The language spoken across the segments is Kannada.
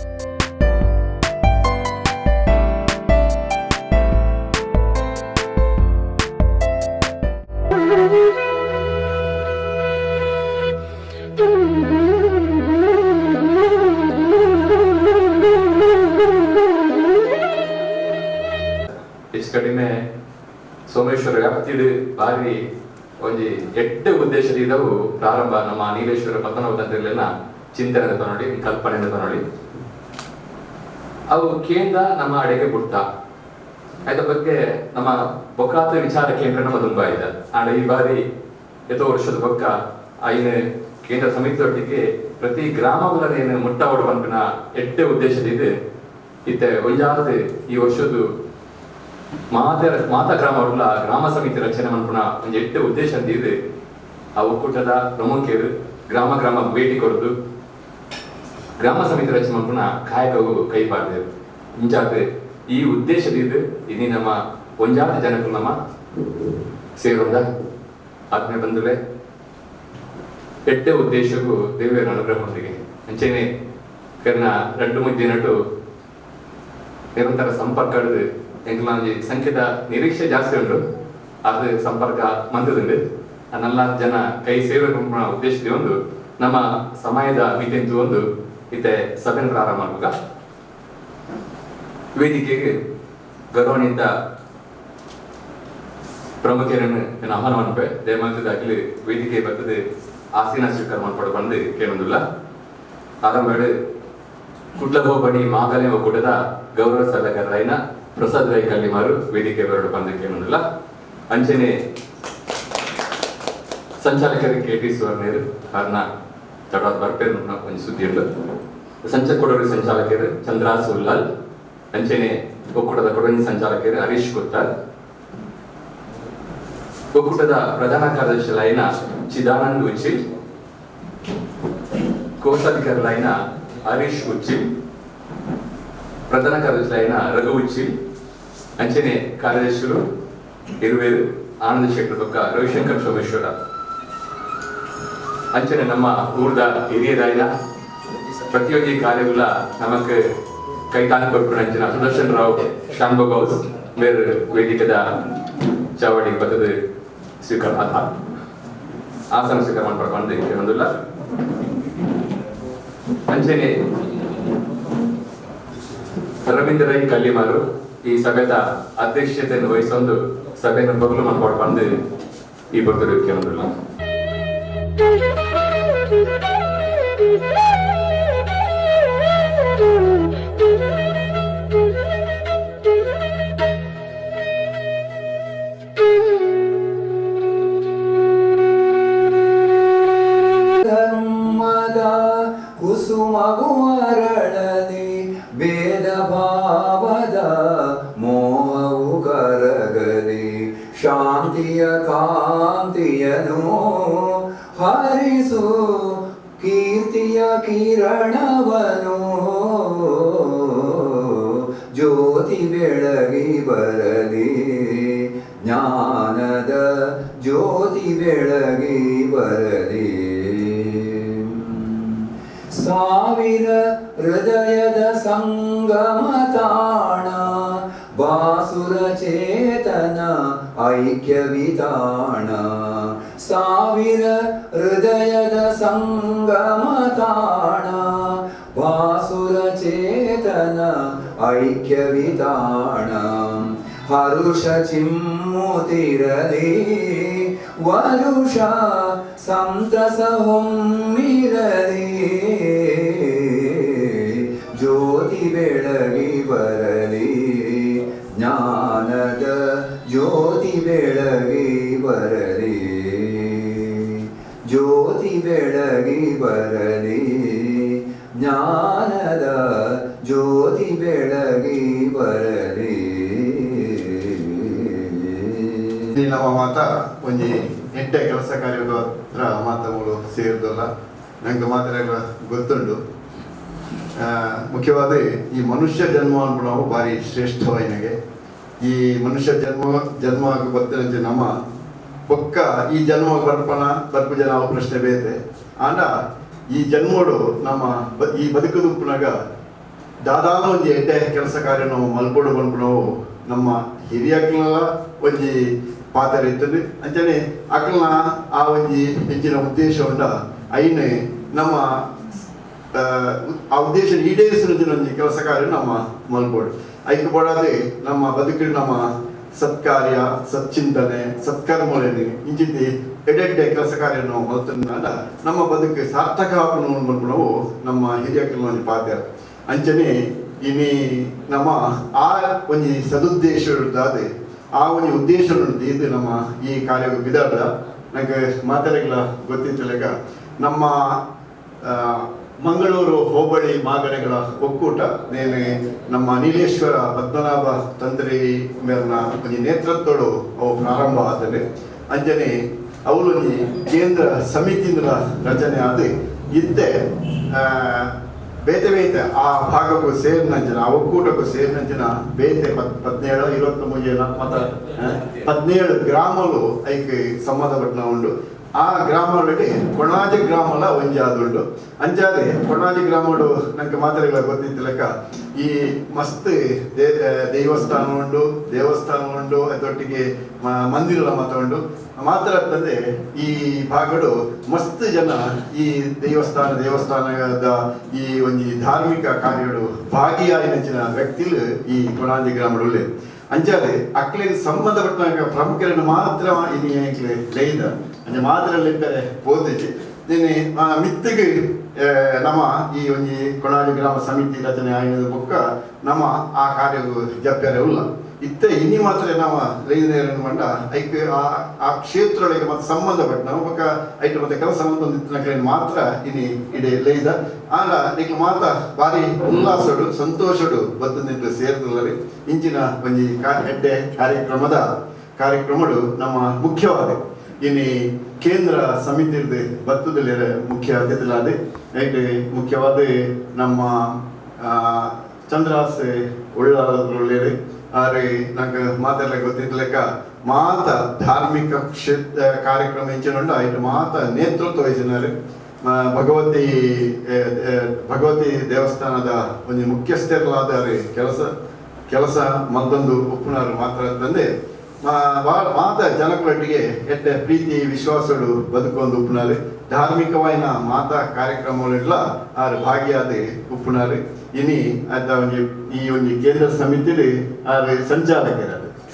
ಹೆಚ್ಚು ಕಡಿಮೆ ಸೋಮೇಶ್ವರ ವ್ಯಾಪ್ತಿಡು ಬಾರಿ ಒಂದು 8 ಉದ್ದೇಶದಿದ್ದವು ಪ್ರಾರಂಭ ನಮ್ಮ ನೀಲೇಶ್ವರ ಪತನವದಂತೆಲ್ಲ ಚಿಂತನೆ ನೋಡಿ ಕಲ್ಪನೆ ನೋಡಿ ಅವು ಕೇಂದ್ರ ನಮ್ಮ ಅಡೆಗೆ ಬಿಡ್ತ ಅದ್ರ ಬಗ್ಗೆ ನಮ್ಮ ಬೊಕ್ಕಾತ ವಿಚಾರ ಕೇಂದ್ರ ನಮ್ಮ ತುಂಬ ಇದೆ ಆಡ ಈ ಬಾರಿ ಎಷ್ಟೋ ವರ್ಷದ ಬೊಕ್ಕ ಐನು ಕೇಂದ್ರ ಸಮಿತಿಯೊಟ್ಟಿಗೆ ಪ್ರತಿ ಗ್ರಾಮಗಳನ್ನೇನು ಮುಟ್ಟವಡು ಪಂಪಿನ 8 ಉದ್ದೇಶದಿದ್ದು ಇತ್ತೆ ಒಂಜಾದ ಈ ವರ್ಷದ್ದು ಮಾತಾ ಗ್ರಾಮಗಳ ಗ್ರಾಮ ಸಮಿತಿ ರಚನೆ ಮನ್ಪುಣ ಒಂದು 8 ಉದ್ದೇಶ ಇದೆ. ಆ ಒಕ್ಕೂಟದ ಪ್ರಮುಖರು ಗ್ರಾಮ ಭೇಟಿ ಕೊಡೋದು ಗ್ರಾಮ ಸಮಿತಿ ರಚನೆ ಮನ್ಪುಣ ಕಾಯಕವು ಕೈಬಾರ್ದು ಇಂಚಾದ ಈ ಉದ್ದೇಶದಿದ್ದು ಇದು ನಮ್ಮ ಒಂಜಾದ ಜನಕ್ಕೂ ನಮ್ಮ ಸೇರೋದ ಆತ್ಮೆ ಬಂದುಲೆ 8 ಉದ್ದೇಶಕ್ಕೂ ದೇವರ ಅನುಗ್ರಹದೊಂದಿಗೆ ಅಂಚೆನೆ ಕರ್ನ 2-3 ದಿನಟ್ಟು ನಿರಂತರ ಸಂಪರ್ಕ ಎಂಗ್ಲಾಂಜಿ ಸಂಖ್ಯೆದ ನಿರೀಕ್ಷೆ ಜಾಸ್ತಿ ಉಂಟು ಅದು ಸಂಪರ್ಕ ಮಂತದುಂಡು ನಲ್ಲ ಜನ ಕೈ ಸೇವೆ ಉದ್ದೇಶದ ಒಂದು ನಮ್ಮ ಸಮಯದ ಮಿತಿಂತು ಒಂದು ಇತ್ತೆ ಸಭೆ ಪ್ರಾರಂಭ ಮಾಡುವಾಗ ವೇದಿಕೆಗೆ ಗೌರವನಿಂದ ಪ್ರಮುಖರನ್ನು ನಾನು ಆಹ್ವಾನ ಮಾಡ್ಬೆ ದಯಮಾಡಿ ವೇದಿಕೆ ಬರ್ತದೆ ಆಸೀನ ಸ್ವೀಕಾರ ಮಾಡ್ಕೊಂಡು ಬಂದು ಕೇಳೋದಿಲ್ಲ ಆರಂಭ ಕುಡ್ಲಗೋಬಡಿ ಮಾಗಲೆ ಒಕ್ಕೂಟದ ಗೌರವ ಸಲಹೆಗಾರರಾಯಿನ ಪ್ರಸಾದ್ ರೈ ಕಳ್ಳಿಮಾರು ವೇದಿಕೆ ಬರಡು ಬಂದು ಕೇಳೋದಿಲ್ಲ ಅಂಚನೆ ಸಂಚಾಲಕರಿಗೆ ಕೆ ಟಿ ಸುವರ್ಣರು ಕಾರಣ ತಡವಾದ ಬರ್ಪೇರು ಒಂದು ಸುದ್ದಿ ಉಂಟು ಕೊಡೋರಿ ಸಂಚಾಲಕರು ಚಂದ್ರಾಸ್ ಉಲ್ಲಾಲ್ ಅಂಚನೆ ಒಕ್ಕೂಟದ ಕೊಡಗಿನ ಸಂಚಾಲಕರು ಹರೀಶ್ ಕುತ್ತಾರ್ ಒಕ್ಕೂಟದ ಪ್ರಧಾನ ಕಾರ್ಯದರ್ಶಿಗಳಾಯಿನ ಚಿದಾನಂದ್ ಉಚ್ಚಿಲ್ ಕೋಶಾಧಿಕಾರಿಗಳಾಯಿನ ಹರೀಶ್ ಉಚ್ಚಿಲ್ ಪ್ರಧಾನ ಕಾರ್ಯದರ್ಶಿಗಳಾಯಿನ ರಘು ಉಚ್ಚಿಲ್ ಅಂಚನೆ ಕಾರ್ಯದರ್ಶಿಗಳು ಇರುವೇರು ಆನಂದ ಶೆಟ್ಟರ್ ಪಕ್ಕ ರವಿಶಂಕರ್ ಸೋಮೇಶ್ವರ ಅಂಚನೆ ನಮ್ಮ ಊರ್ದ ಹಿರಿಯರಾಯಿನ ಪ್ರತಿಯೊಂದು ಕಾರ್ಯಗಳ ನಮಕ್ ಕೈತಾನ ಕೊಟ್ಟು ಅಂಚನ ಸುದರ್ಶನ್ ರಾವ್ ಶಾನ್ಭೋಗ್ ಹೌಸ್ ಬೇರೆ ವೇದಿಕೆದ ಚಾವಡಿ ಬರ್ತದ ಸ್ವೀಕಾರ ಆಸನ ಸ್ವೀಕಾರ ಮಾಡ್ಕೊಂಡು ಕೇಳೋದಿಲ್ಲ ಅಂಚನೆ ರವೀಂದ್ರ ರೈ ಕಳ್ಳಿಮಾರು ಈ ಸಭೆದ ಅಧ್ಯಕ್ಷತೆಯನ್ನು ವಹಿಸೊಂದು ಸಭೆಯನ್ನು ಬರಲು ಮಾಡ್ಕೊಂಡು ಬಂದು ಈ ಬರ್ತದೆ ಕೇಳೋದಿಲ್ಲ ಕುಸುಮಗುಮರಳದಿ ಭೇದ ಭಾವದ ಮೋಹವು ಕರಗಲಿ ಶಾಂತಿಯ ಕಾಂತಿಯನು ಹರಿಸು ಕೀರ್ತಿಯ ಕಿರಣವನು ಜ್ಯೋತಿ ಬೆಳಗಿ ಬರಲಿ ಜ್ಞಾನದ ಜ್ಯೋತಿ ಬೆಳಗಿ ಬರಲಿ ಸಾವಿರ ಹೃದಯದ ಸಂಗಮ ತಾಣ ಬಾಸುರ ಚೇತನ ಐಕ್ಯ ವಿತಾಣ ಸಾವಿರ ಹೃದಯದ ಸಂಗಮ ತಾಣ ಬಾಸುರ ಚೇತನ ಐಕ್ಯ ವಿತಾಣ ಹರುಷ ಚಿಮ್ಮುತ್ತಿರಲಿ ವರುಷ ಸಂತಸ ಹೊಮ್ಮಿರಲಿ ಜ್ಯೋತಿ ಬೆಳಗಿ ಬರಲಿ ಜ್ಞಾನದ ಜ್ಯೋತಿ ಬೆಳಗಿ ಬರಲಿ ಜ್ಯೋತಿ ಬೆಳಗಿ ಬರಲಿ ಜ್ಞಾನದ ಜ್ಯೋತಿ ಬೆಳಗಿ ಬರಲಿ ನಮ್ಮ ಮಾತ ಒಂಜಿ ಎಂಟೆ ಕೆಲಸ ಕಾರ್ಯಗಳ ಹತ್ರ ಮಾತಗಳು ಸೇರಿದಲ್ಲ ನಂಗೆ ಮಾತ್ರ ಗೊತ್ತುಂಟು ಮುಖ್ಯವಾದ ಈ ಮನುಷ್ಯ ಜನ್ಮ ಅನ್ಬಿಡವು ಭಾರಿ ಶ್ರೇಷ್ಠವಾಯಿನಗೆ ಈ ಮನುಷ್ಯ ಜನ್ಮ ಗೊತ್ತಿರಂತೆ ನಮ್ಮ ಪಕ್ಕ ಈ ಜನ್ಮ ಬರ್ಪಣ ತಪ್ಪು ಜನ ಪ್ರಶ್ನೆ ಬೇತೆ ಆಂಡ ಈ ಜನ್ಮೋಡು ನಮ್ಮ ಈ ಬದುಕದುಪ್ಪನಾಗ ದಾದಾನ ಒಂಜಿ ಎಡ್ಡೆ ಕೆಲಸ ಕಾರ್ಯ ನಾವು ಮಲ್ಪೊಡು ಬಂದ್ಬಿಡವು ನಮ್ಮ ಹಿರಿಯಕ್ಕಳ ಒಂಜಿ ಪಾತ್ರ ಇರ್ತದೆ ಅಂಚನೆ ಅಕ್ಕಲ್ನ ಆ ಒಂಜಿ ಹೆಚ್ಚಿನ ಉದ್ದೇಶ ಉಂಡ ಐನೆ ನಮ್ಮ ಆ ಉದ್ದೇಶ ಈಡೇರಿಸಿದ ಒಂಜಿ ಕೆಲಸ ಕಾರ್ಯ ನಮ್ಮ ಮಲ್ಪೊಡು ಐಕ್ ಪಡಾದೆ ನಮ್ಮ ಬದುಕಿನ ನಮ್ಮ ಸತ್ಕಾರ್ಯ ಸಚ್ಚಿಂತನೆ ಸತ್ಕರ್ಮಲೇನೆ ಇಂಚಿಂದಿ ಎಡೆಡ್ಡೆ ಕೆಲಸ ಕಾರ್ಯ ನಾವು ಮಲ್ತನಾಡ ನಮ್ಮ ಬದುಕು ಸಾರ್ಥಕ ಬಂದ್ಬಿಡವು ನಮ್ಮ ಹಿರಿಯಕ್ಕಳ ಒಂಜಿ ಪಾತ್ರ ಅಂಚನೆ ಇನಿ ನಮ್ಮ ಆ ಒಂಜಿ ಸದುದ್ದೇಶದಾದೆ ಆ ಒಂದು ಉದ್ದೇಶ ಇದು ನಮ್ಮ ಈ ಕಾರ್ಯ ಬಿದಾಡ ನಂಗೆ ಮಾತಾಡಗಳ ಗೊತ್ತಿತ್ತಲೆಗ ನಮ್ಮ ಮಂಗಳೂರು ಹೋಬಳಿ ಮಾಗಡೆಗಳ ಒಕ್ಕೂಟ ನೇನೆ ನಮ್ಮ ನೀಲೇಶ್ವರ ಪದ್ಮನಾಭ ತಂತ್ರಿ ಮೇಲಿನ ಒಂದು ನೇತೃತ್ವಗಳು ಅವು ಪ್ರಾರಂಭ ಆದರೆ ಅಂಜನೆ ಅವಳೊಂದು ಕೇಂದ್ರ ಸಮಿತಿಯಿಂದ ರಚನೆ ಆದ ಇದ್ದೆ ಬೇತೆ ಬೇತೆ ಆ ಭಾಗಕ್ಕೂ ಸೇರಿನಂಚಿನ ಆ ಒಕ್ಕೂಟಕ್ಕೂ ಸೇರಿನಂಚಿನ ಬೇತೆ 17-23 ಮತ್ತ 17 ಗ್ರಾಮಗಳು ಐಕ್ ಸಂಬಂಧಪಟ್ಟ ಉಂಡು ಆ ಗ್ರಾಮಗಳಲ್ಲಿ ಕೊಣಾಜಿ ಗ್ರಾಮಲ ಒಂಜಿ ಆದುಂಡು ಅಂಚಾದೆ ಕೊಣಾಜಿ ಗ್ರಾಮಡು ನಂಗೆ ಮಾತಾಡಗಳ ಗೊತ್ತಿತ್ತಲಕ ಈ ಮಸ್ತ್ ದೇವಸ್ಥಾನ ಉಂಡು ಅದೊಟ್ಟಿಗೆ ಮಂದಿರ ಮತ ಉಂಡು ಮಾತ್ರ ಅಂತಂದ್ರೆ ಈ ಭಾಗಡು ಮಸ್ತ್ ಜನ ಈ ದೇವಸ್ಥಾನದ ಈ ಒಂದು ಧಾರ್ಮಿಕ ಕಾರ್ಯಗಳು ಭಾಗಿಯಾಯಿನ ವ್ಯಕ್ತಿಗಳು ಈ ಕೊಣಾಜಿ ಗ್ರಾಮಗಳು ಅಂಚಾದೆ ಅಕ್ಲಿಗೆ ಸಂಬಂಧಪಟ್ಟ ಪ್ರಮುಖರನ್ನು ಮಾತ್ರ ಇನ್ನು ಲೈದ ಅಂದ್ರೆ ಮಾತ್ರ ಲೆಕ್ಕರೆ ಓದಿಸಿ ನೀನೆ ಮಿತ್ತಿಗೆ ನಮ್ಮ ಈ ಒಂದು ಕೊಣಾಜಿ ಗ್ರಾಮ ಸಮಿತಿ ರಚನೆ ಆಗಿದ ಬುಕ್ಕ ನಮ್ಮ ಆ ಕಾರ್ಯವು ಜಪ್ಪ್ಯಾರೆ ಉಲ್ಲ ಇತ್ತೆ ಇನ್ನಿ ಮಾತ್ರ ನಾವು ಲೈನೇರನ್ನು ಮಂಡ ಐಕ್ ಆ ಕ್ಷೇತ್ರಗಳಿಗೆ ಮತ್ತೆ ಸಂಬಂಧಪಟ್ಟ ನಾವು ಪಕ್ಕ ಐಟ್ ಮತ್ತೆ ಕೆಲಸ ಸಂಬಂಧ ಮಾತ್ರ ಇನ್ನಿ ಇಡೀ ಲೈದ ಆಗ ಈಗ ಮಾತ್ರ ಭಾರಿ ಉಲ್ಲಾಸಡು ಸಂತೋಷಡು ಬದ್ದು ಸೇರಿದಲ್ಲರಿ ಇಂಚಿನ ಒಂಜಿ ಹೆಡ್ಡೆ ಕಾರ್ಯಕ್ರಮಗಳು ನಮ್ಮ ಮುಖ್ಯವಾದ ಇನ್ನು ಕೇಂದ್ರ ಸಮಿತಿ ಬತ್ತದಲ್ಲಿ ಮುಖ್ಯ ಅತಿಥಿಲಾದ ಐಟ್ ಮುಖ್ಯವಾದ ನಮ್ಮ ಚಂದ್ರಾಸ್ ಒಳ್ಳೆಯರು ಆದ್ರೆ ನಂಗೆ ಮಾತೆಲ್ಲ ಗೊತ್ತಿದ್ಲೆಕ್ಕ ಮಾತ ಧಾರ್ಮಿಕ ಕ್ಷೇತ್ರ ಕಾರ್ಯಕ್ರಮ ಇಂಚಿನುಂಡು ಐಟ್ ಮಾತ ನೇತೃತ್ವ ವಹಿಸಿನಾರೆ ಭಗವತಿ ದೇವಸ್ಥಾನದ ಒಂದು ಮುಖ್ಯಸ್ಥರಾದರೆ ಕೆಲಸ ಮತ್ತೊಂದು ಒಪ್ಪುನಾರು ಮಾತ್ರ ತಂದೆ ಮಾತ ಜನಗಳೊಟ್ಟಿಗೆ ಎಟ್ಟ ಪ್ರೀತಿ ವಿಶ್ವಾಸಗಳು ಬದುಕೊಂದು ಉಪ್ಪುನಾರೆ ಧಾರ್ಮಿಕವಾಯಿನ ಮಾತಾ ಕಾರ್ಯಕ್ರಮಗಳೆಲ್ಲ ಆರು ಭಾಗಿಯಾದ ಉಪ್ಪುನಾರೆ ಇನಿ ಅದ ಈ ಒಂದು ಕೇಂದ್ರ ಸಮಿತಿಲಿ ಆರು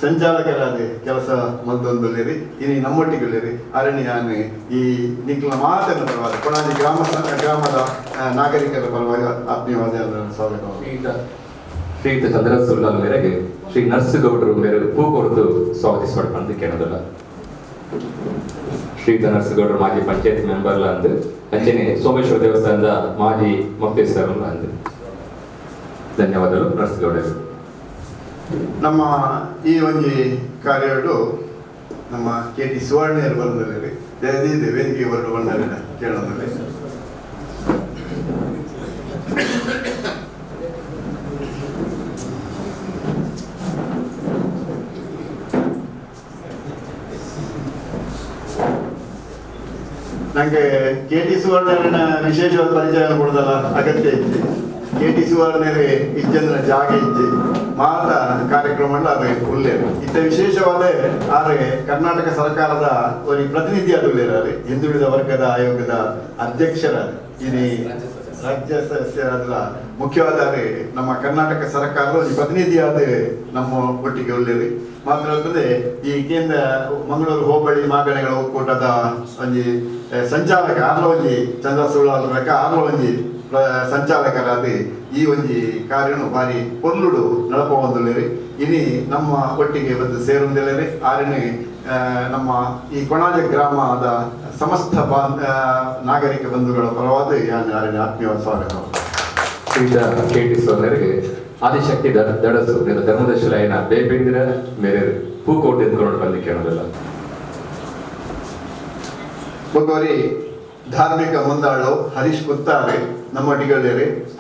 ಸಂಚಾಲಕರಾದ ಕೆಲಸ ಮತ್ತೊಂದುಲ್ಲಿರಿ ಇನಿ ನಮ್ಮೊಟ್ಟಿಗೆಲ್ಲಿರಿ ಅರಣ್ಯ ಈ ನಿಖಿಲ ಮಾತನ್ನ ಪರವಾದ ಕೊಣಾಜಿ ಗ್ರಾಮದ ನಾಗರಿಕರ ಪರವಾಗಿ ಆತ್ಮೀಯವಾದ ಸ್ವಾಗತ. ಶ್ರೀಯುತ ಚಂದ್ರಸುಲ್ಲ ಮೇರೆಗೆ ಶ್ರೀ ನರ್ಸಗೌಡರು ಮೇರೆಗೆ ಹೂ ಕೊಡ್ದು ಸ್ವಾಗತಿಸೋಣ ಕೇಳೋದಿಲ್ಲ. ಶ್ರೀಯುತ ನರ್ಸಗೌಡರು ಮಾಜಿ ಪಂಚಾಯತ್ ಮೆಂಬರ್ಲ ಅಂದು ಅಂಚನೆ ಸೋಮೇಶ್ವರ ದೇವಸ್ಥಾನದ ಮಾಜಿ ಮುಕ್ತೇಶ್ವರಲ್ಲ ಅಂದು. ಧನ್ಯವಾದಗಳು ನರ್ಸಗೌಡರು. ನಮ್ಮ ಈ ಒಂದು ಕಾರ್ಯಗಳು ನಮ್ಮ KT ಸುವರ್ಣರು ಬಂದಲ್ಲಿ ವೇದಿಕೆ ಹೊರಡು ಬಂದ ಕೇಳೋದಲ್ಲಿ ನಂಗೆ KT ಸುವರ್ಣನ ವಿಶೇಷವಾದ ಪರಿಚಯ ಕೊಡೋದಲ್ಲ ಅಗತ್ಯ ಇತ್ತು. KT ಸುವರ್ಣರೇ ಇಜ್ಜಂದ್ರ ಜಾಗ ಇಜ್ಜಿ ಮಾತ ಕಾರ್ಯಕ್ರಮ ಅದು ಉಳ್ಳೇರು ಇತ್ತ ವಿಶೇಷವಾದ ಆದರೆ ಕರ್ನಾಟಕ ಸರ್ಕಾರದ ಒಂದು ಪ್ರತಿನಿಧಿ ಅದು ಉಳ್ಳೇರಾರೆ ಹಿಂದುಳಿದ ವರ್ಗದ ಆಯೋಗದ ಅಧ್ಯಕ್ಷರ ಇಡೀ ರಾಜ್ಯ ಸದಸ್ಯರ ಮುಖ್ಯವಾದ ನಮ್ಮ ಕರ್ನಾಟಕ ಸರ್ಕಾರದ ಒಂದು ಪ್ರತಿನಿಧಿಯಾದ ನಮ್ಮ ಒಟ್ಟಿಗೆ ಉಳ್ಳೇರಿ ಮಾತ್ರ ಅಂತಂದ್ರೆ ಈ ಕೇಂದ್ರ ಮಂಗಳೂರು ಹೋಬಳಿ ಮಾಗಡೆಗಳ ಒಕ್ಕೂಟದ ಒಂದು ಸಂಚಾಲಕ ಆರ್ಲವಂಜಿ ಚಂದ್ರಸುಳ್ಳ ಆರ್ಲವಂಜಿ ಸಂಚಾಲಕರಾದ ಈ ಒಂದು ಕಾರ್ಯನು ಭಾರಿ ಪೊರ್ಲುಡು ನಡಪೊಂದುಲ್ಲೇರಿ ಇನಿ ನಮ್ಮ ಒಟ್ಟಿಗೆ ಬಂದು ಸೇರೊಂದಿಲ್ಲೇರಿ ಆರನೇ ನಮ್ಮ ಈ ಕೊಣಾಜಿ ಗ್ರಾಮದ ಸಮಸ್ತ ನಾಗರಿಕ ಬಂಧುಗಳ ಪರವಾದ ಆರನೇ ಆತ್ಮೀಯವಾದ ಸ್ವಾಗತ. ಶ್ರೀಯುತ KT ಸುವರ್ಣರಿಗೆ ಆದಿಶಕ್ತಿ ದಡಸು ಧರ್ಮದಶಿಲಾಯನ ಬೇಬೇಂದ್ರ ಮೇರೆ ಹೂಕೋಟೆ ಎದ್ಕೊಂಡು ಬಂದು ಕೇಳೋದಿಲ್ಲ. ಒಬ್ಬರಿ ಧಾರ್ಮಿಕ ಮುಂದಾಳು ಹರೀಶ್ ಕುತ್ತಾರೆ ನಮ್ಮೊಟ್ಟಿಗೆ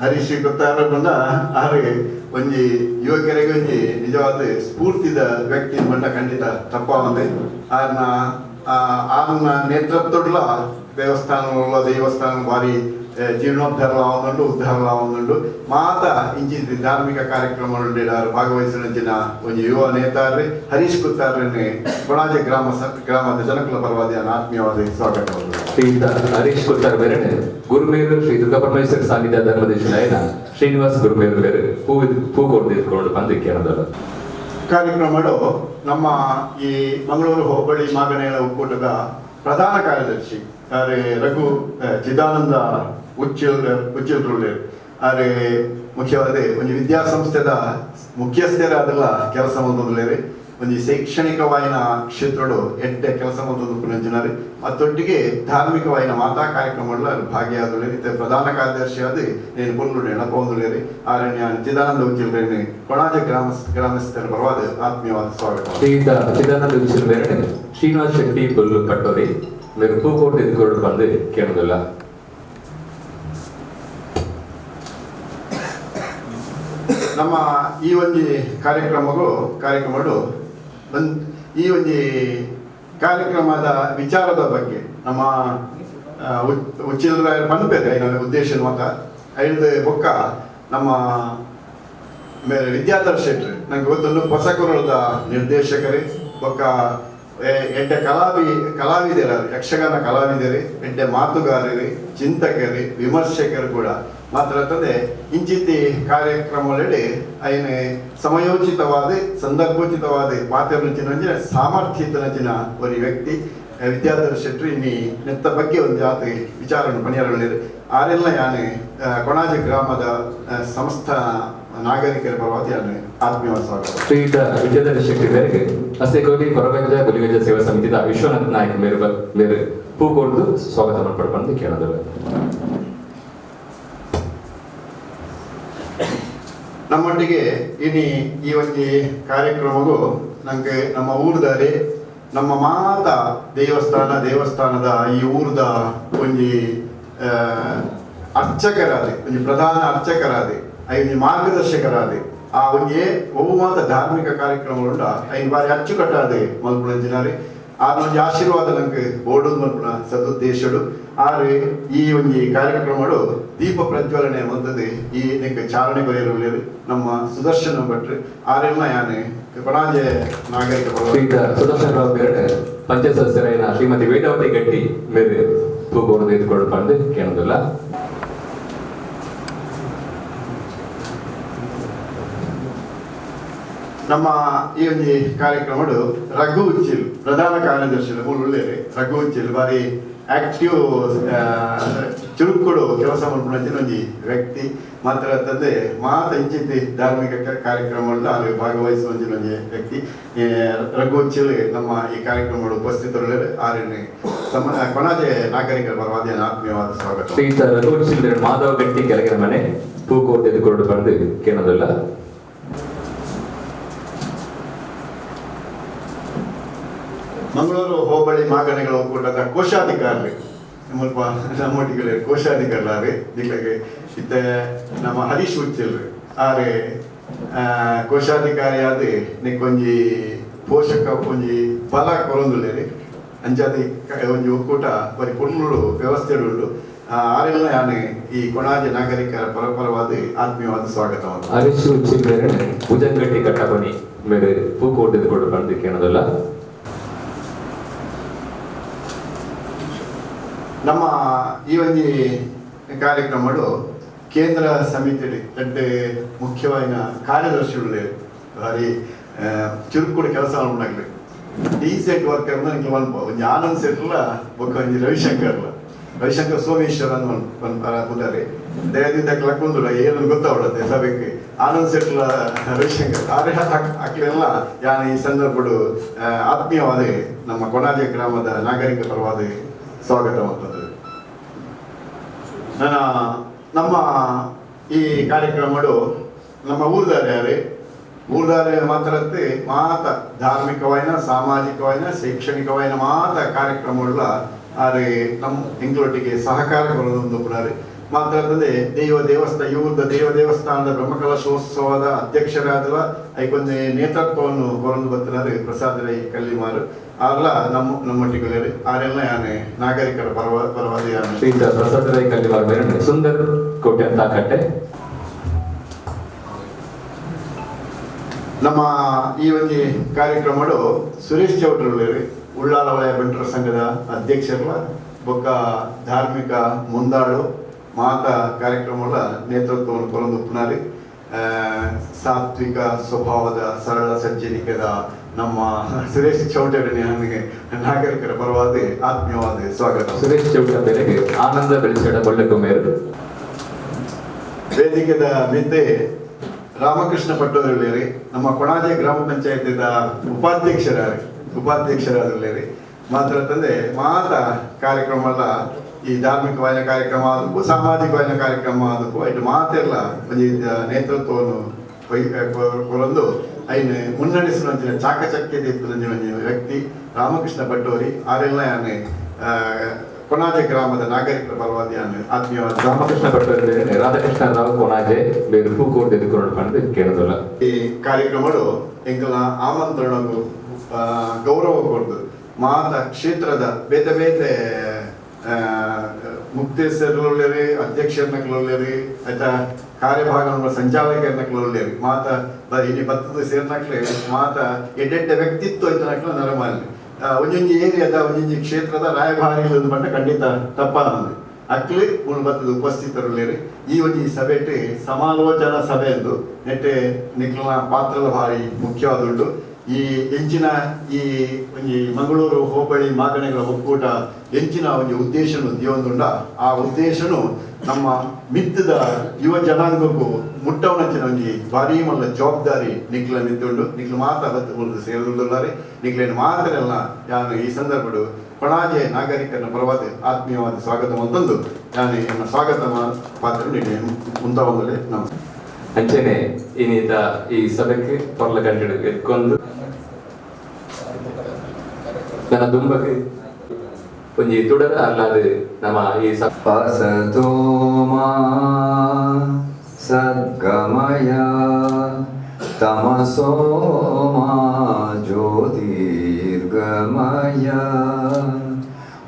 ಹರೀಶ್ ಕುತ್ತಾರ ಬಂದ ಆರಿಗೆ ಒಂಜಿ ಯುವಕರಿಗೆ ಒಂಜಿ ನಿಜವಾದ ಸ್ಫೂರ್ತಿದ ವ್ಯಕ್ತಿ ಬಂದ ಖಂಡಿತ ತಪ್ಪಾವಂದೆ ಆರ್ನ ನೇತೃತ್ವಡ್ಲ ದೇವಸ್ಥಾನ ಭಾರಿ ಜೀರ್ಣೋದ್ಧಾರ ಆവുന്നുണ്ട് ಉದ್ಧಾರ ಆവുന്നുണ്ട് ಮಾತ ಇಂಚಿ ಧಾರ್ಮಿಕ ಕಾರ್ಯಕ್ರಮಗಳಲ್ಲಿ ಭಾಗವಹಿಸಿನ ಒಂದು ಯುವ ನೇತಾರರು ಹರೀಶ್ ಕುತ್ತಾರನ್ನೇ ಕೊಣಾಜೆ ಗ್ರಾಮದ ಜನಕುಲ ಪರವಾದ ಆತ್ಮೀಯವಾದ ಸ್ವಾಗತವನ್ನು ಶ್ರೀಯುತ ಹರೀಶ್ ಕುತ್ತಾರ್ ಬೇರೆ ಗುರುಮೇರು ಶ್ರೀ ದುರ್ಗಾ ಪರಮೇಶ್ವರ ಸಾನ್ನಿಧ್ಯ ಧರ್ಮದೇಶನಾಯನ ಶ್ರೀನಿವಾಸ್ ಗುರುಮೇರು ಬೇರೆ ಹೂ ಕೊಡ್ದಿದ್ಕೊಂಡು ಬಂದಕ್ಕೆ ಅನ್ನೋದಲ್ಲ ಕಾರ್ಯಕ್ರಮಗಳು ನಮ್ಮ ಈ ಮಂಗಳೂರು ಹೋಬಳಿ ಮಾಗನೆಗಳ ಒಕ್ಕೂಟದ ಪ್ರಧಾನ ಕಾರ್ಯದರ್ಶಿ ರಘು ಚಿದಾನಂದ ಉಚ್ಚಿಲ್ರುಳ್ಳಿ ಆದರೆ ಮುಖ್ಯವಾದ ಒಂದು ವಿದ್ಯಾಸಂಸ್ಥೆದ ಮುಖ್ಯಸ್ಥರಾದಲ್ಲ ಕೆಲಸ ಮಾಡೋದಿಲ್ಲ ಒಂದು ಶೈಕ್ಷಣಿಕವಾಯಿನ ಕ್ಷೇತ್ರಗಳು ಎಡ್ಡೆ ಕೆಲಸ ಮಾಡೋದು ಮತ್ತೊಟ್ಟಿಗೆ ಧಾರ್ಮಿಕವಾಯಿನ ಮಾತಾ ಕಾರ್ಯಕ್ರಮಗಳ ಭಾಗಿಯಾದೊಳ್ಳೆ ಪ್ರಧಾನ ಕಾರ್ಯದರ್ಶಿ ಆದ నేను ಪುಲ್ಲು ನೆನಪೊಂದುಳ್ಳೇರಿ ಆರಣ್ಯ ಚಿದಾನಂದ ಉಚ್ಚಿಲ್ರೇನೆ ಕೊಣಾಜೆ ಗ್ರಾಮಸ್ಥರ ಪರವಾದ ಆತ್ಮೀಯವಾದ ಸ್ವಾಗತ ಶ್ರೀಯುತ ಚಿದಾನಂದ ಉಚ್ಚಿಲ್ರೇನೆ ಶ್ರೀನಿವಾಸ್ ಶೆಟ್ಟಿ ಪುಲ್ಲು ಕಟ್ಟೋರಿ మీరు పూకోటి ఎదుకోవడం ಬಂದು ಕೇಳೋದಿಲ್ಲ ನಮ್ಮ ಈ ಒಂದು ಕಾರ್ಯಕ್ರಮಗಳು ಈ ಒಂದು ಕಾರ್ಯಕ್ರಮದ ವಿಚಾರದ ಬಗ್ಗೆ ನಮ್ಮ ಉಚ್ಚಿಲ್ರ ಪನ್ಪೇದೆ ನನ್ನ ಉದ್ದೇಶ ಮತ ಐದು ಬೊಕ್ಕ ನಮ್ಮ ವಿದ್ಯಾಧರ್ ಶೆಟ್ಟಿ ನಂಗೆ ಗೊತ್ತೊಂದು ಹೊಸ ಕುರಳದ ನಿರ್ದೇಶಕರೇ ಬೊಕ್ಕ ಎಡ್ಡೆ ಕಲಾವಿದರು ಯಕ್ಷಗಾನ ಕಲಾವಿದರು ಎಡ್ಡೆ ಮಾತುಗಾರರು ಚಿಂತಕರು ವಿಮರ್ಶಕರು ಕೂಡ ಮಾತ್ರ ತಂದೆ ಇಂಚಿತಿ ಕಾರ್ಯಕ್ರಮಗಳಲ್ಲಿ ಐನ ಸಮಯೋಚಿತವಾದ ಸಂದರ್ಭೋಚಿತವಾದ ಪಾತ್ರನಂಚಿನ ಸಾಮರ್ಥ್ಯತನಚಿನ ಒಂದು ವ್ಯಕ್ತಿ ವಿದ್ಯಾಧರ್ ಶೆಟ್ಟಿ ಇನ್ನಿ ನೆತ್ತ ಬಗ್ಗೆ ಒಂದು ಜಾತಿ ವಿಚಾರವನ್ನು ಪಣಿಯರಲ್ಲಿದೆ ಆರೆಲ್ಲ ಯಾನೆ ಕೊಣಾಜೆ ಗ್ರಾಮದ ಸಂಸ್ಥಾ ನಾಗರಿಕರ ಪರವಾಗಿ ಆತ್ಮೀಯ ಸ್ವಾಗತ ಶ್ರೀಯುತ ವಿದ್ಯಾಧರ ಶೆಟ್ಟಿ ಬೇರೆ ಅಸ್ತೆಕೋಲಿ ಕೊರಗಂಜ ಗುಲಿಗಂಜ ಸೇವಾ ಸಮಿತಿದ ವಿಶ್ವನಾಥ್ ನಾಯಕ್ ಮೇರೆ ಹೂ ಕೊಡ್ದು ಸ್ವಾಗತ ಪಡ್ಕೊಂಡು ಕೇಳೋದಿಲ್ಲ ನಮ್ಮೊಟ್ಟಿಗೆ ಈ ಒಂದು ಕಾರ್ಯಕ್ರಮವು ನಂಗೆ ನಮ್ಮ ಊರ್ದಾರೆ ನಮ್ಮ ಮಾತ ದೇವಸ್ಥಾನದ ಈ ಊರ್ದ ಒಂದು ಅರ್ಚಕರಾದೆ ಒಂದು ಪ್ರಧಾನ ಅರ್ಚಕರಾದೆ ಐದು ಮಾರ್ಗದರ್ಶಕರಾದೆ ಆ ಒಂದೇ ಮಾತ ಧಾರ್ಮಿಕ ಕಾರ್ಯಕ್ರಮಗಳುಂಡ ಐದು ಬಾರಿ ಅಚ್ಚುಕಟ್ಟಾದೆ ಮಲ್ಪುಣಂಜಿನಾರೆ ಆದೊಂದು ಆಶೀರ್ವಾದ ನಂಗೆ ಬೋರ್ಡು ಮಲ್ಪುಣ ಸದುದ್ದೇಶಡು ಆದ್ರೆ ಈ ಒಂದು ಕಾರ್ಯಕ್ರಮಗಳು ದೀಪ ಪ್ರಜ್ವಲನೆ ಮಂತದೆ ಈ ನಿಂಗೆ ಚಾಲನೆ ಕೊಯ್ಯಲು ನಮ್ಮ ಸುದರ್ಶನ ಭಟ್ರು ಆರೆಲ್ಲ ಯಾನೆ ಕೊಣಾಜೆ ನಾಗರಿಕ ಸುದರ್ಶನ ರಾವ್ ಬೇರೆ ಪಂಚಾಯತ್ ಸದಸ್ಯರಾಯಿನ ಶ್ರೀಮತಿ ವೇದಾವತಿ ಗಟ್ಟಿ ಮೇಲೆ ತೂಗೋಡು ಎದುಕೊಂಡು ಬಂದು ಕೇಳೋದಿಲ್ಲ ನಮ್ಮ ಈ ಒಂದು ಕಾರ್ಯಕ್ರಮಗಳು ರಘು ಉಚ್ಚಿಲ್ ಪ್ರಧಾನ ಕಾರ್ಯದರ್ಶಿ ಒಳ್ಳೆಯ ರಘು ಉಚ್ಚಿಲ್ ಬಾರಿ ಆಕ್ಟಿವ್ ಚುರುಕುಡು ಕೆಲಸ ಮಾಡ್ಕೊಂಡು ಒಂದು ವ್ಯಕ್ತಿ ಮಾತ್ರ ತಂದೆ ಇಂಚಿತಿ ಧಾರ್ಮಿಕ ಕಾರ್ಯಕ್ರಮಗಳಲ್ಲಿ ಅಲ್ಲಿ ಭಾಗವಹಿಸುವ ಒಂದು ವ್ಯಕ್ತಿ ರಘು ಉಚ್ಚಿಲ್ ನಮ್ಮ ಈ ಕಾರ್ಯಕ್ರಮಗಳು ಉಪಸ್ಥಿತರು ಆರನೇ ಕೊಣಾಜೆ ನಾಗರಿಕರ ಪರವಾದ ಆತ್ಮೀಯವಾದ ಸ್ವಾಗತ ಶ್ರೀಯುತ ರಘು ಉಚ್ಚಿಲ್ ಮಾಧವ ಗಟ್ಟಿ ಕೆಳಗಿನ ಮನೆ ಹೂಕೋಟೆ ಎದುಕೊಂಡು ಬಂದು ಕೇಳೋದಿಲ್ಲ ಮಂಗಳೂರು ಹೋಬಳಿ ಮಾಗನೆಗಳ ಒಕ್ಕೂಟದ ಕೋಶಾಧಿಕಾರಿ ನಮ್ಮೊಟ್ಟಿಗೆ ಕೋಶಾಧಿಕಾರಿ ದಿಕ್ಕಗೆ ಇತ್ತ ನಮ್ಮ ಹರೀಶ್ ಉಚ್ಚಿಲ್ರಿ ಆರೆ ಕೋಶಾಧಿಕಾರಿ ಆದ ನಿಕ್ಕೊಂಜಿ ಪೋಷಕ ಒಂಜಿ ಫಲ ಕೊರೊಂದುಲ್ಲೇರಿ ಅಂಚಾದಿ ಒಂಜಿ ಒಕ್ಕೂಟ ಬರೀ ಪುರ್ನುಡು ವ್ಯವಸ್ಥೆ ಉಂಟು ಆರೆಲ್ಲ ಯಾನೆ ಈ ಕೊಣಾಜೆ ನಾಗರಿಕರ ಪರಪರವಾದ ಆತ್ಮೀಯವಾದ ಸ್ವಾಗತವನ್ನು ಹರೀಶ್ ಉಚ್ಚಿಲ್ ಭುಜಂಗಟ್ಟಿ ಕಟ್ಟಬನಿ ಮೇಲೆ ಹೂಕೋಟೆ ಎದುಕೊಂಡು ಬಂದು ಕೇಳೋದಿಲ್ಲ ನಮ್ಮ ಈ ಒಂದು ಕಾರ್ಯಕ್ರಮಗಳು ಕೇಂದ್ರ ಸಮಿತಿ ದೊಡ್ಡ ಮುಖ್ಯವಾದ ಕಾರ್ಯದರ್ಶಿಗಳು ಭಾರಿ ಚುರುಕುಡು ಕೆಲಸ ಮಾಡಲಿ ಡಿಸೆಟ್ ವರ್ಕರ್ ನನಗೆ ಒಂದು ಆನಂದ್ ಸೆಟ್ಲ ಒಂದು ರವಿಶಂಕರ್ ಸೋಮೇಶ್ವರ ಬುಧಾರಿ ದಯದಿಂದ ಕಳ್ಕೊಂಡ್ರು ಏನು ಗೊತ್ತಾವಡತ್ತೆ ಸಭೆಗೆ ಆನಂದ್ ಸೆಟ್ಲ ರವಿಶಂಕರ್ ಆದ್ರೆ ಹಾಕಲೆಲ್ಲ ಯಾನ ಈ ಸಂದರ್ಭಗಳು ಆತ್ಮೀಯವಾದ ನಮ್ಮ ಕೊಣಾಜೆ ಗ್ರಾಮದ ನಾಗರಿಕ ಪರವಾದ ಸ್ವಾಗತ ಮಾಡ್ತದೆ ನಮ್ಮ ಈ ಕಾರ್ಯಕ್ರಮಗಳು ನಮ್ಮ ಊರ್ದಾರೆ ಮಾತ್ರತ್ತೆ ಮಾತ ಧಾರ್ಮಿಕವಾಯಿನ ಸಾಮಾಜಿಕವಾಯಿನ ಶೈಕ್ಷಣಿಕವಾಯಿನ ಮಾತ ಕಾರ್ಯಕ್ರಮಗಳ ಆದ್ರೆ ನಮ್ಮ ಎಂಗಳೊಟ್ಟಿಗೆ ಸಹಕಾರ ಕೊಡೋದೊಂದು ಕೂಡ ಮಾತ್ರ ದೇವಸ್ಥಾನದ ಬ್ರಹ್ಮಕಲಶೋತ್ಸವದ ಅಧ್ಯಕ್ಷರಾದ ಐಕೊಂದು ನೇತೃತ್ವವನ್ನು ಕೊರೊಂದು ಬರ್ತಾರೆ ಪ್ರಸಾದ್ ರೈ ಕಲ್ಲಿಮಾರು ಅಲ್ಲ ನಮ್ಮೊಟ್ಟಿಗೆ ಆರೆಲ್ಲ ಯಾನೆ ನಾಗರಿಕರ ಪರವಾದಿ ಶ್ರೀಯುತ ಪ್ರಸಾದ್ ರೈ ಕಲ್ಲಿವಾರ ಬೇರೆ ಸುಂದರ್ ಕೋಟೆ ಅಂತ ಕಟ್ಟೆ. ನಮ್ಮ ಈ ಒಂದು ಕಾರ್ಯಕ್ರಮಡು ಸುರೇಶ್ ಚೌಟ್ರಲ್ಲಿ ಉಳ್ಳಾಲ ವಲಯ ಬಂಟರ ಸಂಘದ ಅಧ್ಯಕ್ಷರ ಬೊಕ್ಕ ಧಾರ್ಮಿಕ ಮುಂದಾಳು ಮಾತ ಕಾರ್ಯಕ್ರಮಗಳ ನೇತೃತ್ವವನ್ನು ಕೊರೊಂದು ಪುನಾರಿ ಸಾತ್ವಿಕ ಸ್ವಭಾವದ ಸರಳ ಸಜ್ಜನಿಕದ ನಮ್ಮ ಸುರೇಶ್ ಚೌಟರಿಗೆ ನನಗೆ ನಾಗರಿಕರ ಪರವಾದ ಆತ್ಮೀಯವಾದ ಸ್ವಾಗತ. ಸುರೇಶ್ ಚೌಟ ಬೆಲೆಗೆ ಆನಂದ ಬೆಳೆಸಿಡ ಕೊಳ್ಳೆಕೊಮ್ಮೇರು ವೇದಿಕೆದ ಮಿದ್ದೆ ರಾಮಕೃಷ್ಣ ಪಟ್ಟೋದ್ರಲ್ಲಿ ನಮ್ಮ ಕೊಣಾಜೆ ಗ್ರಾಮ ಪಂಚಾಯತಿದ ಉಪಾಧ್ಯಕ್ಷರಾದ್ರಲ್ಲಿ ಮಾತ್ರ ತಂದೆ ಮಾತ ಕಾರ್ಯಕ್ರಮ ಎಲ್ಲ ಈ ಧಾರ್ಮಿಕವಾದ ಕಾರ್ಯಕ್ರಮ ಅದಕ್ಕೂ ಸಾಮಾಜಿಕವಾದ ಕಾರ್ಯಕ್ರಮ ಅದಕ್ಕೂ ಐಟು ಮಾತೆಲ್ಲ ಒಂದು ನೇತೃತ್ವವನ್ನು ಕೊರೊಂದು ಐನು ಮುನ್ನಡೆಸುವಂಚಿನ ಚಾಕಚಕ್ಯತೆ ಒಂದು ವ್ಯಕ್ತಿ ರಾಮಕೃಷ್ಣ ಪಟ್ಟೋರಿ ಆರೆಲ್ಲ ಯಾನೆ ಕೊಣಾಜೆ ಗ್ರಾಮದ ನಾಗರಿಕರ ಪರವಾದಿ ಆತ್ಮೀಯವಾದ ರಾಮಕೃಷ್ಣ ಪಟ್ಟೋರಿ ರಾಧಾಕೃಷ್ಣ ರಾವ್ ಕೊಣಾಜೆ ಬೇರೆ ಹೂಕೋಟ್ ಎದುಕೊಂಡು ಕೇಳೋದಲ್ಲ. ಈ ಕಾರ್ಯಕ್ರಮಗಳು ಎಂಕಲ ಆಮಂತ್ರಣಗೂ ಗೌರವ ಕೊಡ್ದು ಮಾತ ಕ್ಷೇತ್ರದ ಬೇತೆ ಬೇತೆ ಮುಕ್ತೇಶ್ವರರಲ್ಲಿ ಅಧ್ಯಕ್ಷರನ್ನಕ್ಲಲ್ಲಿ ಆಯ್ತಾ ಕಾರ್ಯಭಾಗಗಳ ಸಂಚಾಲಕರನ್ನಕ್ಲಲ್ಲಿ ಮಾತ ಇಲ್ಲಿ ಭತ್ತದ ಸೇರ್ನಕ್ಲೆ ಮಾತ ಎಡ್ಡೆಡ್ಡೆ ವ್ಯಕ್ತಿತ್ವ ಇದ್ದನಕ್ಲ ನರಮಲ್ಲಿ ಒಂದೊಂದು ಏರಿಯಾದ ಒಂದೊಂದು ಕ್ಷೇತ್ರದ ರಾಯಭಾರಿಗಳು ಬಂದ ಖಂಡಿತ ತಪ್ಪಾನಂದು ಅಕ್ಲಿ ಉಳ್ಬತ್ತದ ಉಪಸ್ಥಿತರಲ್ಲಿ ಈ ಒಂದು ಸಭೆಟ್ ಸಮಾಲೋಚನಾ ಸಭೆ ಎಂದು ನೆಟ್ಟೆ ನಿಕ್ಲನ ಪಾತ್ರದ ಭಾರಿ ಮುಖ್ಯವಾದುಂಟು. ಈ ಎಂಚಿನ ಈ ಮಂಗಳೂರು ಹೋಬಳಿ ಮಾಗಣೆಗಳ ಒಕ್ಕೂಟ ಎಂಚಿನ ಒಂದು ಉದ್ದೇಶನು ದಿಯೊಂದುಂಡ ಆ ಉದ್ದೇಶನು ನಮ್ಮ ಮಿತ್ತದ ಯುವ ಜನಾಂಗಕ್ಕೂ ಮುಟ್ಟವನಂಚಿನ ಒಂದು ಭಾರಿ ಮಲ್ಲ ಜವಾಬ್ದಾರಿ ನಿಕ್ಲ ನಿಂತುಂಡು ನಿಕ್ಲು ಮಾತಾಡ ಸೇರಿದುಳ್ಳಾರೆ ನಿಕ್ಲೇನು ಮಾತರೆಲ್ಲ ಯಾನು ಈ ಸಂದರ್ಭಡು ಕೊಣಾಜೆ ನಾಗರಿಕರನ್ನ ಪರವಾದ ಆತ್ಮೀಯವಾದ ಸ್ವಾಗತ ಅಂತಂದು ನಾನು ನನ್ನ ಸ್ವಾಗತ ಪಾತ್ರ ಮುಂತಾವಂದಲೇ ನಮಸ್ಕಾರ. ಅಂಚನೆ ಇನ್ನೀತ ಈ ಸಭೆಗೆ ಪೊರ್ಲ ಗಂಟೆ ಎತ್ಕೊಂಡು ನನ್ನ ದುಂಬಕ್ಕೆ ಒಂಜಿ ತುಡರ ಅಲ್ಲಾದ ನಮ್ಮ ಈ ಪಸತೋಮಾ ಸದ್ಗಮಯ ತಮಸೋಮಾ ಜ್ಯೋತಿರ್ಗಮಯ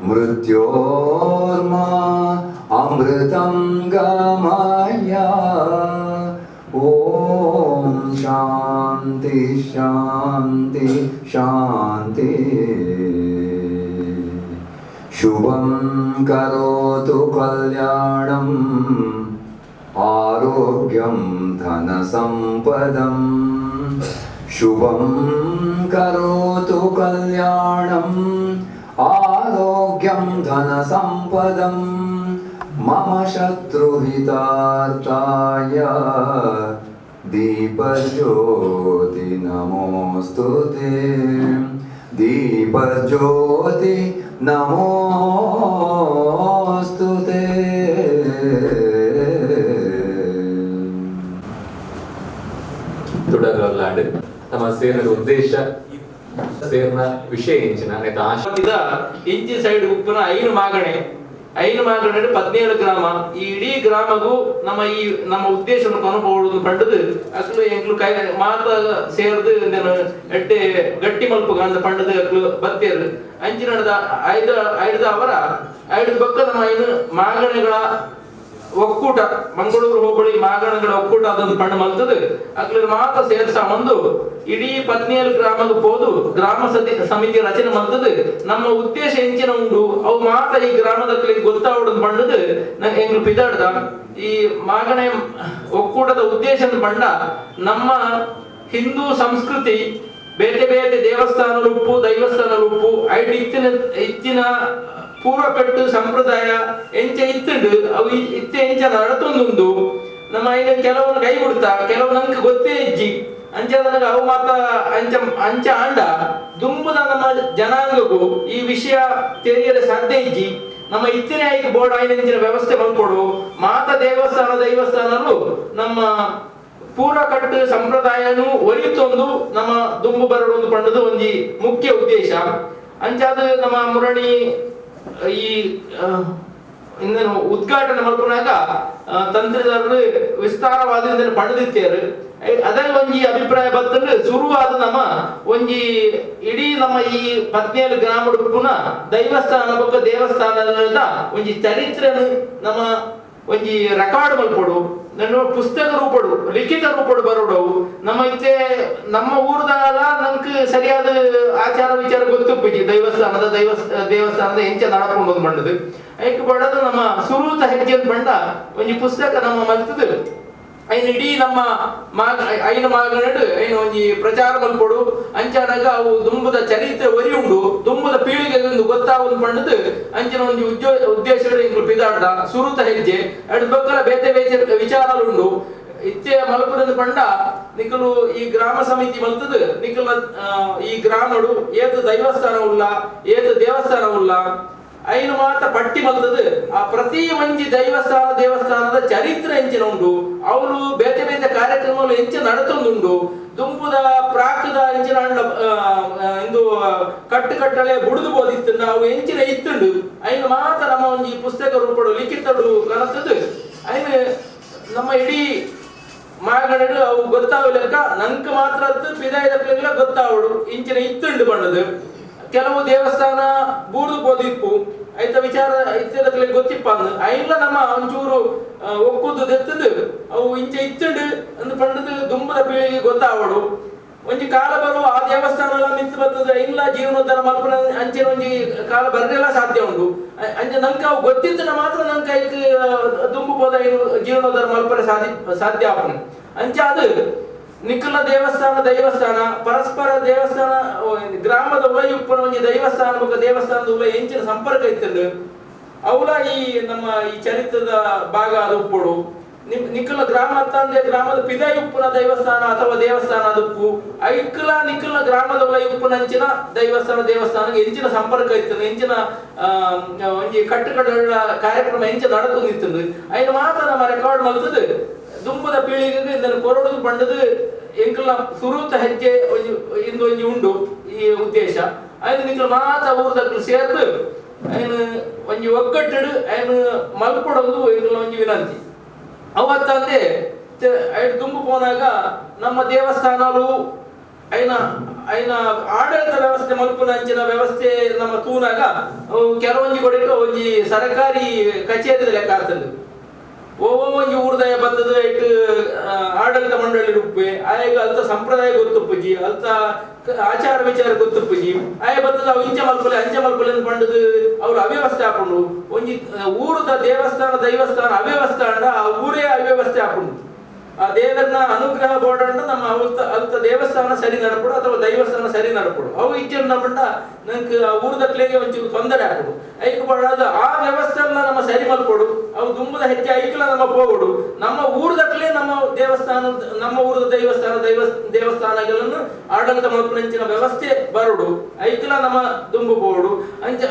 ಮೃತ್ಯೋರ್ಮಾ ಅಮೃತಂ ಗಮಯ. ಓಂ ಶಾಂತಿ ಶಾಂತಿ ಶಾಂತಿ. ಶುಭಂ ಕರೋತು ಕಲ್ಯಾಣಂ ಆರೋಗ್ಯಂ ಧನ ಸಂಪದಂ. ಶುಭಂ ಕರೋತು ಕಲ್ಯಾಣಂ ಆರೋಗ್ಯಂ ಧನ ಸಂಪದಂ. ಮಮ ಶತ್ರುಹಿತಾರ್ಥಾಯ ದೀಪಜ್ಯೋತಿ ನಮೋಸ್ತುತೆ. ದೀಪಜ್ಯೋತಿ ನಮೋಸ್ತುತೆ. ತುಡರಲ್ಲಾಡು ನಮ್ಮ ಸೇರಿನ ಉದ್ದೇಶ ಸೇರಿನ ವಿಷಯ ಎಂಚಿನ ಇಂಚಿ ಸೈಡ್ ಉಪ್ಪುನ ಐನು ಮಾಗಣೆ 17 ಗ್ರಾಮ. ಈ ಇಡೀ ಗ್ರಾಮಗೂ ನಮ್ಮ ಉದ್ದೇಶವನ್ನು ಕೊನಪೋಡುದು ಪಂಡದು ಅಕ್ಲು ಎಂಕ್ಲು ಕೈ ಮಾತ ಸೇರ್ದು ಎಟ್ಟೆ ಗಟ್ಟಿ ಮಲ್ಪು ಅಂದ ಪಂಡದು ಅಕ್ಲು ಬತ್ತೇರು ಅಂಚಿನ ಐದು ಅವರ ಐದು ಬಕ್ಕ ನಮ್ಮ ಐನು ಮಾಗಣೆಗಳ ಒಕ್ಕೂಟ ಮಂಗಳೂರು ಹೋಬಳಿ ಮಾಗಣಗಳ ಒಕ್ಕೂಟ ಅದೊಂದು ಪಂಡ ಮಲ್ತದು ಅಕ್ಲ ಮಾತ ಸೇರ್ಸ ಒಂದು ಇಡೀ 17 ಗ್ರಾಮದ ಪೋದು ಗ್ರಾಮ ಸಮಿತಿ ರಚನೆ ಮಲ್ತದು. ನಮ್ಮ ಉದ್ದೇಶ ಎಂಚಿನ ಉಂಡು ಅವು ಮಾತ ಈ ಗ್ರಾಮದಲ್ಲಿ ಗೊತ್ತಾವಡದು ಪಂಡದು ಎಂಗ್ಲು ಪಿದಾಡ್ದ ಈ ಮಾಗಣೆ ಒಕ್ಕೂಟದ ಉದ್ದೇಶ ಪಂಡ ನಮ್ಮ ಹಿಂದೂ ಸಂಸ್ಕೃತಿ ಬೇತೆ ಬೇತೆ ದೇವಸ್ಥಾನ ರೂಪು ದೈವಸ್ಥಾನ ರೂಪು ಐದು ಇತ್ತಿನ ಪೂರ್ವಕಟ್ಟು ಸಂಪ್ರದಾಯ ಎಂಚ ಇತ್ತುಂಡು ಅವು ಎಂಚ ನಡತೊಂದುಂಡು ನಮ್ಮ ಐನ ಕೆಲವೊಂದು ಕೈ ಬಿಡ್ತಾ ಕೆಲವು ನಂಗೆ ಗೊತ್ತೇ ಇಜ್ಜಿ ಅಂಚ ನನಗೆ ಅವು ಮಾತ ಅಂಚ ಆಂಡ ದುಂಬುದ ನಮ್ಮ ಜನಾಂಗಗೂ ಈ ವಿಷಯ ತಿಳಿಯಲು ಸಾಧ್ಯ ಇಜ್ಜಿ ನಮ್ಮ ಇತ್ತಿನ ಐದು ಬೋರ್ಡ್ ಐನಂಚಿನ ವ್ಯವಸ್ಥೆ ಮಾಡ್ಕೊಡು ಮಾತ ದೈವಸ್ಥಾನರು ನಮ್ಮ ಪೂರ್ವಕಟ್ಟು ಸಂಪ್ರದಾಯನು ಒಲಿತೊಂದು ನಮ್ಮ ದುಂಬು ಬರಡೊಂದು ಪಂಡದು ಒಂದು ಮುಖ್ಯ ಉದ್ದೇಶ. ಅಂಚಾದ ನಮ್ಮ ಮುರಣಿ ಈ ಇಂದನು ಉದ್ಘಾಟನೆ ಮಲ್ಪನಾಗ ತಂತ್ರಿದಾರರು ವಿಸ್ತಾರವಾದ ಪಡೆದಿತ್ತೇರು ಅದೇ ಒಂಜಿ ಅಭಿಪ್ರಾಯ ಬರ್ತಂದ್ರೆ ಶುರುವಾದ ನಮ್ಮ ಒಂಜಿ ಇಡೀ ನಮ್ಮ ಈ 17 ಗ್ರಾಮದ ಪುನಃ ದೈವಸ್ಥಾನ ಬಗ್ಗೆ ದೇವಸ್ಥಾನದ ಒಂಜಿ ಚರಿತ್ರೆನು ನಮ್ಮ ಒಂಜಿ ರೆಕಾರ್ಡ್ ಮಲ್ಪಡು ನನ್ನ ಪುಸ್ತಕ ರೂಪಡು ಲಿಖಿತ ರೂಪಡು ಬರೋಡವು ನಮ್ಮ ಇತ್ತೆ ನಮ್ಮ ಊರ್ದಾಲ ನಂಗೆ ಸರಿಯಾದ ಆಚಾರ ವಿಚಾರ ಗೊತ್ತುಪ್ಪಿ ದೇವಸ್ಥಾನದ ಹೆಂಚ ನಡ್ಕೊಂಡು ಬಂಡದು ಐಕ್ ಬಡದು ನಮ್ಮ ಸುರೂತ ಹೆಜ್ಜೆ ಬಂಡ ಒಂಜಿ ಪುಸ್ತಕ ನಮ್ಮ ಮಲ್ತದು ಐನ್ ಇಡೀ ನಮ್ಮ ಐನ ಮಗನಡು ಐನ ಒಂಜಿ ಪ್ರಚಾರ ಮಲ್ಪಡು ಅಂಚಾನಾಗ ಅವು ದುಂಬದ ಚರಿತ್ರೆ ಒರಿ ಉಂಡು ದುಂಬದ ಪೀಳಿಗೆಗೊಂದು ಗೊತ್ತಾವೊಂದು ಪಂಡದು ಅಂಚಿನ ಒಂಜಿ ಉದ್ದೇಶಗಳು ಇಂಗ್ಲು ಪಿದಾಡ್ದ ಸುರುತ ಹೆಜ್ಜೆ ಅಡ್ ಬಕ್ಕಲ ಬೇತೆ ಬೇತೆ ವಿಚಾರಗಳು ಉಂಡು ಇತ್ತೆ ಮಲ್ಪುರದ ಪಂಡ ನಿಕಲು ಈ ಗ್ರಾಮ ಸಮಿತಿ ಮಲ್ತದು ನಿಕಲ ಈ ಗ್ರಾಮಡು ಏತ ದೈವಸ್ಥಾನ ಉಲ್ಲ ಏತ ದೇವಸ್ಥಾನ ಉಲ್ಲ ಐನು ಮಾತ್ರ ಪಟ್ಟಿ ಮಲ್ತದು ಆ ಪ್ರತಿ ಮಂಜಿ ದೇವಸ್ಥಾನದ ಚರಿತ್ರೆ ಹೆಂಚಿನ ಉಂಡು ಅವರು ಬೇತೆ ಬೇತೆ ಕಾರ್ಯಕ್ರಮಗಳು ಹೆಂಚ ನಡತೊಂದುಂಡು ದುಂಪುದ ಪ್ರಾಕದ ಹೆಂಚಿನ ಇಂದು ಕಟ್ಟಳೆ ಬುಡುದು ಬೋದಿತ್ತು ಅವು ಹೆಂಚಿನ ಇತ್ತುಂಡು ಐನು ಮಾತ್ರ ನಮ್ಮ ಒಂಜಿ ಪುಸ್ತಕ ರೂಪಡು ಲಿಖಿತಡು ಕನಸದು ಐನು ನಮ್ಮ ಇಡೀ ಮಾಗಣಡು ಅವು ಗೊತ್ತಾವಲೆಕ್ಕ ನಂಕ ಮಾತ್ರ ಪಿದಾಯದ ಗೊತ್ತಾವಡು ಇಂಚಿನ ಇತ್ತುಂಡು ಬಣ್ಣದು ಕೆಲವು ದೇವಸ್ಥಾನ ಬೂರ್ದು ಬೋದಿಪ್ಪು ಐತ ವಿಚಾರ ಇತ್ಯದಕ್ಕೆ ಗೊತ್ತಿಪ್ಪ ಅಂದ್ ಐನ್ಲ ನಮ್ಮ ಒಂಚೂರು ಒಕ್ಕುದು ದೆತ್ತದು ಅವು ಇಂಚ ಇತ್ತುಂಡು ಅಂದ್ ಪಂಡದು ದುಂಬದ ಪೀಳಿಗೆ ಗೊತ್ತಾವಡು ಒಂಜಿ ಕಾಲ ಬರುವ ಆ ದೇವಸ್ಥಾನ ಎಲ್ಲ ಮಿತ್ತು ಬರ್ತದೆ ಐನ್ಲ ಜೀವನೋದ್ಧಾರ ಮಲ್ಪನ ಅಂಚಿನ ಒಂಜಿ ಕಾಲ ಬರ್ರೆಲ್ಲ ಸಾಧ್ಯ ಉಂಟು ಅಂಚ ನಂಗೆ ಅವು ಗೊತ್ತಿದ್ದನ ಮಾತ್ರ ನಂಗೆ ಐಕ್ ದುಂಬು ಬೋದ ಜೀವನೋದ್ಧಾರ ಮಲ್ಪನೆ ಸಾಧ್ಯ ಆಪನೆ ಅಂಚ ಅದು ನಿಖಲ ದೈವಸ್ಥಾನ ಪರಸ್ಪರ ದೇವಸ್ಥಾನ ಗ್ರಾಮದ ಉಲಯುಪ್ಪನ ಒಂಜಿ ದೇವಸ್ಥಾನದ ಉಲ ಹೆಂಚಿನ ಸಂಪರ್ಕ ಇತ್ತಂಡು ಅವಲ ಈ ನಮ್ಮ ಈ ಚರಿತ್ರದ ಭಾಗ ಅದು ಉಪ್ಪುಡು ನಿಖಲ ಗ್ರಾಮ ಅಂತಂದ್ರೆ ಗ್ರಾಮದ ಪಿದಾಯುಪ್ಪನ ದೇವಸ್ಥಾನ ಅಥವಾ ದೇವಸ್ಥಾನ ಅದುಪ್ಪು ಐಕ್ಲ ನಿಖಲ ಗ್ರಾಮದ ಉಲಯುಪ್ಪನ ಹೆಂಚಿನ ದೇವಸ್ಥಾನಕ್ಕೆ ಹೆಂಚಿನ ಸಂಪರ್ಕ ಇತ್ತು ಹೆಂಚಿನ ಒಂಜಿ ಕಟ್ಟುಕಡ ಕಾರ್ಯಕ್ರಮ ಹೆಂಚ ನಡತು ನಿಂತಂದು ಐನು ಮಾತ್ರ ನಮ್ಮ ರೆಕಾರ್ಡ್ ಮಲ್ತದು ದುಂಬದ ಪೀಳಿಗೆಗೆ ಇದನ್ನು ಕೊರಡುದು ಬಂಡದು ಎಂಕಲ ಸುರೂತ ಹೆಜ್ಜೆ ಇಂದು ಒಂಜಿ ಉಂಡು ಈ ಉದ್ದೇಶ ಐನು ನಿಖಲ ಮಾತ್ರ ಊರ್ದಕ್ಕಲು ಸೇರ್ದು ಐನು ಒಂಜಿ ಒಗ್ಗಟ್ಟು ಐನು ಮಲ್ಪಡೋದು ಎಂಕಲ ಒಂಜಿ ವಿನಂತಿ ಅವತ್ತಂದೆ ಐದು ದುಂಬು ಪೋನಾಗ ನಮ್ಮ ದೇವಸ್ಥಾನಗಳು ಐನ ಆಡಳಿತ ವ್ಯವಸ್ಥೆ ಮಲ್ಪುನ ಅಂಚಿನ ವ್ಯವಸ್ಥೆ ನಮ್ಮ ತೂನಾಗ ಕೆಲವೊಂಜಿ ಕೊಡಿಕ ಒಂಜಿ ಸರ್ಕಾರಿ ಕಚೇರಿ ಲೆಕ್ಕ ಆಗ್ತದೆ ಒಂಜಿ ಊರ್ದಾಯ ಬತ್ತದ ಐಟ್ ಆಡಳಿತ ಮಂಡಳಿ ರೂಪೆ ಆಯಗ ಅಲ್ತ ಸಂಪ್ರದಾಯ ಗೊತ್ತುಪ್ಪುಜಿ ಅಲ್ತ ಆಚಾರ ವಿಚಾರ ಗೊತ್ತುಪ್ಪುಜಿ ಆಯ ಬತ್ತದ ಅವು ಇಂಚ ಮಲ್ಪಲೆ ಅಂಚ ಮಲ್ಪಲೆ ಪಂಡದು ಅವ್ರು ಅವ್ಯವಸ್ಥೆ ಹಾಕೊಂಡು ಒಂಜಿ ಊರದ ದೈವಸ್ಥಾನ ಅವ್ಯವಸ್ಥೆ ಅಂಡ ಆ ಊರೇ ಅವ್ಯವಸ್ಥೆ ಹಾಕೊಂಡು ಆ ದೇವರನ್ನ ಅನುಗ್ರಹ ಬೋಡಂಡ ನಮ್ಮ ಅಲ್ತ ದೇವಸ್ಥಾನ ಸರಿ ನಡಪಡು ಅಥವಾ ದೈವಸ್ಥಾನ ಸರಿ ನಡಪಡು ಅವು ಇಜ್ಜನ್ನ ಬಂಡ ನಂಗೆ ಊರ್ದಕ್ಲೆಗೆ ಒಂಚೂರು ತೊಂದರೆ ಹಾಕೊಡು ಐಕ್ ಬಾಡಾದ ಆ ವ್ಯವಸ್ಥೆ ನಮ್ಮ ಸರಿ ಮಲ್ಪಡು ಅವು ದುಂಬದ ಹೆಜ್ಜೆ ಐಕ್ಲ ನಮ್ಮ ಹೋಗೋಡು ನಮ್ಮ ಊರ್ದಕ್ಲೆ ನಮ್ಮ ಊರದ ದೇವಸ್ಥಾನಗಳನ್ನು ಆಡಳಿತ ಮಲ್ಪನಂಚಿನ ವ್ಯವಸ್ಥೆ ಬರೋಡು ಐಕ್ಲ ನಮ್ಮ ದುಂಬು ಹೋಗೋಡು ಅಂಚ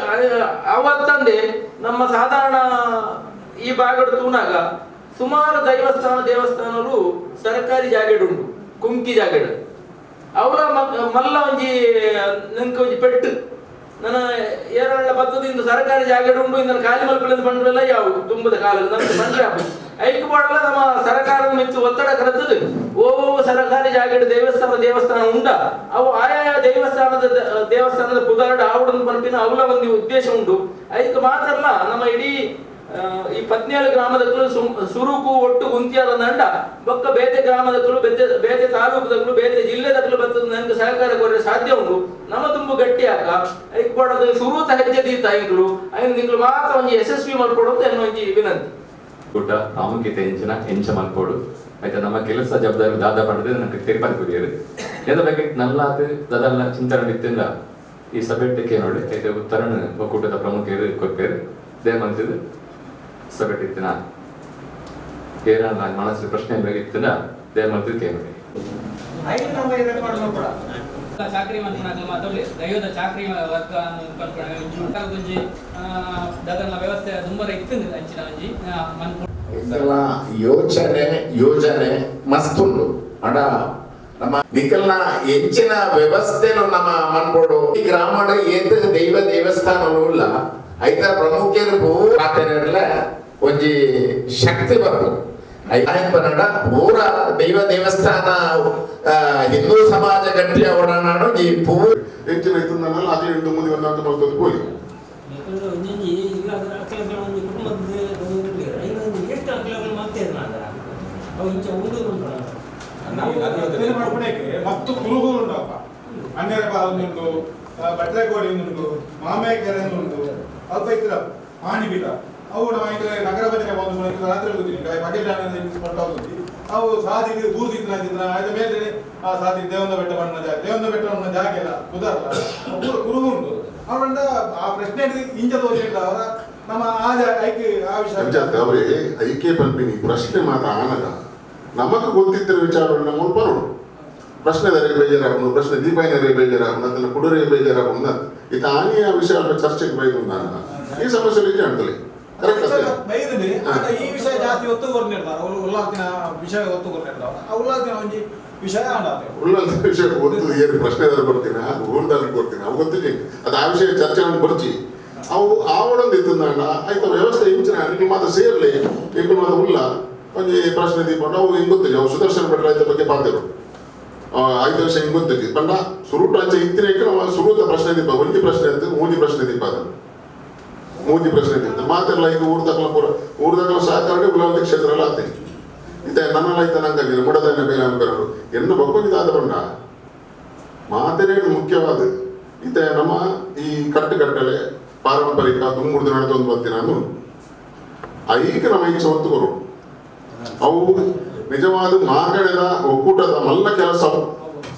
ಅವತ್ತಂದೆ ನಮ್ಮ ಸಾಧಾರಣ ಈ ಭಾಗದ ತೂನಾಗ ಸುಮಾರು ದೇವಸ್ಥಾನಗಳು ಸರ್ಕಾರಿ ಜಾಗೆಡುಂಡು ಕುಂಕಿ ಜಾಗೆಡು ಅವರ ಮಲ್ಲ ಒಂಜಿ ನಂಗೆ ಒಂಜಿ ಪೆಟ್ಟು ನನ್ನ ಏರಳ ಬತ್ತದಿಂದ ಸರ್ಕಾರಿ ಜಾಗೆಡುಂಡು ಇಂದ ಖಾಲಿ ಮಲ್ಪಲಿಂದ ಬಂದ್ರೆಲ್ಲ ಯಾವ ತುಂಬದ ಕಾಲದ ನಮ್ಗೆ ಬಂದ್ರೆ ಐಕ್ ಮಾಡಲ್ಲ ನಮ್ಮ ಸರ್ಕಾರದ ಮಿತ್ತು ಒತ್ತಡ ಕರೆತದು ಸರ್ಕಾರಿ ಜಾಗೆಡು ದೇವಸ್ಥಾನ ಉಂಡ ಅವು ಆಯಾ ದೇವಸ್ಥಾನದ ಪುದಾರ್ಡ ಆವಡನ್ನು ಪಂಪಿನ ಅವಲ ಒಂದು ಉದ್ದೇಶ ಉಂಟು ಐಕ್ ಮಾತ್ರ ಅಲ್ಲ ನಮ್ಮ ಇಡೀ ಈ 17 ಗ್ರಾಮದಕ್ಕೂ ಸುರುಕು ಒಟ್ಟು ಗುಂತಿಯಾದ ನಂಡ ಬೊಕ್ಕ ಬೇತೆ ಗ್ರಾಮದಕ್ಕೂ ಬೇತೆ ತಾಲೂಕದಕ್ಕೂ ಬೇತೆ ಜಿಲ್ಲೆದಕ್ಕೂ ಬರ್ತದ ನಂಗೆ ಸಹಕಾರ ಕೊರರೆ ಸಾಧ್ಯ ಉಂಟು ನಮ್ಮ ತುಂಬು ಗಟ್ಟಿ ಹಾಕ ಐಕ್ ಕೊಡೋದು ಸುರೂತ ಹೆಜ್ಜೆ ದೀತ ಐಗಳು ಐದು ನಿಂಗಳು ಮಾತ್ರ ಒಂಜಿ ಯಶಸ್ವಿ ಮಾಡ್ಕೊಡೋದು ಎನ್ನುವ ಒಂಜಿ ವಿನಂತಿ ಊಟ ಪ್ರಾಮುಖ್ಯತೆ ಎಂಚ ಮಲ್ಪೋಡು ಆಯ್ತಾ ನಮ್ಮ ಕೆಲಸ ಜವಾಬ್ದಾರಿ ದಾದ ಪಡೆದು ನನಗೆ ತಿರುಪತಿ ಕುರಿಯರು ಎದ ಬಗ್ಗೆ ನಲ್ಲಾದ ದದಲ್ಲ ಚಿಂತನೆ ಇತ್ತಿಂದ ಈ ಸಭೆಟ್ಟಕ್ಕೆ ನೋಡಿ ಆಯ್ತು ಉತ್ತರಣ ಒಕ್ಕೂಟದ ಪ್ರಮುಖರು ಕೊಪ್ಪೇರು ದೇಮಂತಿದ್ದು ಸಗಟಿತ್ತಿನ ಏನ ನನ್ನ ಮನಸ್ಸು ಪ್ರಶ್ನೆ ಬೇಕಿತ್ತಿನ ದೇಮಂತಿದ್ದು ಕೇಳಿ ಚಾಕ್ರಿ ಮಾತಾಡಲಿ ದೈವದ ಚಾಕ್ರಿ ವರ್ಗ ಅನ್ಕೊಂಡ್ಕೊಂಡ್ರೆ ದಗನ ವ್ಯವಸ್ಥೆ ತುಂಬಾ ಇತ್ತಿಂದ ಅಂಚಿನ ಒಂಜಿ ಯೋಜನೆ ಮಸ್ತುಂಡು ಅಡ ನಮ್ಮ ನಿಕಲ್ನ ಹೆಚ್ಚಿನ ವ್ಯವಸ್ಥೆನು ನಮ್ಮ ಮನ್ಬೋಡು ಈ ಗ್ರಾಮದ ಏತ ದೇವಸ್ಥಾನವೂ ಇಲ್ಲ ಐತ ಪ್ರಮುಖರು ಮಾತಾಡಲ್ಲ ಒಂಜಿ ಶಕ್ತಿ ಬರ್ತು ಪನ್ನಡ ಪೂರ ದೈವ ದೇವಸ್ಥಾನ ಹಿಂದೂ ಸಮಾಜ ಗಟ್ಟಿಯ ಒಡನಾಡು ಈ ಪೂ ಹೆಚ್ಚಿನ ಇತ್ತಂದಲ್ಲ ಅಕ್ಲಿ ಇಂಟು ಮುಂದೆ ಒಂದಂತ ಬರ್ತದೆ ಕೂಲಿ ಮತ್ತು ಕುರುಗು ಉಂಟಪ್ಪ ಅನ್ಯರ ಬಾಲುಂಟು ಬಟ್ರೆ ಗೋಡಿ ಉಂಟು ಮಾಮೆ ಕೆರೆ ಉಂಟು ಅಲ್ಪ ಇತ್ರ ಹಾನಿ ಬಿಡ ಅವು ನಮ್ಮ ನಗರ ಭಜನೆ ಬಂದು ರಾತ್ರಿ ಹೋಗ್ತೀನಿ ಬಕೆಟ್ ಅವು ಸಾಧಿ ಊರ್ದಿತ್ತು ಅಂತಿದ್ರ ಅದ್ರ ಮೇಲೆ ಆ ಸಾಧಿ ದೇವಂದ ಬೆಟ್ಟ ಬಣ್ಣ ಜಾಗ ಎಲ್ಲ ಕುದರಲ್ಲ ಕುರುಗು ಉಂಟು ಅವರಿಂದ ಆ ಪ್ರಶ್ನೆ ಇಂಚ ತೋರಿಸಿಲ್ಲ ಅವರ ನಮ್ಮ ಆ ವಿಷಯ ಅವರೇ ಐಕ್ಯ ಪಲ್ಪಿನಿ ಪ್ರಶ್ನೆ ಮಾತ್ರ ಆನಗ ನಮಗೂ ಗೊತ್ತಿದ್ದ ವಿಚಾರಗಳು ನಮ್ಮನ್ನು ಬರೋಣ ಪ್ರಶ್ನೆ ಬೇಜಾರಾಗುವುದು ಪ್ರಶ್ನೆ ದೀಪಾಯಿನವರಿಗೆ ಬೇಜಾರಾಗುವುದು ಅದನ್ನು ಕುಡುರೆ ಬೇಜಾರಾಗುವುದು ಇದು ಆನೆಯ ವಿಷಯ ಚರ್ಚೆಗೆ ಬೈದು ನಾನು ಈ ಸಮಸ್ಯೆ ನಿಜ ಅಂತಲೇ ಈ ವಿಷಯ ಜಾಸ್ತಿ ಒತ್ತು ಕೊರ್ನಿರ್ತಾರೆ ಉಲ್ಲಾಸಿನ ವಿಷಯ ಒತ್ತು ಕೊರ್ನಿರ್ತಾವ ಆ ಉಲ್ಲಾಸಿನ ಒಂಜಿ ವಿಷಯ ಉಲ್ಲಾಸ ವಿಷಯ ಗೊತ್ತು ಏನು ಪ್ರಶ್ನೆದಾರ ಕೊಡ್ತೀನಿ ಊರ್ದಾರ ಕೊಡ್ತೀನಿ ಅವು ಗೊತ್ತಿಲ್ಲ ಅದು ಆ ವಿಷಯ ಚರ್ಚೆ ಬರ್ಚಿ ಅವು ಆವಡೊಂದು ಇತ್ತಂದಾಂಡ ಆಯ್ತು ವ್ಯವಸ್ಥೆ ಇಂಚಿನ ನಿಮಗೆ ಮಾತ್ರ ಸೇರ್ಲಿ ಈಗ ಮಾತ್ರ ಉಲ್ಲ ಒಂಜಿ ಪ್ರಶ್ನೆ ದೀಪ ಅವು ಹಿಂಗೆ ಗೊತ್ತಿಲ್ಲ ಅವು ಸುದರ್ಶನ ಭಟ್ರ ಆಯ್ತ ಬಗ್ಗೆ ಪಾತಿರು 5 ವರ್ಷ ಹಿಂಗೆ ಗೊತ್ತಿಲ್ಲ ಪಂಡ ಸುರುಟ ಅಂಚೆ ಇತ್ತಿನ ನಾವು ಸುರುತ ಪ್ರಶ್ನೆ ದೀಪ ಒಂಜಿ ಪ್ರಶ್ನೆ ಅಂತ ಮೂಜಿ ಪ್ರಶ್ನೆ ದೀಪ ಅದು ಮೂಜಿ ಪ್ರಶ್ನೆ ದೀಪ ಮಾತಿರಲ್ಲ ಈಗ ಊರ್ದಾಗಲ ಸಹಕಾರ ಗುಲಾಬಿ ಕ್ಷೇತ್ರ ಎಲ್ಲ ಆಗ್ತದೆ ಇತ್ತೆ ನನ್ನೆಲ್ಲ ಆಯ್ತ ನಂಗೆ ಮುಡದನ್ನ ಬೇರೆ ಅನ್ಬರೋರು ಎನ್ನು ಬಕ್ಕೊಂಡಿದ್ದಾದ ಪಂಡ ಮಾತೇನೇನು ಮುಖ್ಯವಾದ ಇತ್ತೆ ನಮ್ಮ ಈ ಕಟ್ಟಲೆ ಪಾರಂಪರಿಕ ತುಂಗುಡ್ದು ನಡೆದೊಂದು ಬರ್ತೀನಿ ನಾನು ಐಕ ನಮ್ಮ ಈಚೆ ಒತ್ತು ಕೊರು ಅವು ನಿಜವಾದ ಮಾಗಡದ ಒಕ್ಕೂಟದ ಮಲ್ಲ ಕೆಲಸ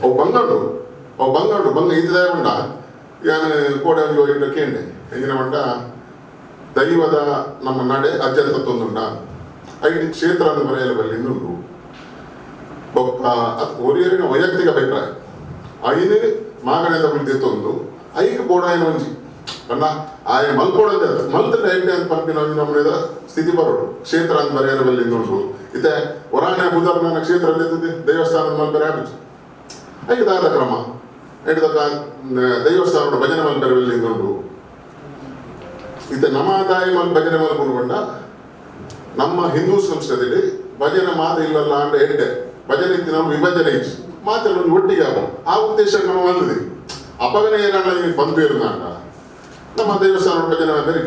ಅವು ಬಂಗಂಡು ಇದ್ದೇ ಉಂಡ ಯಾನು ಕೋಡೆ ಒಂದು ಕೇಂಡೆ ಹೆಂಗಿನ ಮಂಡ ದೈವದ ನಮ್ಮ ನಡೆ ಅಜ್ಜಂತೊಂದುಂಡ 5 ಕ್ಷೇತ್ರ ಅಂತ ಬರೆಯಲು ಬಲ್ಲಿಂದುಂಟು ಒರಿಯರಿನ ವೈಯಕ್ತಿಕ ಅಭಿಪ್ರಾಯ ಐದು ಮಾಗಣದ ಬಿಡ್ದಿತ್ತೊಂದು 5 ಬೋಡಾಯಿನ ಒಂಜಿ ಅಣ್ಣ ಆಯ ಮಲ್ಕೊಡಂದೆ ಮಲ್ತ ಡೈರೆಕ್ಟ್ ಅಂತ ಪಂಪಿನ ನಮ್ಮನೆ ಸ್ಥಿತಿ ಬರೋಡು ಕ್ಷೇತ್ರ ಅಂತ ಬರೆಯಲು ಬಲ್ಲಿಂದುಂಟು ಇತ್ತೆ ಹೊರಾಣೆ ಬುಧರ್ನ ಕ್ಷೇತ್ರದಲ್ಲಿ ದೇವಸ್ಥಾನದ ಮಲ್ಪರೆ ಆಗುತ್ತೆ ಐದಾದ ಕ್ರಮ ಹಿಡಿದ ದೇವಸ್ಥಾನದ ಭಜನೆ ಮಲ್ಪರೆ ಬಲ್ಲಿಂದುಂಟು ಇತ್ತೆ ನಮ್ಮ ತಾಯಿ ಭಜನೆ ಮಲ್ಕೊಂಡ ನಮ್ಮ ಹಿಂದೂ ಸಂಸ್ಕೃತಿಯಲ್ಲಿ ಭಜನೆ ಮಾತು ಇಲ್ಲಲ್ಲ ಅಂತ ಹೇಳಿದೆ ಭಜನೆ ಇತ್ತು ನಾವು ವಿಭಜನೆ ಇತ್ತು ಮಾತೆಲ್ಲ ಒಟ್ಟಿಗೆ ಆಗ ಆ ಉದ್ದೇಶ ನಾವು ಬಂದಿದೆ ಅಪಗನೆ ಏನಾಗ ಬಂದು ಇರುವಾಗ ನಮ್ಮ ದೇವಸ್ಥಾನ ಭಜನೆ ಬೇರೆ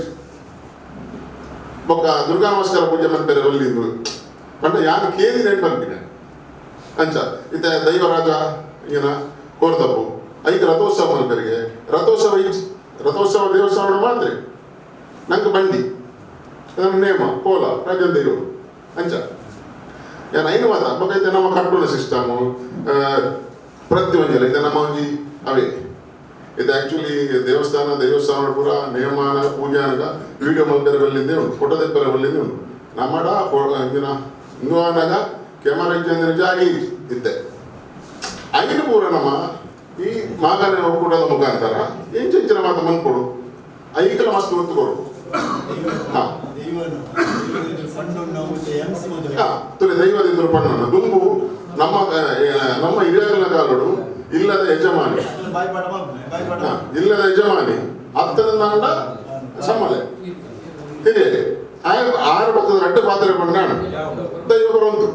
ಬೊಕ್ಕ ದುರ್ಗಾ ನಮಸ್ಕಾರ ಪೂಜೆ ಮಾಡ್ತಾರೆ ಒಲ್ಲಿಂದು ಪಂಡ ಯಾರು ಕೇಳಿ ನೆಟ್ಟು ಬಂದಿದೆ ಅಂಚ ಇತ್ತೆ ದೈವರಾಜ ಏನ ಕೋರ್ತಪ್ಪು 5 ರಥೋತ್ಸವ ಮಲ್ಪರಿಗೆ ರಥೋತ್ಸವ ದೇವಸ್ಥಾನ ಮಾತ್ರ ನಂಗೆ ಬಂಡಿ ನೇಮ ಕೋಲ ರಾಜನ್ ದೈವ ಅಂಚ ಏನು 5 ಮಾತ್ರ ಬೊಕ್ಕ ನಮ್ಮ ಕಟ್ಟುನ ಸಿಸ್ಟಮು ಪ್ರತಿಯೊಂದಿಲ್ಲ ಇದು ನಮ್ಮ ಒಂಜಿ ಅವೇ ಇದು ಆಕ್ಚುಲಿ ದೇವಸ್ಥಾನ ಪೂರ ನೇಮಾನ ಪೂಜಾನಗ ವಿಡಿಯೋ ಮಲ್ಪೆರವಲ್ಲಿಂದೇ ಉಂಟು ಫೋಟೋ ತೆಪ್ಪರವಲ್ಲಿಂದೇ ಉಂಟು ನಮ್ಮಡ ಹಿಂಗುವಾನಾಗ ಕ್ಯಾಮರಾ ಇಜ್ಜಂದಿನ ಜಾಗಿ ಇದ್ದೆ 5 ಪೂರ ನಮ್ಮ ಈ ಮಾಗನ ಒಕ್ಕೂಟದ ಮುಖಾಂತರ ಇಂಚಿನ ಮಾತ ಮನ್ಕೊಡು 5 ಮಸ್ತ್ ಒತ್ತು ಕೊಡು ದೈವದಿಂದ ಪಣ್ಣನ್ನು ದುಂಬು ನಮ್ಮ ಹಿರಿಯರ ಕಾಲಡು ಇಲ್ಲದ ಯಜಮಾನಿ ಹತ್ತನಿಂದ ಸಮ್ಮಲೆ ಹಿರಿಯರಿ 6 ಪಕ್ಕದ 2 ಪಾತ್ರೆ ಪಂಡ ದೈವ ಬರುವಂತು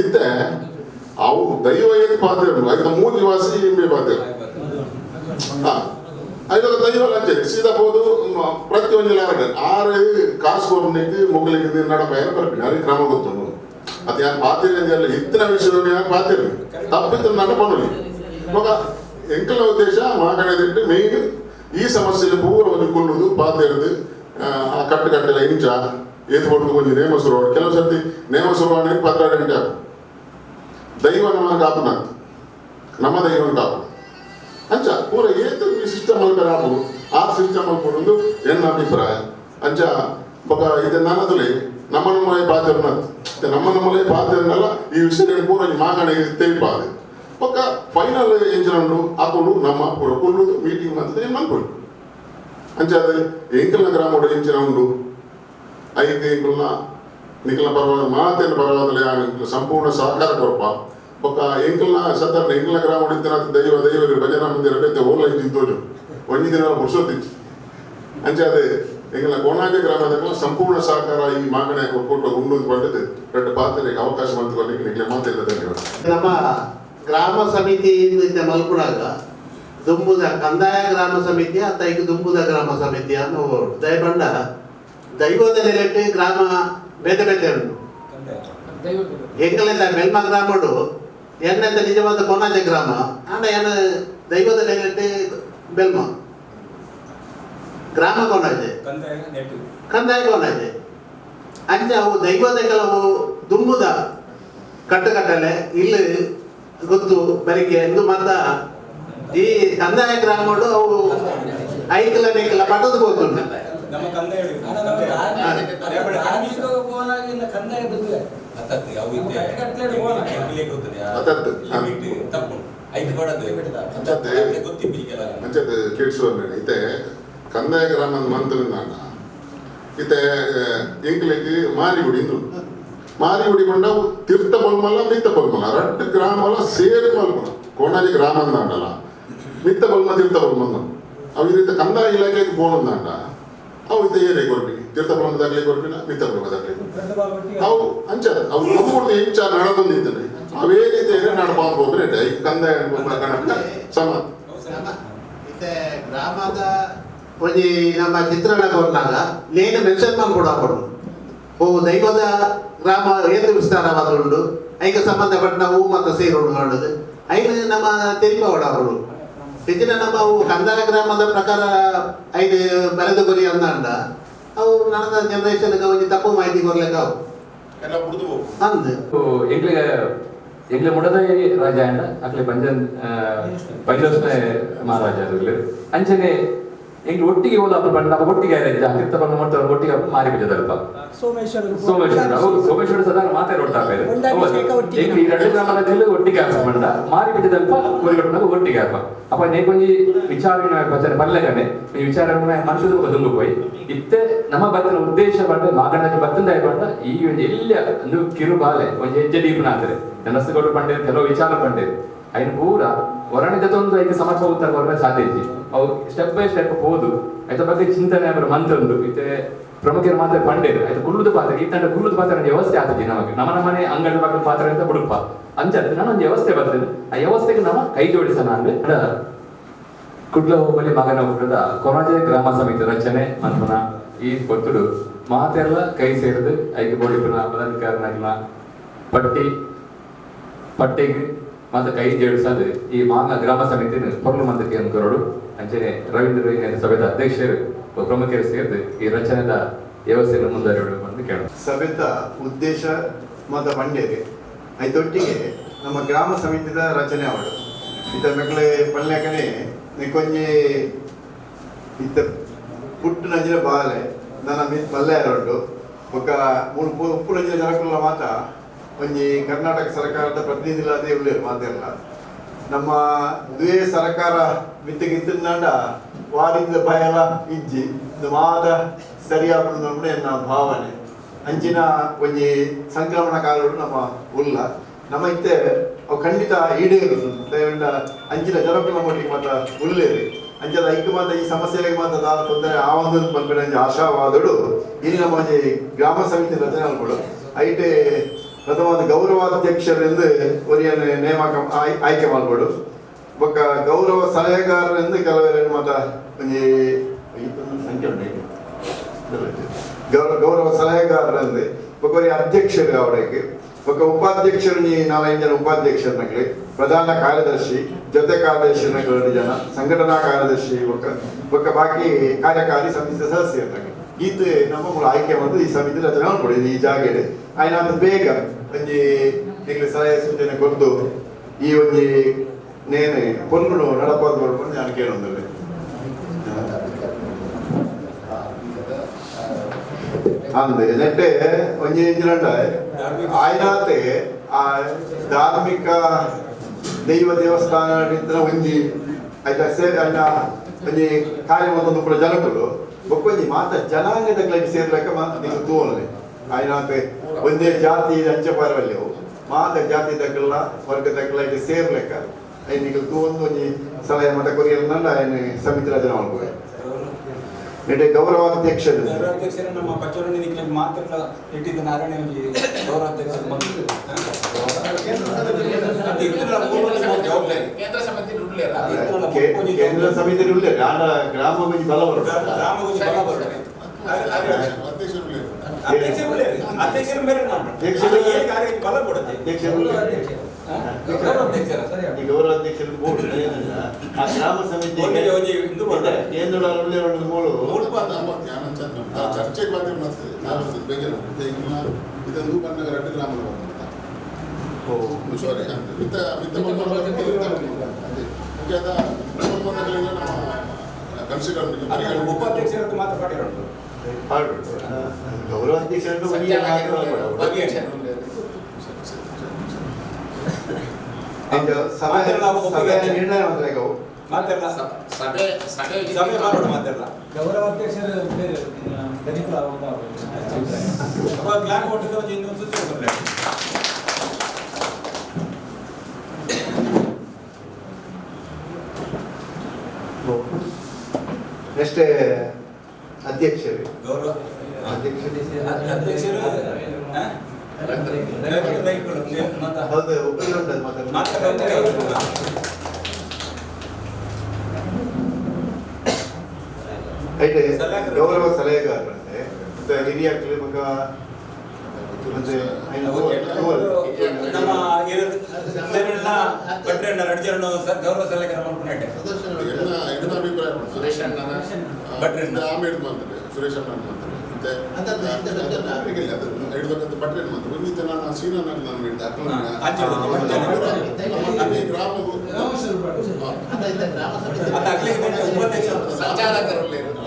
ಇತ್ತೆ ಅವು ದೈವ ಏನು ಪಾತ್ರೆ ಉಂಟು 3 ದಿವಸ ನಿಂಬೆ ಪಾತ್ರೆ ಐದು ದೈವ ಲಂಚೆ ಸೀದಾ ಹೋದು ಪ್ರತಿಯೊಂದು 6 ಕಾಸು ಕೊರ್ನಿಗೆ ಮುಗ್ಲಿಗೆ ನಡಪಾಯ ಬರ್ತೀನಿ ಅವ್ರಿಗೆ ಕ್ರಮ ಗೊತ್ತು ಅದು ಯಾರು ಪಾತಿರಲ್ಲ ಇತ್ತಿನ ವಿಷಯದಲ್ಲಿ ಯಾರು ಪಾತಿರ ತಪ್ಪಿತ್ತು ನಡಪಣಲಿ ಮಗ ಎಂಕಲ ಉದ್ದೇಶ ಮಾಗಣದಿಟ್ಟು ಮೇಯ್ನ್ ಈ ಸಮಸ್ಯೆಯಲ್ಲಿ ಪೂರ ಒಂದು ಕೊಲ್ಲುದು ಪಾತಿರದು ಆ ಕಟ್ಟೆಲ್ಲ ಇಂಚ ಏತ್ ಕೊಟ್ಟು ಕೊಂಚ ನೇಮ ಶುರುವಾಡ ಕೆಲವು ಸರ್ತಿ ನೇಮ ಶುರುವಾಡ 12 ಗಂಟೆ ಆಗ ದೈವ ನಮ್ಮ ಕಾಪುನ ನಮ್ಮ ದೈವನ ಕಾಪು ಅಂಚ ಪೂರ ಏತ್ ಈ ಸಿಸ್ಟಮ್ ಅಲ್ಲಿ ಬರಾಪು ಆ ಸಿಸ್ಟಮ್ ಅಲ್ಲಿ ಕೊಡೊಂದು ಎನ್ನ ಅಭಿಪ್ರಾಯ ಅಂಚ ಬೊಕ ಇದು ನನ್ನದಲ್ಲಿ ನಮ್ಮ ಪಾತಿರನ ನಮ್ಮಲ್ಲೇ ಪಾತಿರನಲ್ಲ ಈ ವಿಷಯ ಪೂರ ಮಾಗಣ ತಿಳಿಪಾದೆ ಬೊಕ್ಕ ಫೈನಲ್ ಎಂಚಿನಂಡು ಹಾಕೊಂಡು ನಮ್ಮ ಪೂರ ಕೊಲ್ಲುದು ಮೀಟಿಂಗ್ ಮಾಡ್ತದೆ ಮನ್ಕೊಂಡು ಅಂಚ ಅದು ಎಂಕಲ್ನ ಗ್ರಾಮ ಎಂಚಿನ ಉಂಡು 5 ಎಂಕಲ್ನ ನಿಖಲ್ನ ಪರವಾದ ಮಾತೇನ ಪರವಾದಲೆ ಸಂಪೂರ್ಣ ಸಹಕಾರ ಕೊರಪ ಬೊಕ್ಕ ಎಂಕಲ್ನ ಸತ್ತರ್ನ ಎಂಕಲ್ನ ಗ್ರಾಮ ಇತ್ತಿನ ದೈವರು ಭಜನಾ ಮಂದಿರ ಓಲ ಇಂಚಿನ ತೋಜು ಒಂಜಿ ದಿನ ಪುರ್ಸೊತ್ತಿತ್ತು ಅಂಚೆ ಅದು ಎಂಗಳ ಕೋಣಾಜೆ ಗ್ರಾಮದ ಸಂಪೂರ್ಣ ಸಹಕಾರ ಈ ಮಾಗಣೆ ಒಕ್ಕೂಟ ಉಂಡು ಪಡೆದು ಎರಡು ಪಾತ್ರೆಗೆ ಅವಕಾಶ ಮಾಡ್ಕೊಳ್ಳಿ ನಿಮಗೆ ಮಾತಿಲ್ಲ ಧನ್ಯವಾದ. ನಮ್ಮ ಗ್ರಾಮ ಸಮಿತಿಯಿಂದ ಮಲ್ಪುಣಾಗ ದುಂಬುದ ಕಂದಾಯ ಗ್ರಾಮ ಸಮಿತಿ ಅತ್ತ ದುಂಬುದ ಗ್ರಾಮ ಸಮಿತಿ ಅನ್ನೋ ದಯಬಂಡ ದೈವದ ನೆಲೆಟ್ಟು ಗ್ರಾಮ ಬೇತೆ ಬೇತೆ ಉಂಟು. ಎಂಗಲಿಂದ ಮೆಲ್ಮ ಗ್ರಾಮಡು ಎನ್ನಂತ ನಿಜವಾದ ಕೊನಾಜೆ ಗ್ರಾಮ ಆಂಡ ಏನು ದೈವದ ನೆಲೆಟ್ಟು ಬೆಲ್ಮ ಗ್ರಾಮ ಕೊನಾಜೆ ಕಂದಾಯ ಕೊನಾಜೆ ಅಂಚ ಅವು ದೈವದ ಕೆಲವು ದುಂಬುದ ಕಟ್ಟುಕಟ್ಟಲೆ ಇಲ್ಲಿ ಗೊತ್ತು ಬೆಳಿಗ್ಗೆ ಎಂದು ಮತ್ತ ಈ ಕಂದಾಯ ಗ್ರಾಮಡು ಅವು ಐಕಲ ನೆಕ್ಕಲ ಪಟ್ಟದ ಹೋಗ್ತುಂಟು. ಇತ್ತೆ ಕಂದಾಯ ಗ್ರಾಮ ಮಂತ್ರಿಂದ ಇತ್ತೆ ಎಂಕ್ಲೆಗ್ ಮಾರಿಗುಡಿ ಮಾರಿಗುಡಿ ಬಂಡ ತೀರ್ಥ ಬಲ್ಮಲ್ಲ ಮಿತ್ತ ಬಲ್ಮಲ್ಲ ರಟ್ಟು ಗ್ರಾಮಲ ಸೇರಿ ಬಲ್ಮಲ್ಲ ಕೋಣಾಜಿ ಗ್ರಾಮ ಅಂದಾಂಡಲ್ಲ ಮಿತ್ತ ಬಲ್ಮ ತೀರ್ಥ ಬಲ್ಮ ಅವು ಈ ರೀತಿ ಕಂದಾಯ ಇಲಾಖೆಗೆ ಬೋಣಂದಾಂಡ ಅವು ಇತ್ತೆ ಏನೇ ಕೊಡ್ಬೇಕು ತೀರ್ಥ ಬಲ್ಮ ದಾಖಲೆ ಕೊಡ್ಬಿನ ಮಿತ್ತ ಬಲ್ಮ ದಾಖಲೆ ಅವು ಅಂಚದ ಅವು ನಮ್ಮೂರ್ದು ಹೆಂಚ ನಡದೊಂದಿದ್ದಾನೆ ಅವೇ ರೀತಿ ನಡಬಾರ್ದು ಹೋದ್ರೆ ಈ ಕಂದಾಯ ಕಣಕ್ಕೆ ಸಮ ಗ್ರಾಮದ ಒಂದು ನಮ್ಮ ಚಿತ್ರಣ ಕೊಟ್ಟಾಗ ನೇನು ಮೆನ್ಷನ್ ಕೂಡ ಕೊಡು ಓ ದೈವದ ಗ್ರಾಮ ಏನು ವಿಸ್ತಾರವಾದುಂಡು ಐಗೆ ಸಂಬಂಧಪಟ್ಟ ಹೂ ಮತ್ತು ಸೇರೋಡು ಮಾಡುದು ಐದು ನಮ್ಮ ತೆರಿಪ ಹೊಡವರು ಹೆಚ್ಚಿನ ನಮ್ಮ ಅವು ಕಂದಾಯ ಗ್ರಾಮದ ಪ್ರಕಾರ ಐದು ಬರೆದು ಗುರಿ ಅಂದ ಅವು ನಡೆದ ಜನರೇಷನ್ಗೆ ಒಂದು ತಪ್ಪು ಮಾಹಿತಿ ಕೊಡ್ಲಿಕ್ಕೆ ಅವು ಅಂದು ಎಂಗ್ಲ ಮುಡದ ರಾಜ ಅಂಡ ಅಕ್ಲೆ ಪಂಚೋಸ್ನ ಮಹಾರಾಜ ಅಂಚನೆ ಎಂಗ್ಲ ಒಟ್ಟಿಗೆ ಹೋದ ಪಂಡ ಒಟ್ಟಿಗೆ ತೀರ್ಥ ಬಣ್ಣ ಮೊಟ್ಟ ಒಟ್ಟಿಗೆ ಮಾರಿ ಬಿದ್ದಲ್ಪ ಸೋಮೇಶ್ವರ ಸದಾ ಮಾತಾಡಿ ಎಂಗ್ಲ ಈ ಎರಡು ಗ್ರಾಮದಲ್ಲಿ ಒಟ್ಟಿಗೆ ಹಾಕ ಪಂಡ ಮಾರಿ ಬಿದ್ದಲ್ಪ ಕೋರಿಗಟ್ಟನಾಗ ಒಟ್ಟಿಗೆ ಹಾಕ ಅಪ್ಪ ನೇಕೊಂಜಿ ವಿಚಾರ ಪಲ್ಲಗನೆ ಈ ವಿಚಾರ ಮನಸ್ಸು ದುಂಗು ಹೋಯ್ ಇತ್ತೆ ನಮ್ಮ ಬತ್ತಿನ ಉದ್ದೇಶ ಬಂದ ಮಾಗಣಕ್ಕೆ ಬತ್ತಂದ ಬಂದ ಈ ಒಂದು ಎಲ್ಲ ಒಂದು ಕಿರುಬಾಲೆ ಒಂದು ಹೆಜ್ಜೆ ದೀಪನ ಆದರೆ ಜನಸ್ಸುಗಳು ಪಂಡೆ ಕೆಲವು ವಿಚಾರ ಪಂಡೆ ಐನು ಪೂರ ಹೊರಣಿದೊಂದು ಐದು ಸಮರ್ಥ ಉತ್ತರ ಹೊರಗೆ ಸಾಧ್ಯತೆ ಅವು ಸ್ಟೆಪ್ ಬೈ ಸ್ಟೆಪ್ ಹೋದು ಐದ ಬಗ್ಗೆ ಚಿಂತನೆ ಅವರ ಮಂತ್ರೊಂದು ಇತ್ತೆ ಪ್ರಮುಖರು ಮಾತ್ರ ಪಂಡೇರು ಆಯ್ತು ಕುಲ್ಲುದ ಪಾತ್ರ ಈ ತಂಡ ಕುಲ್ಲುದ ಪಾತ್ರ ವ್ಯವಸ್ಥೆ ಆಗ್ತದೆ ನಮಗೆ ನಮ್ಮ ಮನೆ ಅಂಗಡಿ ಮಕ್ಕಳ ಪಾತ್ರ ಅಂತ ಬಿಡುಪ ಅಂಚದ್ದು ನಾನೊಂದು ವ್ಯವಸ್ಥೆ ಬರ್ತದೆ ಆ ವ್ಯವಸ್ಥೆಗೆ ನಾವು ಕೈ ಜೋಡಿಸೋಣ ಅಂದ್ರೆ ಕುಡ್ಲ ಹೋಬಳಿ ಮಗನ ಹುಟ್ಟದ ಕೊನಾಜೆ ಗ್ರಾಮ ಸಮಿತಿ ರಚನೆ ಮಂತ್ರನ ಈ ಗೊತ್ತುಡು ಮಾತೆಲ್ಲ ಕೈ ಸೇರಿದು ಐದು ಬೋಡಿಪುನ ಪದಾಧಿಕಾರನ ಪಟ್ಟಿಗೆ ಮತ್ತೆ ಕೈ ಜೋಡಿಸೋದು ಈ ಮಾಗ ಗ್ರಾಮ ಸಮಿತಿ ಪೊರ್ಲು ಮಂದಕ್ಕೆ ಅನ್ಕರೋಡು ಅಂಚನೆ ರವೀಂದ್ರ ಸಭೆದ ಅಧ್ಯಕ್ಷರು ಪ್ರಮುಖರು ಸೇರಿದು ಈ ರಚನೆದ ವ್ಯವಸ್ಥೆಯನ್ನು ಮುಂದುವರಿಯೋಡು ಅಂತ ಕೇಳೋದು. ಸಭೆದ ಉದ್ದೇಶ ಮತ ಬಂಡೇರಿ ಐದೊಟ್ಟಿಗೆ ನಮ್ಮ ಗ್ರಾಮ ಸಮಿತಿದ ರಚನೆ ಅವಳು ಇತ್ತ ಮೆಕ್ಕಳೆ ಪಲ್ಯಕನೆ ನಿಕೊಂಜಿ ಇತ್ತ ಪುಟ್ಟು ನಂಜಿನ ಬಾಲೆ ನನ್ನ ಮಿತ್ ಪಲ್ಯ ಉಂಟು ఒక ಉಪ್ಪು ನಂಜಿನ ಜನಕುಲ್ಲ ಮಾತ ಒಂಜಿ ಕರ್ನಾಟಕ ಸರ್ಕಾರದ ಪ್ರತಿನಿಧಿಗಳಾದೇ ಉಳ್ಳೇರು ಮಾತೆಲ್ಲ ನಮ್ಮ ದ್ವೇ ಸರ್ಕಾರ ಮಿತ್ತಿಗಿತ್ತಂಡ ವಾರಿಂದ ಭಯಲ ಇಜ್ಜಿ ಇದು ಮಾದ ಸರಿಯಾಗುವುದು ಅಂದ್ರೆ ನನ್ನ ಭಾವನೆ ಅಂಚಿನ ಒಂಜಿ ಸಂಕ್ರಮಣ ಕಾಲ ನಮ್ಮ ಉಲ್ಲ ನಮ್ಮ ಇತ್ತೆ ಅವು ಖಂಡಿತ ಈಡೇರುದು ಅಂಚಿನ ಜನಕುಲ ಮಟ್ಟಿಗೆ ಮಾತ್ರ ಉಳ್ಳೇರಿ ಅಂಚದ ಐಕ್ಯ ಮಾತ್ರ ಈ ಸಮಸ್ಯೆಗೆ ಮಾತ್ರ ತೊಂದರೆ ಆವಂದು ಬಂದ್ಬಿಡ ಆಶಾವಾದಡು ಇಲ್ಲಿ ನಮ್ಮ ಗ್ರಾಮ ಸಮಿತಿ ರಚನೆ ಅನ್ಕೊಡು ಐಟೆ ಪ್ರಥಮವಾದ ಗೌರವಾಧ್ಯಕ್ಷರೆಂದು ಒರಿಯನ್ನು ನೇಮಕ ಆಯ್ಕೆ ಮಾಡ್ಬೋದು ಒಕ್ಕ ಗೌರವ ಸಲಹೆಗಾರರೆಂದು ಕೆಲವರನ್ನು ಮಾತ್ರ ಒಂಜಿ ಸಂಖ್ಯೆ ಗೌರವ ಸಲಹೆಗಾರರೆಂದು ಒಬ್ಬರಿ ಅಧ್ಯಕ್ಷರು ಅವರಿಗೆ ఒక ఉపాధ్యక్షుడు 4 జన ఉపాధ్యక్షులు ప్రధాన కార్యదర్శి జత కార్యదర్శి 2 జన సంఘటనా కార్యదర్శి ఒక ಬಾಕಿ ಕಾರ್ಯಕಾರಿ ಸಮಿತಿ ಸದಸ್ಯರು ಈತ ನಮ್ಮ ಆಯ್ಕೆ ಮಾಡಿ ಈ ಸಮಿತಿ ರಚನೆ ಮಾಡ್ಕೊಡಿ ಈ ಜಾಗಡೆ ಆಯ್ನ ಅದು ಬೇಗ ಒಂಜಿ ನಿಮಗೆ ಸಲಹೆ ಸೂಚನೆ ಕೊಟ್ಟು ಈ ಒಂಜಿ ನೇನೆ ಪೊನ್ನುಡು ನಡಪಾದು ಮಾಡ್ಕೊಂಡು ನಾನು ಕೇಳೊಂದಿಲ್ಲ ಅಂದೆ ನೆಟ್ಟೆ ಒಂಜಿ ಇಂಜಿನಂಡ ಆಯ್ನಾತೆ ಆ ಧಾರ್ಮಿಕ ದೈವ ದೇವಸ್ಥಾನ ಒಂಜಿ ಆಯ್ತ ಆಯ್ನ ಒಂಜಿ ಕಾರ್ಯ ಒಂದು ಕೂಡ ಜನಕಲು ಒಕ್ಕೊಂಜಿ ಮಾತ ಜನಾಂಗದಲ್ಲಿ ಸೇರ್ಲೆಕ್ಕ ಮಾತು ನೀವು ತೋಲೆ ಆಯ್ನಾತೆ ಒಂದೇ ಜಾತಿ ಅಂಚೆ ಪಾರವಲ್ಲೆವು ಮಾತ ಜಾತಿ ತಕ್ಕಲ್ಲ ವರ್ಗ ತಕ್ಕಲ್ಲ ಸೇರ್ಲೆಕ್ಕ ಐನಿಗೆ ತೂಂದು ಒಂಜಿ ಸಲಹೆ ಮತ ಕೊರಿಯಲ್ಲ ಆಯ್ನ ಸಮಿತಿ ರಚನೆ ಮಾಡ್ಬೋದು ನೆಡೆ ಗೌರವಾಧ್ಯಕ್ಷರು ಗೌರವಾಧ್ಯಕ್ಷರು ನಮ್ಮ ಪಚ್ಚೋರಣಿ ನಿಖಿಲ್ ಮಾತ್ರ ಇಟ್ಟಿದ್ದ ನಾರಾಯಣ ಗೌರವಾಧ್ಯಕ್ಷರು ಕೇಂದ್ರ ಸಮಿತಿ ರುಡ್ಲೇರ ಕೇಂದ್ರ ಸಮಿತಿ ಉಳ್ಳೇ ಗ್ರಾಮ ಗುಂಜಿ ಬಲ ಬರೋದು ಅಧ್ಯಕ್ಷರು ಬೇರೆ ಬಲ ಕೊಡುತ್ತೆ ಗೌರವಾಧ್ಯಕ್ಷರು ಬೋರ್ಡ್ ಆ ಗ್ರಾಮ ಸಮಿತಿ ಕೇಂದ್ರ ಮೂಳು ಚರ್ಚೆಗೆ ಬಂದಿರ್ತದೆ ಇದೊಂದು ಬಣ್ಣಗ ರೆಡ್ಡಿ ಗ್ರಾಮ ಸಾರಿ ಮುಖ್ಯದ ಉಪಾಧ್ಯಕ್ಷರು ಮಾತ್ರ ಪಾಠಗಳು ಗೌರವಾಧ್ಯಕ್ಷರು ಸಭೆಯ ನಿರ್ಣಯ ಗೌರವಾಧ್ಯಕ್ಷರು ನೆಕ್ಸ್ಟ್ ಅಧ್ಯಕ್ಷರು ಹೌದು ಒಪ್ಪಿಗೆ అయితే ಗೌರವ ಸಲಹೆಗಾರರಂತೆ ಮತ್ತೆ ಹಿರಿಯ ಕ್ಲಿಮಕ ಮತ್ತೆ ನಮ್ಮ ಭಟ್ರೆ ಅಡ್ಜರನ್ನು ಗೌರವ ಸಲಹೆಗಾರ ಮಾಡ್ಕೊಂಡೆ ಅಭಿಪ್ರಾಯ ಸುರೇಶ್ ಅಣ್ಣ ಭಟ್ರೆ ಆಮೇಲೆ ಮಾಡ್ತಾರೆ ಸುರೇಶ್ ಅಣ್ಣ ಮಾಡ್ತಾರೆ ಭಟ್ರೆ ಮಾಡ್ತಾರೆ ನಾನು ಸೀನಾ ನಾನು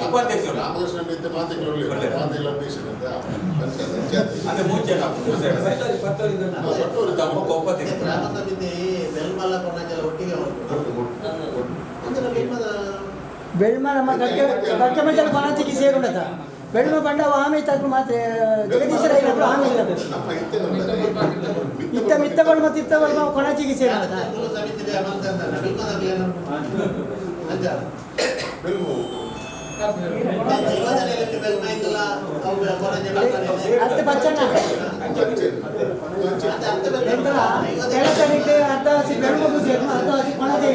ಉಪಾಧ್ಯಕ್ಷರು ರಾಮಕೃಷ್ಣ ಮಾತೆಗಳಲ್ಲಿ ಬೆಳ್ಮ ನಮ್ಮ ಕಕ್ಕೆ ಮಜಲು ಕೊನತಿಗೆ ಸೇರುಂಡತ ಬೆಳ್ಮ ಬಂಡ ಆಮೆ ತಕ್ಕ ಮಾತ್ರ ಜಗದೀಶರ ಆಮೆ ಇತ್ತ ಮಿತ್ತ ಬಳ್ಮ ತಿತ್ತ ಬಳ್ಮ ಕೊನತಿಗೆ ಸೇರುಂಡತ ಅತ್ತೆ ಬಚ್ಚಣ್ಣ ಬೆಳತನಿಗೆ ಅರ್ಧ ಹಸಿ ಬೆಳ್ಮಗು ಸೇರು ಅರ್ಧ ಹಸಿ ಕೊಣತೆ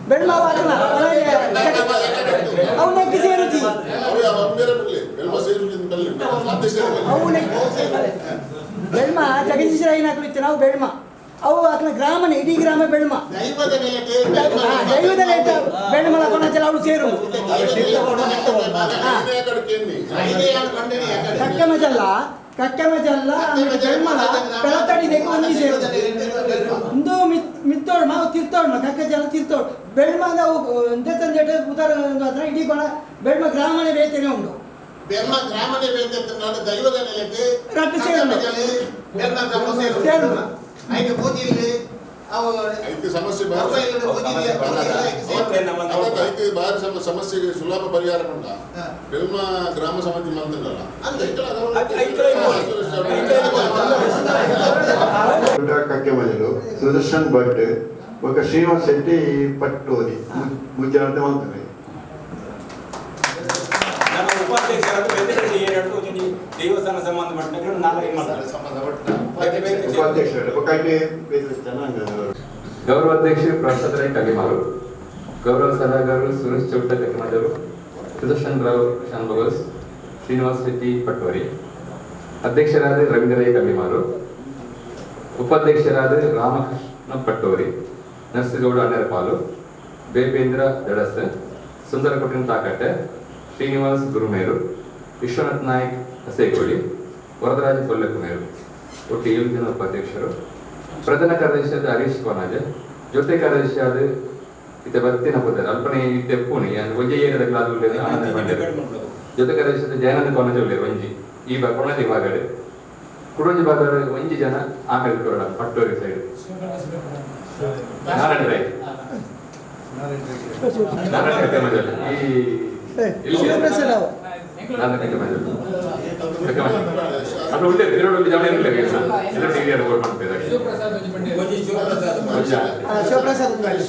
ಬೆಳ್ಮ ಅವನಕ್ಕೆ ಸೇರುತ್ತಿ ಬೆಳ್ಮ ಜಗದೀಶರಾಯನ ಕುರಿತು ನಾವು ಬೆಳ್ಮ ಅವು ಅದ್ರ ಗ್ರಾಮನೇ ಇಡೀ ಗ್ರಾಮ ಬೆಳ್ಮ ದೈವದ ಬೆಳ್ಮಲ ಕೊನಚಲ ಅವಳು ಸೇರು ಕಕ್ಕಮಜಲ್ಲ ಬೆಳ್ಮಲ ಬೆಳತಡಿದಕ್ಕೆ ಒಂದಿ ಸೇರು ಒಂದು ಮಿತ್ತೋಳ್ಮ ಅವು ತಿರ್ತೋಳ್ಮ ಕಕ್ಕಜಲ ತಿರ್ತೋಳು ಬೆಳ್ಮದ ಅವು ತಂದೆ ಉದಾಹರಣೆ ಇಡೀ ಕೊಣ ಬೆಳ್ಮ ಗ್ರಾಮನೇ ಬೇತೇನೆ ಉಂಟು ಬೆಳ್ಮ ಗ್ರಾಮನೇ ಬೇತೆ ನಾನು ದೈವದ ನೆಲೆಗೆ ರಟ್ಟು ಸೇರು ಐದು ಪೂಜಿಲಿ ಸಮಸ್ಯೆ ಸಮಸ್ಯೆಗೆ ಸುಲಭ ಪರಿಹಾರ ಉಂಟ ಬೆಳ್ಮ ಗ್ರಾಮ ಸಮಿತಿ ಮಂತ್ರಲ್ಲ ಕಕ್ಕೆ ಮಜಲು ಸುದರ್ಶನ್ ಭಟ್ ఒక ಶ್ರೀನಿವಾಸ್ ಶೆಟ್ಟಿ ಪಟ್ಟೋದಿ ಮುಜ್ಜಾಂತ ಮಂತ್ರಿ ನಮ್ಮ ಉಪಾಧ್ಯಕ್ಷರು ದೇವಸ್ಥಾನ ಸಂಬಂಧಪಟ್ಟ ಗೌರವಾಧ್ಯಕ್ಷರು ಪ್ರಸಾದ್ ರೈ ಕಲಿಮಾರು, ಗೌರವ ಸಲಹೆಗಾರರು ಸುರೇಶ್ ಚೌಟ ಕಲಿಮಾಜರು, ಸುದರ್ಶನ್ ರಾವ್ ಶಾನ್ಭಗಸ್, ಶ್ರೀನಿವಾಸ್ ಶೆಟ್ಟಿ ಪಟ್ವರಿ, ಅಧ್ಯಕ್ಷರಾದ ರವೀಂದ್ರ ರೈ ಕಲಿಮಾರು, ಉಪಾಧ್ಯಕ್ಷರಾದ ರಾಮಕೃಷ್ಣ ಪಟ್ಟೋರಿ, ನರಸಿಗೌಡ ಅಣ್ಣರಪಾಲು, ಬೇಬೇಂದ್ರ ದಡಸ್, ಸುಂದರಕೋಟಿನ ತಾಕಟ್ಟೆ, ಶ್ರೀನಿವಾಸ್ ಗುರುಮೇರು, ವಿಶ್ವನಾಥ್ ನಾಯ್ಕ್ ಹಸೇಕೋಳಿ, ವರದರಾಜ ಕೊಲ್ಲಕುಮೇರು, ಒಟ್ಟು 7 ಜನ ಉಪಾಧ್ಯಕ್ಷರು. ಪ್ರಧಾನ ಕಾರ್ಯದರ್ಶಿಯಾದ ಹರೀಶ್ ಕೋನಾಜ್, ಜೊತೆ ಕಾರ್ಯದರ್ಶಿಯಾದ ಇತ್ತೆ ಬರ್ತಿನ ಪುದರ್ ಅಲ್ಪನೆ ಇತ್ತೆ ಪೂಣಿ ಒಂಜಿ ಏರಿಯಾದ ಕ್ಲಾಸ್ ಉಳ್ಳೇದು ಆನಂದ ಮಂಡ್ಯ, ಜೊತೆ ಕಾರ್ಯದರ್ಶಿಯಾದ ಜಯನಂದ ಕೋನಾಜ್ ಉಳ್ಳೇರು ಒಂಜಿ ಈ ಕೊಣಜಿ ಭಾಗಡೆ ಕುಡೊಂಜಿ ಭಾಗ ಒಂಜಿ ಜನ ಆಮೇಲೆ ಕೊರಡ ಪಟ್ಟೋರಿ ಸೈಡ್ ನಾರಾಯಣ ರೈ ನಾರಾಯಣ ಕಮಜಲ್ ಈ ನಾನು ಕಮಜಲ್ ಅప్పుడు ఉంటే పిరడొల్లి జామ ఏం లేదు ಎಲ್ಲ ಟಿವಿ ಅಲ್ಲಿ ಬೋರ್ಡ್ ಮಾಡ್ತಾ ಇದ್ದಾರೆ ಶಿವಪ್ರಸಾದ್ ಒಂದು ಬಂಡೆ ಶಿವಪ್ರಸಾದ್ ಒಂದು ಮಾಡಿ.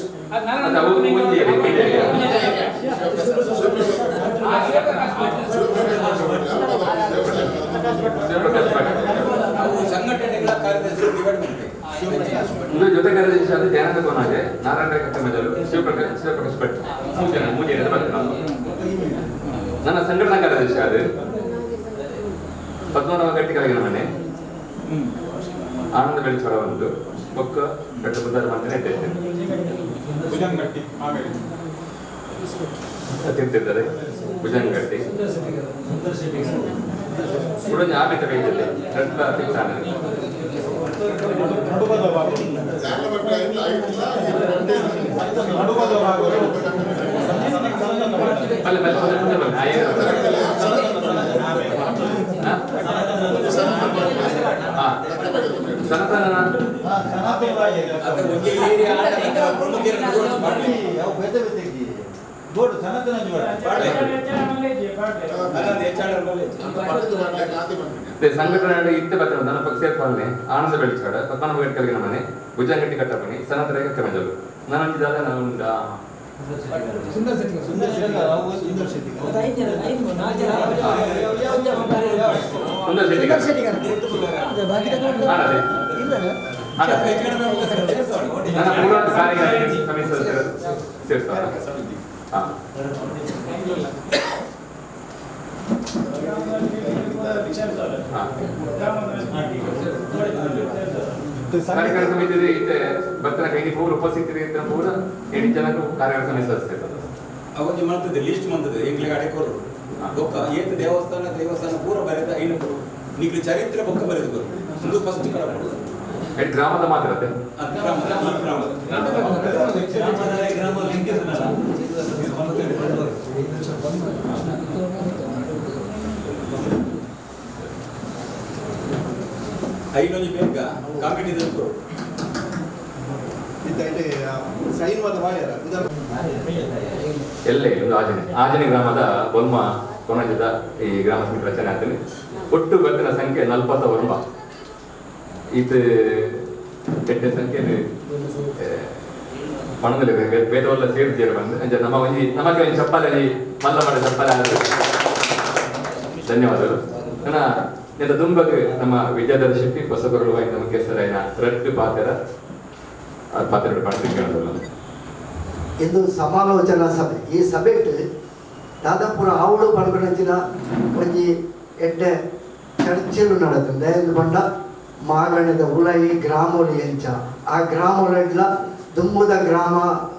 ಅದು ಅವು ಮುಂದೆ ಸಂಘಟನೆಗಳ ಕಾರ್ಯದರ್ಶಿ ಡಿವೈಡ್ ಮಾಡ್ತಾರೆ. ಇದು ಜೊತೆ ಕಾರ್ಯದರ್ಶಿ ಆದ ಧ್ಯಾನದ ಕೋನಾಗೆ ನಾರಾಯಣ ಕಟ್ಟಮಜಲು ಶಿವಪ್ರಕಾಶ್ ಭಟ್ ಮೂಜೆ ಬರ್ತಾರೆ ನಾವು. ನನ್ನ ಸಂಘಟನಾ ಕಾರ್ಯದರ್ಶಿ ಆದ ಪದ್ಮನಾಭ ಗಟ್ಟಿಕಲಿನ ಮನೆ ಆನಂದ ಬೆಳಚೋಳ ಒಂದು ಒಕ್ಕ ಬೆಟ್ಟ ಬುದ್ಧಾರ ಮಂದಿರ ಇಟ್ಟಿದ್ದೇನೆ ಭುಜಂಗಟ್ಟಿ ಆಮೇಲೆ ತಿಂತಿದ್ದಾರೆ ಭುಜಂಗಟ್ಟಿ ಉಡಂಜ ಆಮೇಲೆ ಕೈದಿದೆ ರಟ್ಲ ತಿಂತಾನೆ ನಡುಬದ ಭಾಗ ನಡುಬದ ಭಾಗ ಅಲ್ಲಿ ಸನಾತನ ಸಂಘಟನೆ ಇತ್ತೆ ಬರ್ತಾರೆ ನನ್ನ ಪಕ್ಷ ಸೇರ್ಕೊಳ್ಳೆ ಆನಂದ ಬೆಳಚಾಡ ಪದ್ಮನಾಭ ಗಟ್ಟಿಕಲಿನ ಮನೆ ಭುಜಂಗಟ್ಟಿ ಕಟ್ಟಮನಿ ಸನಾತನ ಕಮೆಜಲು ನಾನು ಅಂದಿದ್ದಾಗ ನಾವು ಸುಂದರ್ ಶೆಟ್ಟಿ ಸುಂದರ್ ಶೆಟ್ಟಿ ನನ್ನ ಪೂರ್ವ ಕಾರ್ಯಕಾರಿ ಸಮಿತಿ ಸೇರಿಸ್ತಾರೆ ಕಾರ್ಯಕಾರಿ ಸಮಿತಿ ಇತ್ತೆ ಭಕ್ತರ ಕೈಗೆ ಪೂರ ಉಪಸ್ಥಿತಿ ಪೂರ 8 ಜನಕ್ಕೂ ಕಾರ್ಯಕಾರಿ ಸಮಿತಿ ಸದಸ್ಯರು ಅವತ್ತು ಮಾಡ್ತದೆ ಲಿಸ್ಟ್ ಮಾಡ್ತದೆ ಎಂಗ್ಲಿಗೆ ಅಡೆಕೋರು ಬೊಕ್ಕ ಏತ ದೇವಸ್ಥಾನ ಪೂರ ಬರೆದ ಐನೂರು ನಿಗ್ಲಿ ಚರಿತ್ರೆ ಬೊಕ್ಕ ಬರೆದು ಬರು ಒಂದು ಫಸ್ಟ್ ಕಡ ಮಾಡೋದು ಗ್ರಾಮದ ಮಾತ್ರ ಐನೊಂದು ಬೇಗ ಕಾಮಿಟಿ ಎಲ್ಲೇ ಒಂದು ಆಜನೆ ಗ್ರಾಮದ ಬೊಲ್ಮ ಕೊನಜದ ಈ ಗ್ರಾಮ ಸಮಿತಿ ರಚನೆ ಆಗ್ತದೆ ಒಟ್ಟು ಭಕ್ತರ ಸಂಖ್ಯೆ 40 ವರ್ಮ ಇದು ಕೆಟ್ಟ ಸಂಖ್ಯೆ ಪಣದಲ್ಲಿ ಬೇದವಲ್ಲ ಸೇರಿದ್ದೇವೆ ಬಂದು ಅಂಜ ನಮಗೆ ಒಂದು ಚಪ್ಪಲಿ ಮಲ್ಲ ಮಾಡಿ ಚಪ್ಪಲಿ ಧನ್ಯವಾದಗಳು ನನ್ನ ದುಂಬಗೆ ನಮ್ಮ ವಿದ್ಯಾಧರ ಶೆಟ್ಟಿ ಹೊಸಬರಲು ನಮ್ಮ ಕೆಸರೈನ ರಟ್ಟು ಪಾತ್ರ ಇಂದು ಸಮಾಲೋಚನಾ ಸಭೆ ಈ ಸಭೆಟ್ ದಾದಾಪುರ ಆವಳು ಪಡ್ಕೊಂಡ ಒಂಜಿ ಎಡ್ಡೆ ಚರ್ಚೆಲು ನಡೆತಂದೆ ಎಂದು ಬಂಡ ಮಾಗಣದ ಉಳಯಿ ಗ್ರಾಮೋಲಿ ಎಂಚ ಆ ಗ್ರಾಮೋಲ ದುಂಬುದ ಗ್ರಾಮ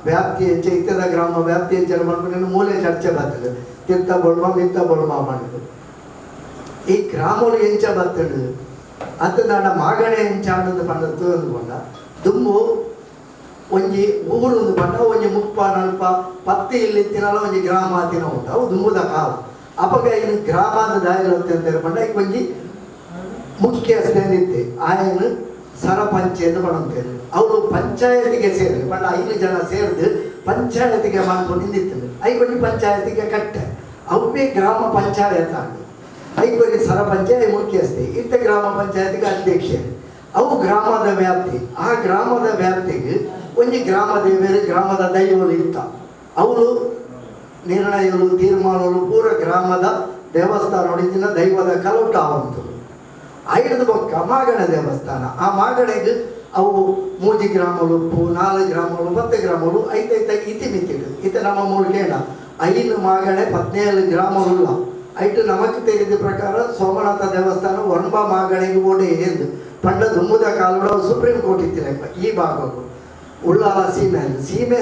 ವ್ಯಾಪ್ತಿ ಎಂಚ ಇತ್ತದ ಗ್ರಾಮ ವ್ಯಾಪ್ತಿ ಎಂಚ ಮಾಡ್ಕೊಂಡು ಮೂಲೆ ಚರ್ಚೆ ಬರ್ತದೆ ತಿರ್ತ ಬೊಳ್ಮ ಮಿತ್ತ ಬೊಳ್ಮ ಮಾಡಿದ್ರು ಈ ಗ್ರಾಮೋಲಿ ಎಂಚ ಬರ್ತಡು ಅಂತ ನನ್ನ ಮಾಗಣೆ ಎಂಚ ಅನ್ನೋದು ಪಂಡದ್ದು ಅಂದ್ಕೊಂಡ ದುಂಬು ಒಂಜಿ ಊರು ಒಂದು ಪಂಡ ಒಂಜಿ 30-40 ಇಲ್ಲಿತ್ತಿನಲ್ಲ ಒಂಜಿ ಗ್ರಾಮ ಆತಿನ ಉಂಟು ಅವು ದುಂಬುದ ಕಾಲ ಅಪಗ ಇನ್ನು ಗ್ರಾಮದ ದಾಯಿಲು ಅಂತ ಪಂಡ ಈಗ ಒಂಜಿ ಮುಖ್ಯಸ್ಥೇನಿತ್ತೆ ಆಯನು ಸರಪಂಚೆ ಎಂದು ಪಡಂತೇನೆ ಅವರು ಪಂಚಾಯತಿಗೆ ಸೇರಿದ್ರು ಪಂಡ 5 ಜನ ಸೇರಿದು ಪಂಚಾಯತಿಗೆ ಮಾಡ್ಕೊಂಡು ನಿಂತಿತ್ತು ಐಗೊಂಡಿ ಪಂಚಾಯತಿಗೆ ಕಟ್ಟೆ ಅವೇ ಗ್ರಾಮ ಪಂಚಾಯತ್ ಆಗಿ ಐಗೊಂಡಿ ಸರಪಂಚ ಮುಖ್ಯಸ್ಥೆ ಇತ್ತ ಗ್ರಾಮ ಪಂಚಾಯತಿಗೆ ಅಧ್ಯಕ್ಷೆ ಅವು ಗ್ರಾಮದ ವ್ಯಾಪ್ತಿ ಆ ಗ್ರಾಮದ ವ್ಯಾಪ್ತಿಗೆ ಒಂಜಿ ಗ್ರಾಮ ದೇವರು ಗ್ರಾಮದ ದೈವಗಳು ಇತ್ತ ಅವರು ನಿರ್ಣಯಗಳು ತೀರ್ಮಾನಗಳು ಪೂರ ಗ್ರಾಮದ ದೇವಸ್ಥಾನ ಹೊಡಿತಿನ ದೈವದ ಕಲೋಟ ಆವಂತರು ಐದು ಬೊಕ್ಕ ಮಾಗಣ ದೇವಸ್ಥಾನ ಆ ಮಾಗಣೆಗೆ ಅವು 3 ಗ್ರಾಮಗಳು 4 ಗ್ರಾಮಗಳು 10 ಗ್ರಾಮಗಳು ಐತೈತ ಇತಿ ಮಿತ್ತಿಡು ಇತ ನಮ್ಮ ಮೂಡಿಗೆನ 5 ಮಾಗಣೆ 17 ಗ್ರಾಮಗಳು ಐಟು ನಮಗೆ ತಿಳಿದ ಪ್ರಕಾರ ಸೋಮನಾಥ ದೇವಸ್ಥಾನ ಒಣಬ ಮಾಗಣೆಗೆ ಓಡೆ ಎಂದು ಪಂಡ ದುಂಬುದ ಕಾಲುಡ ಸುಪ್ರೀಂ ಕೋರ್ಟ್ ಇತ್ತಿರಪ್ಪ ಈ ಭಾಗಗಳು ಉಳ್ಳಾಲ ಸೀಮೆ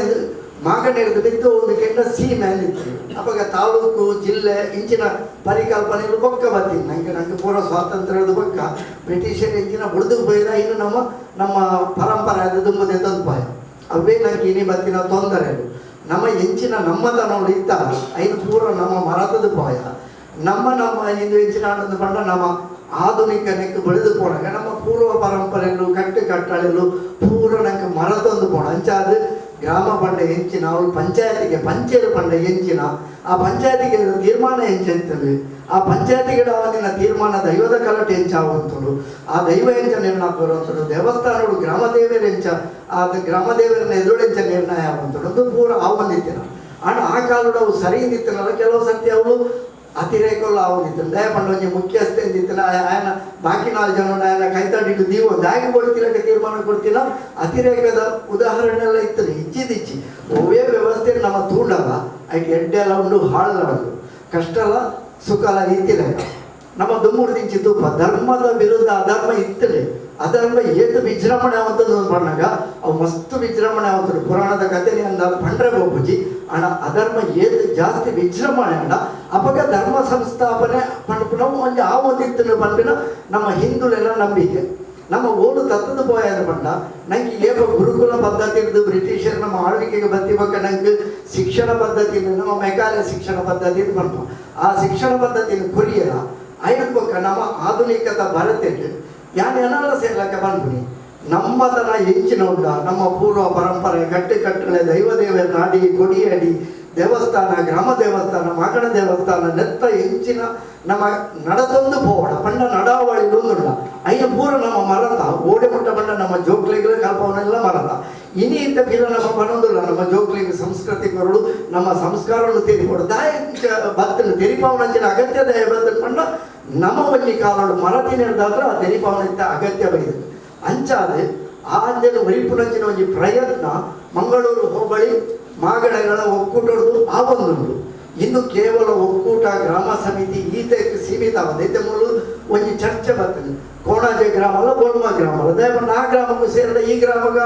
ಮಾಗಣೆ ಹಿಡಿದು ಬಿದ್ದು ಒಂದು ಕೆಂಡ ಸೀಮೆ ಇತ್ತು ಅವಾಗ ತಾಲೂಕು ಜಿಲ್ಲೆ ಇಂಚಿನ ಪರಿಕಲ್ಪನೆಗಳು ಬೊಕ್ಕ ಬರ್ತೀನಿ ನಂಗೆ ಪೂರ ಸ್ವಾತಂತ್ರ್ಯದ ಬೊಕ್ಕ ಬ್ರಿಟಿಷರ್ ಇಂಚಿನ ಬುಡ್ದು ಬೈದ ಇನ್ನು ನಮ್ಮ ಪರಂಪರೆ ಅದು ದುಂಬುದೆ ತಂಪಾಯ ಅವೇ ನಂಗೆ ಇನಿ ಬತ್ತಿನ ತೊಂದರೆಗಳು ನಮ್ಮ ಎಂಚಿನ ನಮ್ಮದ ನೋಡಿ ಇತ್ತ ಐದು ಪೂರ ನಮ್ಮ ಮರತದ ಪಾಯ ನಮ್ಮ ಇಂದು ಎಂಚಿನ ಆನಂದ ಪಂಡ ನಮ್ಮ ಆಧುನಿಕ ನೆಕ್ ಬೆಳೆದು ಪೋಣಾಗ ನಮ್ಮ ಪೂರ್ವ ಪರಂಪರೆಗಳು ಕಟ್ಟಳೆಗಳು ಪೂರ ನಂಗೆ ಮರತೊಂದು ಪೋಣ ಅಂಚಾದು ಗ್ರಾಮ ಪಂಡ ಹೆಂಚಿನ ಅವಳು ಪಂಚಾಯತಿಗೆ ಪಂಚಾಯತ್ ಪಂಡ ಹೆಂಚಿನ ಆ ಪಂಚಾಯತಿಗೆ ತೀರ್ಮಾನ ಹೆಂಚಿರ್ತದೆ ಆ ಪಂಚಾಯತಿಗೆ ಅವನಿನ ತೀರ್ಮಾನ ದೈವದ ಕಲಟೆ ಹೆಂಚಾವಂತಳು ಆ ದೈವ ಹೆಂಚ ನಿರ್ಣಯ ಬರುವಂಥದ್ದು ದೇವಸ್ಥಾನಗಳು ಗ್ರಾಮದೇವರ ಹೆಂಚ ಆ ಗ್ರಾಮದೇವರನ್ನ ಎದುರೆಂಚ ನಿರ್ಣಯ ಆಗುವಂಥದ್ದು ಅದು ಪೂರ ಆವಂದಿತ್ತಿನ ಹಣ ಆ ಕಾಲದ ಅವು ಸರಿ ನಿಂತಿನಲ್ಲ ಕೆಲವು ಸರ್ತಿ ಅವಳು ಅತಿರೇಕಲ್ಲ ಆವಂದಿತ್ತು ದಯ ಪಂಡ ಮುಖ್ಯಸ್ಥ ಎಂದಿತ್ತಿನ ಆಯನ ಬಾಕಿ 4 ಜನ ಆಯನ ಕೈತಾಡಿಟ್ಟು ನೀವು ದಾಗಿ ಕೊಡ್ತಿಲ್ಲಕ್ಕೆ ತೀರ್ಮಾನ ಕೊಡ್ತಿಲ್ಲ ಅತಿರೇಕದ ಉದಾಹರಣೆ ಎಲ್ಲ ಇರ್ತದೆ ಇಚ್ಚಿದಿಚ್ಚಿ ಒವೇ ವ್ಯವಸ್ಥೆ ನಮ್ಮ ತೂಂಡಲ್ಲ ಆಯ್ಕೆ ಎಡ್ಡೆಲ್ಲ ಉಂಡು ಹಾಳೆಲ್ಲ ಉಂಡು ಕಷ್ಟಲ್ಲ ಸುಖಲ ಇತ್ತಿಲ್ಲ ನಮ್ಮ ದುಮ್ಮುರ್ದಿಂಚಿ ತುಪ್ಪ ಧರ್ಮದ ವಿರುದ್ಧ ಅಧರ್ಮ ಇತ್ತಲೆ ಅಧರ್ಮ ಏತು ವಿಜೃಂಭಣೆ ಆವಂತದ್ದು ಬಂದಾಗ ಅವು ಮಸ್ತ್ ವಿಜೃಂಭಣೆ ಆವಂತದ್ದು ಪುರಾಣದ ಕಥೆನೇ ಅಂದಾಗ ಪಂಡ್ರೆ ಬೋಪುಜಿ ಅಣ್ಣ ಅಧರ್ಮ ಏತು ಜಾಸ್ತಿ ವಿಜೃಂಭಣೆ ಅಣ್ಣ ಅವಾಗ ಧರ್ಮ ಸಂಸ್ಥಾಪನೆ ಪಂಡ್ಪುನ ಒಂದು ಆ ಒಂದಿತ್ತು ಪಂಪಿನ ನಮ್ಮ ಹಿಂದುಳೆಲ್ಲ ನಂಬಿಕೆ ನಮ್ಮ ಓಡು ತತ್ತದ ಪೋಯದ ಪಂಡ ನಂಗೆ ಏಪ ಗುರುಕುಲ ಪದ್ಧತಿ ಇದ್ದು ಬ್ರಿಟಿಷರ್ ನಮ್ಮ ಆಳ್ವಿಕೆಗೆ ಬತ್ತಿಬೇಕ ನಂಗೆ ಶಿಕ್ಷಣ ಪದ್ಧತಿ ನಮ್ಮ ಮೆಕಾಲೆ ಶಿಕ್ಷಣ ಪದ್ಧತಿ ಪಂಪ ಆ ಶಿಕ್ಷಣ ಪದ್ಧತಿಯನ್ನು ಕೊರಿಯರ ಐದಕ್ಕ ನಮ್ಮ ಆಧುನಿಕತೆ ಬರತೆಟ್ಟು ಯಾನ್ ಏನೆಲ್ಲ ಸೇರ್ಲಕ್ಕೆ ಬಂದ್ಬಿಡಿ ನಮ್ಮದನ್ನ ಹೆಚ್ಚಿನ ಉಂಡ ನಮ್ಮ ಪೂರ್ವ ಪರಂಪರೆ ಕಟ್ಟಳೆ ದೈವದೇವರ ನಾಡಿ ಕೊಡಿಯಡಿ ದೇವಸ್ಥಾನ ಗ್ರಾಮ ದೇವಸ್ಥಾನ ಮಗಣ ದೇವಸ್ಥಾನ ನೆತ್ತ ಹೆಂಚಿನ ನಮ್ಮ ನಡದೊಂದು ಪೋಡ ಪಂಡ ನಡಾವಳಿಲೊಂದುಂಡ ಐನ ಪೂರ ನಮ್ಮ ಮರದ ಓಡೆ ಮುಟ್ಟ ಪಂಡ ನಮ್ಮ ಜೋಕ್ಲಿಗಳು ಕಲ್ಪವನ್ನೆಲ್ಲ ಮರದ ಇನಿ ಇಂಥ ಬೀರ ನಮ್ಮ ಬನ್ನೊಂದಿಲ್ಲ ನಮ್ಮ ಜೋಕ್ಲಿಗೆ ಸಂಸ್ಕೃತಿಕರುಳು ನಮ್ಮ ಸಂಸ್ಕಾರಗಳು ತೆರಿಕೊಡು ದಾಯ ಬತ್ತನು ತೆರಿಪಾವನಂಚಿನ ಅಗತ್ಯ ದಯ ಬತ್ತನು ಪಂಡ ನಮ್ಮ ಒಂಜಿ ಕಾಲೋಡು ಮರತಿನ ಹಿಡ್ದಾದ್ರೆ ಆ ತೆರಿಪಾವನ ಅಗತ್ಯ ಬೈದು ಅಂಚಾದೆ ಆ ಅಂಜನ ವರಿಪುನಂಚಿನ ಒಂಜಿ ಪ್ರಯತ್ನ ಮಂಗಳೂರು ಹೋಬಳಿ ಮಾಗಡಗಳ ಒಕ್ಕೂಟದ್ದು ಆ ಒಂದುಂಟು ಇನ್ನು ಕೇವಲ ಒಕ್ಕೂಟ ಗ್ರಾಮ ಸಮಿತಿ ಈತಕ್ಕೆ ಸೀಮಿತ ಆದೈತೆ ಮೂಲ ಒಂಜಿ ಚರ್ಚೆ ಬರ್ತದೆ ಕೋಣಾಜೆ ಗ್ರಾಮ ಅಲ್ಲ ಬೋಳ್ಮ ಗ್ರಾಮ ಅಲ್ಲ ದಯಪಂಡ ಆ ಗ್ರಾಮಕ್ಕೂ ಸೇರಿದ ಈ ಗ್ರಾಮಗ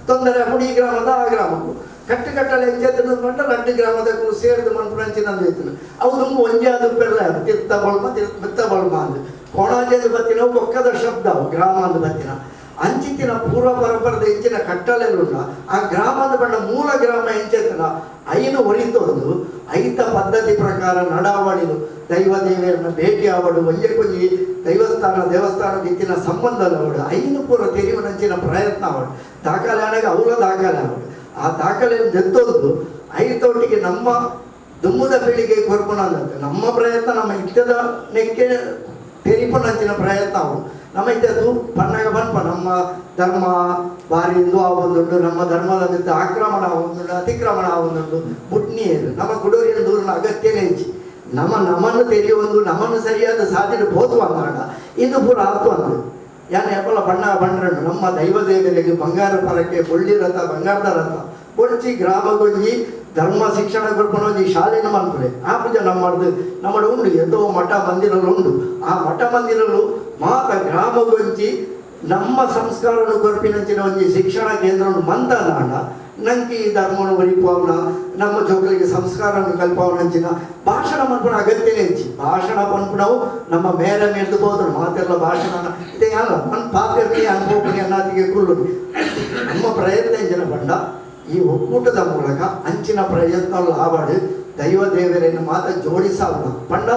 ತೊಂದರೆ ಈ ಗ್ರಾಮದ ಆ ಗ್ರಾಮಕ್ಕೂ ಕಟ್ಟಲೆ ಹೆಂಚೆತ್ತನ ಕಂಡ 2 ಗ್ರಾಮದಕ್ಕೂ ಸೇರಿದ ಮನ್ಪುರಂಚಿನಂದು ಇತ್ತು ಅವು ತುಂಬ ಒಂಜಿ ಅದು ಪೆರ್ಲ ತೀರ್ಥ ಬಳ್ಮ ಮಿತ್ತ ಬಳ್ಮ ಅಂದು ಕೋಣಾಜೆದು ಬತ್ತಿನ ಒಕ್ಕದ ಶಬ್ದ ಅವು ಗ್ರಾಮ ಅಂದು ಬತ್ತಿನ ಅಂಚಿತ್ತಿನ ಪೂರ್ವ ಪರಂಪರದ ಹೆಂಚಿನ ಕಟ್ಟಲೆಲ್ಲ ಆ ಗ್ರಾಮದ ಬಣ್ಣ ಮೂಲ ಗ್ರಾಮ ಹೆಂಚೆತ್ತನ ಐನು ಹೊರಿತೊಂದು ಐತ ಪದ್ಧತಿ ಪ್ರಕಾರ ನಡಾವಳಿಲು ದೈವ ದೇವಿಯರನ್ನ ಭೇಟಿ ಆವಡು ಒಂಜೆ ಕೊಂಜಿ ದೇವಸ್ಥಾನದ ಇತ್ತಿನ ಸಂಬಂಧ ಆವಡು ಐನು ಪೂರ ತೆರಿವನಂಚಿನ ಪ್ರಯತ್ನ ಆವಡು ದಾಖಲೆ ಆണെങ്കിൽ ಅವಳ ದಾಖಲೆ ಆವಡು ಆ ದಾಖಲೆಯನ್ನು ತೆತ್ತೊಂದು ಐತೊಟ್ಟಿಗೆ ನಮ್ಮ ದುಮ್ಮದ ಪೀಳಿಗೆ ಕೊರ್ಪುನಂದಂತೆ ನಮ್ಮ ಪ್ರಯತ್ನ ನಮ್ಮ ಇತ್ತದ ನೆಕ್ಕೆ ತೆರಿಪುನಂಚಿನ ಪ್ರಯತ್ನ ಅವಳು ನಮ್ಮ ಇದ್ದದ್ದು ಪಣ್ಣಗ ಬನ್ಪ ನಮ್ಮ ಧರ್ಮ ಬಾರಿ ಇದು ಆವೊಂದುಂಡು ನಮ್ಮ ಧರ್ಮದ ಮಿತ್ತ ಆಕ್ರಮಣ ಆವೊಂದುಂಡು ಅತಿಕ್ರಮಣ ಆವೊಂದುಂಡು ಮುಟ್ನಿಯರು ನಮ್ಮ ಕುಡೂರಿನ ದೂರನ ಅಗತ್ಯನೇ ಹೆಚ್ಚಿ ನಮ್ಮನ್ನು ತೆರೆಯುವೊಂದು ನಮ್ಮನ್ನು ಸರಿಯಾದ ಸಾಧಿಡು ಬೋತು ಅಂದಾಡ ಇದು ಪೂರ ಆತು ಅಂದು ಯಾನ ಎಪ್ಪಲ ಬಣ್ಣ ಬಂಡ್ರಣ್ಣು ನಮ್ಮ ದೈವ ದೇವರಿಗೆ ಬಂಗಾರ ಪರಕ್ಕೆ ಬೊಳ್ಳಿ ರಥ ಬಂಗಾರದ ರಥ ಕೊಡ್ಚಿ ಗ್ರಾಮಗೊಂಜಿ ಧರ್ಮ ಶಿಕ್ಷಣ ಕೊಡ್ಕೊಂಡು ಶಾಲೆನ ಮಾಡ್ತಾರೆ ಆ ಪೂಜೆ ನಮ್ಮ ಉಂಡು ಎತ್ತೋ ಮಠ ಮಂದಿರಲು ಉಂಡು ಆ ಮಠ ಮಂದಿರಲು ಮಾತ ಗ್ರಾಮಗೊಂಜಿ ನಮ್ಮ ಸಂಸ್ಕಾರವನ್ನು ಕೊರ್ಪಿನಂಚಿನ ಒಂಜಿ ಶಿಕ್ಷಣ ಕೇಂದ್ರ ಮಂತನಾಡ ನಂಗೆ ಈ ಧರ್ಮವನ್ನು ಬರಿಪವನ ನಮ್ಮ ಜೋಕಲಿಗೆ ಸಂಸ್ಕಾರವನ್ನು ಕಲ್ಪವನಂಚಿನ ಭಾಷಣ ಮನ್ಪುಣ ಅಗತ್ಯನೇ ಹೆಚ್ಚಿ ಭಾಷಣ ಪನ್ಪುಣವು ನಮ್ಮ ಮೇಲೆ ಮೇಲ್ದು ಹೋದ್ರು ಮಾತೆಲ್ಲ ಭಾಷಣ ಇದೇ ಅಲ್ಲ ನನ್ನ ಪಾತ್ರೆ ಅನುಭವಪಣಿ ಅನ್ನೋದಿಗೆ ಕುಳ್ಳು ನಮ್ಮ ಪ್ರಯತ್ನ ಎಂಜಿನ ಬಂಡ ಈ ಒಕ್ಕೂಟದ ಮೂಲಕ ಅಂಚಿನ ಪ್ರಯತ್ನ ಲಾಭಡು ದೈವ ದೇವರನ್ನು ಮಾತ್ರ ಜೋಡಿಸಾವಣ ಪಂಡ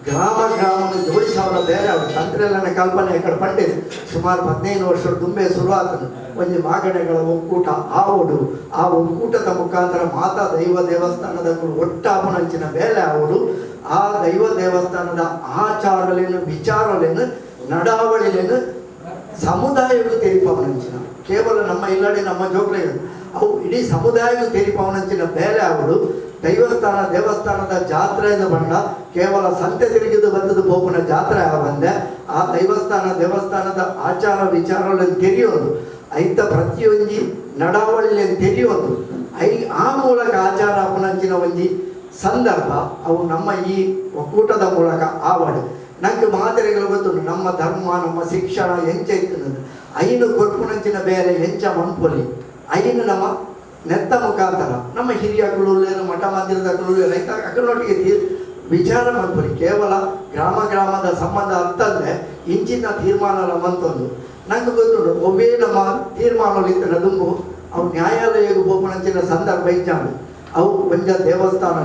ಗ್ರಾಮವನ್ನು ಜೋಡಿಸಾವಣ ಬೇರೆ ಅವರು ತಂತ್ರೆಲ್ಲ ಕಲ್ಪನೆ ಕಡೆ ಪಂಡಿದೆ ಸುಮಾರು 15 ವರ್ಷದ ದುಂಬೆ ಶುರುವಾತನು ಒಂದು ಮಾಗಣೆಗಳ ಒಕ್ಕೂಟ ಆವಡು ಆ ಒಕ್ಕೂಟದ ಮುಖಾಂತರ ಮಾತಾ ದೈವ ದೇವಸ್ಥಾನದ ಒಟ್ಟಾಪನಂಚಿನ ಬೇಲೆ ಆವಡು ಆ ದೈವ ದೇವಸ್ಥಾನದ ಆಚಾರಲೇನು ವಿಚಾರಲೇನು ನಡಾವಳಿಲೇನು ಸಮುದಾಯಕ್ಕೂ ತೆರಿಪವನಂಚಿನ ಕೇವಲ ನಮ್ಮ ಇಲ್ಲಡೆ ನಮ್ಮ ಜೋಕ್ಲೆಗಳು ಅವು ಇಡೀ ಸಮುದಾಯಕ್ಕೂ ತೆರಿಪವನಂಚಿನ ಬೇಲೆ ಆವಡು ದೇವಸ್ಥಾನದ ಜಾತ್ರೆಯಿಂದ ಬಂಡ ಕೇವಲ ಸಂತೆ ತಿರುಗಿದು ಬಂದದ್ದು ಬೋಪನ ಜಾತ್ರೆ ಬಂದೆ ಆ ದೇವಸ್ಥಾನದ ಆಚಾರ ವಿಚಾರಗಳನ್ನು ತೆರೆಯೋದು ಐತ ಪ್ರತಿಯೊಂಜಿ ನಡಾವಳಿಯನ್ನು ತೆರೆಯೋದು ಆ ಮೂಲಕ ಆಚಾರ ಅಪನಂಚಿನ ಒಂಜಿ ಸಂದರ್ಭ ಅವು ನಮ್ಮ ಈ ಒಕ್ಕೂಟದ ಮೂಲಕ ಆವಡು ನಂಗೆ ಮಾದರಿಗಳು ಗೊತ್ತುಂಟು ನಮ್ಮ ಧರ್ಮ ನಮ್ಮ ಶಿಕ್ಷಣ ಎಂಚ ಇತ್ತು ಐನು ಕೊರ್ಪುನಂಚಿನ ಬೇರೆ ಎಂಚ ಮನ್ಪೊಲಿ ಐನು ನಮ್ಮ ನೆತ್ತ ಮುಖಾಂತರ ನಮ್ಮ ಹಿರಿಯ ಕುಳುಲೇನು ಮಠ ಮಂದಿರದ ಕುಳುಲೇನು ರೈತ ಅಕ್ಕನೊಟ್ಟಿಗೆ ವಿಚಾರ ಮಾಡ್ಬೋದು ಕೇವಲ ಗ್ರಾಮದ ಸಂಬಂಧ ಅರ್ಥಲ್ಲದೆ ಇಂಚಿನ ತೀರ್ಮಾನ ಮಂತೊಂದು ನಂಗೆ ಗೊತ್ತುಂಟು ಒಬ್ಬೇ ನಮ್ಮ ತೀರ್ಮಾನಲಿತ್ತನ ದುಂಬು ಅವು ನ್ಯಾಯಾಲಯಕ್ಕೆ ಹೋಗುವಂಚಿನ ಸಂದರ್ಭ ಇಚ್ಚಾಡು ಅವು ಒಂಜ ದೇವಸ್ಥಾನ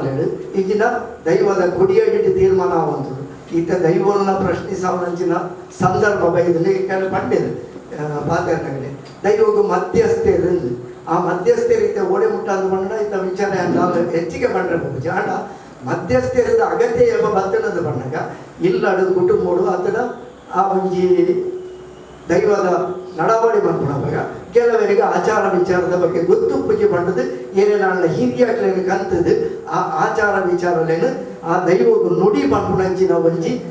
ಈಗಿನ ದೈವದ ಕೊಡಿಯಡಿಟ್ಟು ತೀರ್ಮಾನ ಆವಂತದ್ದು ಈತ ದೈವವನ್ನು ಪ್ರಶ್ನಿಸುವಂಚಿನ ಸಂದರ್ಭ ಬೈದಲ್ಲಿ ಕೆಲವು ಪಂಡಿರು ಪಾತ್ರೆ ದೈವಗೂ ಮಧ್ಯಸ್ಥೆ ಇருந்து ಆ ಮಧ್ಯಸ್ಥರಿದ್ದ ಓಡೆ ಮುಟ್ಟಾದ ಬಣ್ಣ ಇಂಥ ವಿಚಾರ ಹೆಚ್ಚಿಗೆ ಬಂದ್ರೆ ಪೂಜೆ ಆಂಡ ಮಧ್ಯಸ್ಥರಿದ್ದ ಅಗತ್ಯ ಎಂಬ ಬತ್ತನದ ಬಣ್ಣಗ ಇಲ್ಲಡು ಕುಟುಂಬಡು ಅದರ ಆ ಒಂಜಿ ದೈವದ ನಡವಳಿ ಬಂದ್ಬಿಡುವಾಗ ಕೆಲವರಿಗೆ ಆಚಾರ ವಿಚಾರದ ಬಗ್ಗೆ ಗೊತ್ತು ಪೂಜೆ ಬಂದದ್ದು ಏನೇನಾಳ ಹಿರಿಯಾಗ್ಲೇನು ಕಲ್ತದ್ದು ಆ ಆಚಾರ ವಿಚಾರಲೇನು ಆ ದೈವದ ನುಡಿ ಬಂದ್ಬಿಡಂಚಿನ ಒಂಜಿ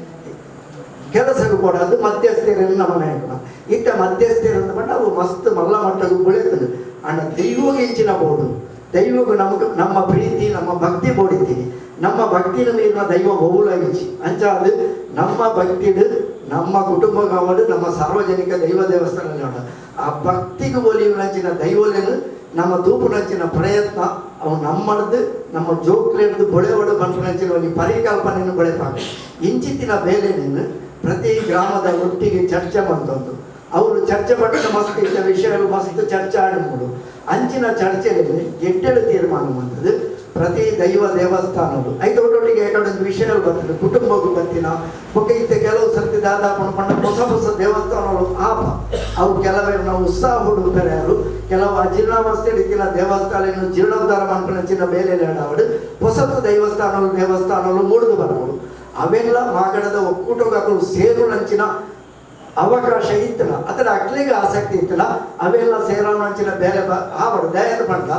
ಕೆಲಸಕ್ಕೆ ಕೊಡೋದು ಮಧ್ಯಸ್ಥರಲ್ಲಿ ನಮ್ಮ ನಾಯಕನ ಇತ್ತ ಮಧ್ಯಸ್ಥರಂತ ಬಂದು ಅವು ಮಸ್ತ್ ಮಲ್ಲ ಮಟ್ಟಗೂ ಬೆಳೀತದೆ ಅಣ್ಣ ದೈವಗೆ ಹೆಚ್ಚಿನ ಬೋಡು ದೈವಗೂ ನಮಗೆ ನಮ್ಮ ಪ್ರೀತಿ ನಮ್ಮ ಭಕ್ತಿ ಬೋಡಿದ್ದೀವಿ ನಮ್ಮ ಭಕ್ತಿನ ಮೀರಿನ ದೈವ ಬಹುಲ ಹೆಚ್ಚಿ ಅಂಚಾದು ನಮ್ಮ ಭಕ್ತಿಡು ನಮ್ಮ ಕುಟುಂಬಗಾವಡು ನಮ್ಮ ಸಾರ್ವಜನಿಕ ದೈವ ದೇವಸ್ಥಾನ ಆ ಭಕ್ತಿಗೆ ಒಲಿಯುವಂಚಿನ ದೈವಲೇನು ನಮ್ಮ ತೂಪುನಂಚಿನ ಪ್ರಯತ್ನ ಅವು ನಮ್ಮದು ನಮ್ಮ ಜೋಕ್ರಿಯದ್ದು ಬೊಳೆವಡು ಬಂಟಿನಂಚಿನ ಒಂದು ಪರಿಕಲ್ಪನೆಯನ್ನು ಬೆಳೆಪಾಗ ಇಂಚಿತ್ತಿನ ಬೇಲೆನೇನು ಪ್ರತಿ ಗ್ರಾಮದ ಒಟ್ಟಿಗೆ ಚರ್ಚೆ ಬಂದದ್ದು ಅವರು ಚರ್ಚೆ ಪಟ್ಟ ಮಸ್ತ್ ಇದ್ದ ವಿಷಯಗಳು ಮಸ್ತ್ ಚರ್ಚೆ ಆಡುವುದು ಅಂಚಿನ ಚರ್ಚೆಯಲ್ಲಿ ಎಟ್ಟೆಡು ತೀರ್ಮಾನ ಬಂದದ್ದು ಪ್ರತಿ ದೈವ ದೇವಸ್ಥಾನಗಳು ಐದೊಟ್ಟೊಟ್ಟಿಗೆ ಎರಡೊಂದು ವಿಷಯಗಳು ಬರ್ತದೆ ಕುಟುಂಬಕ್ಕೂ ಬರ್ತಿನ ಮುಖ್ಯ ಇತ್ತ ಕೆಲವು ಸರ್ತಿ ದಾದಾಪಣ ಪಣ್ಣ ಹೊಸ ಹೊಸ ದೇವಸ್ಥಾನಗಳು ಆಪ ಅವು ಕೆಲವರು ನಾವು ಉತ್ಸಾಹ ಹುಡುಗರು ಯಾರು ಕೆಲವು ಅಜೀರ್ಣಾವಸ್ಥೆಯಲ್ಲಿ ಇತ್ತಿನ ದೇವಸ್ಥಾನ ಜೀರ್ಣೋದ್ಧಾರ ಮಾಡ್ಕೊಂಡ ಬೇಲೆ ಆಡಾವಡು ಹೊಸತು ದೇವಸ್ಥಾನಗಳು ಮೂಡಿದು ಬರಬಹುದು ಅವೆಲ್ಲ ಮಾಗಡದ ಒಕ್ಕೂಟಗಳು ಸೇರು ನಂಚಿನ ಅವಕಾಶ ಇತ್ತಲ್ಲ ಅದರ ಅಕ್ಲಿಗೆ ಆಸಕ್ತಿ ಇತ್ತಲ್ಲ ಅವೆಲ್ಲ ಸೇರೋಣಂಚಿನ ಬೇರೆ ಆವಡು ದಯದ ಪಂಡ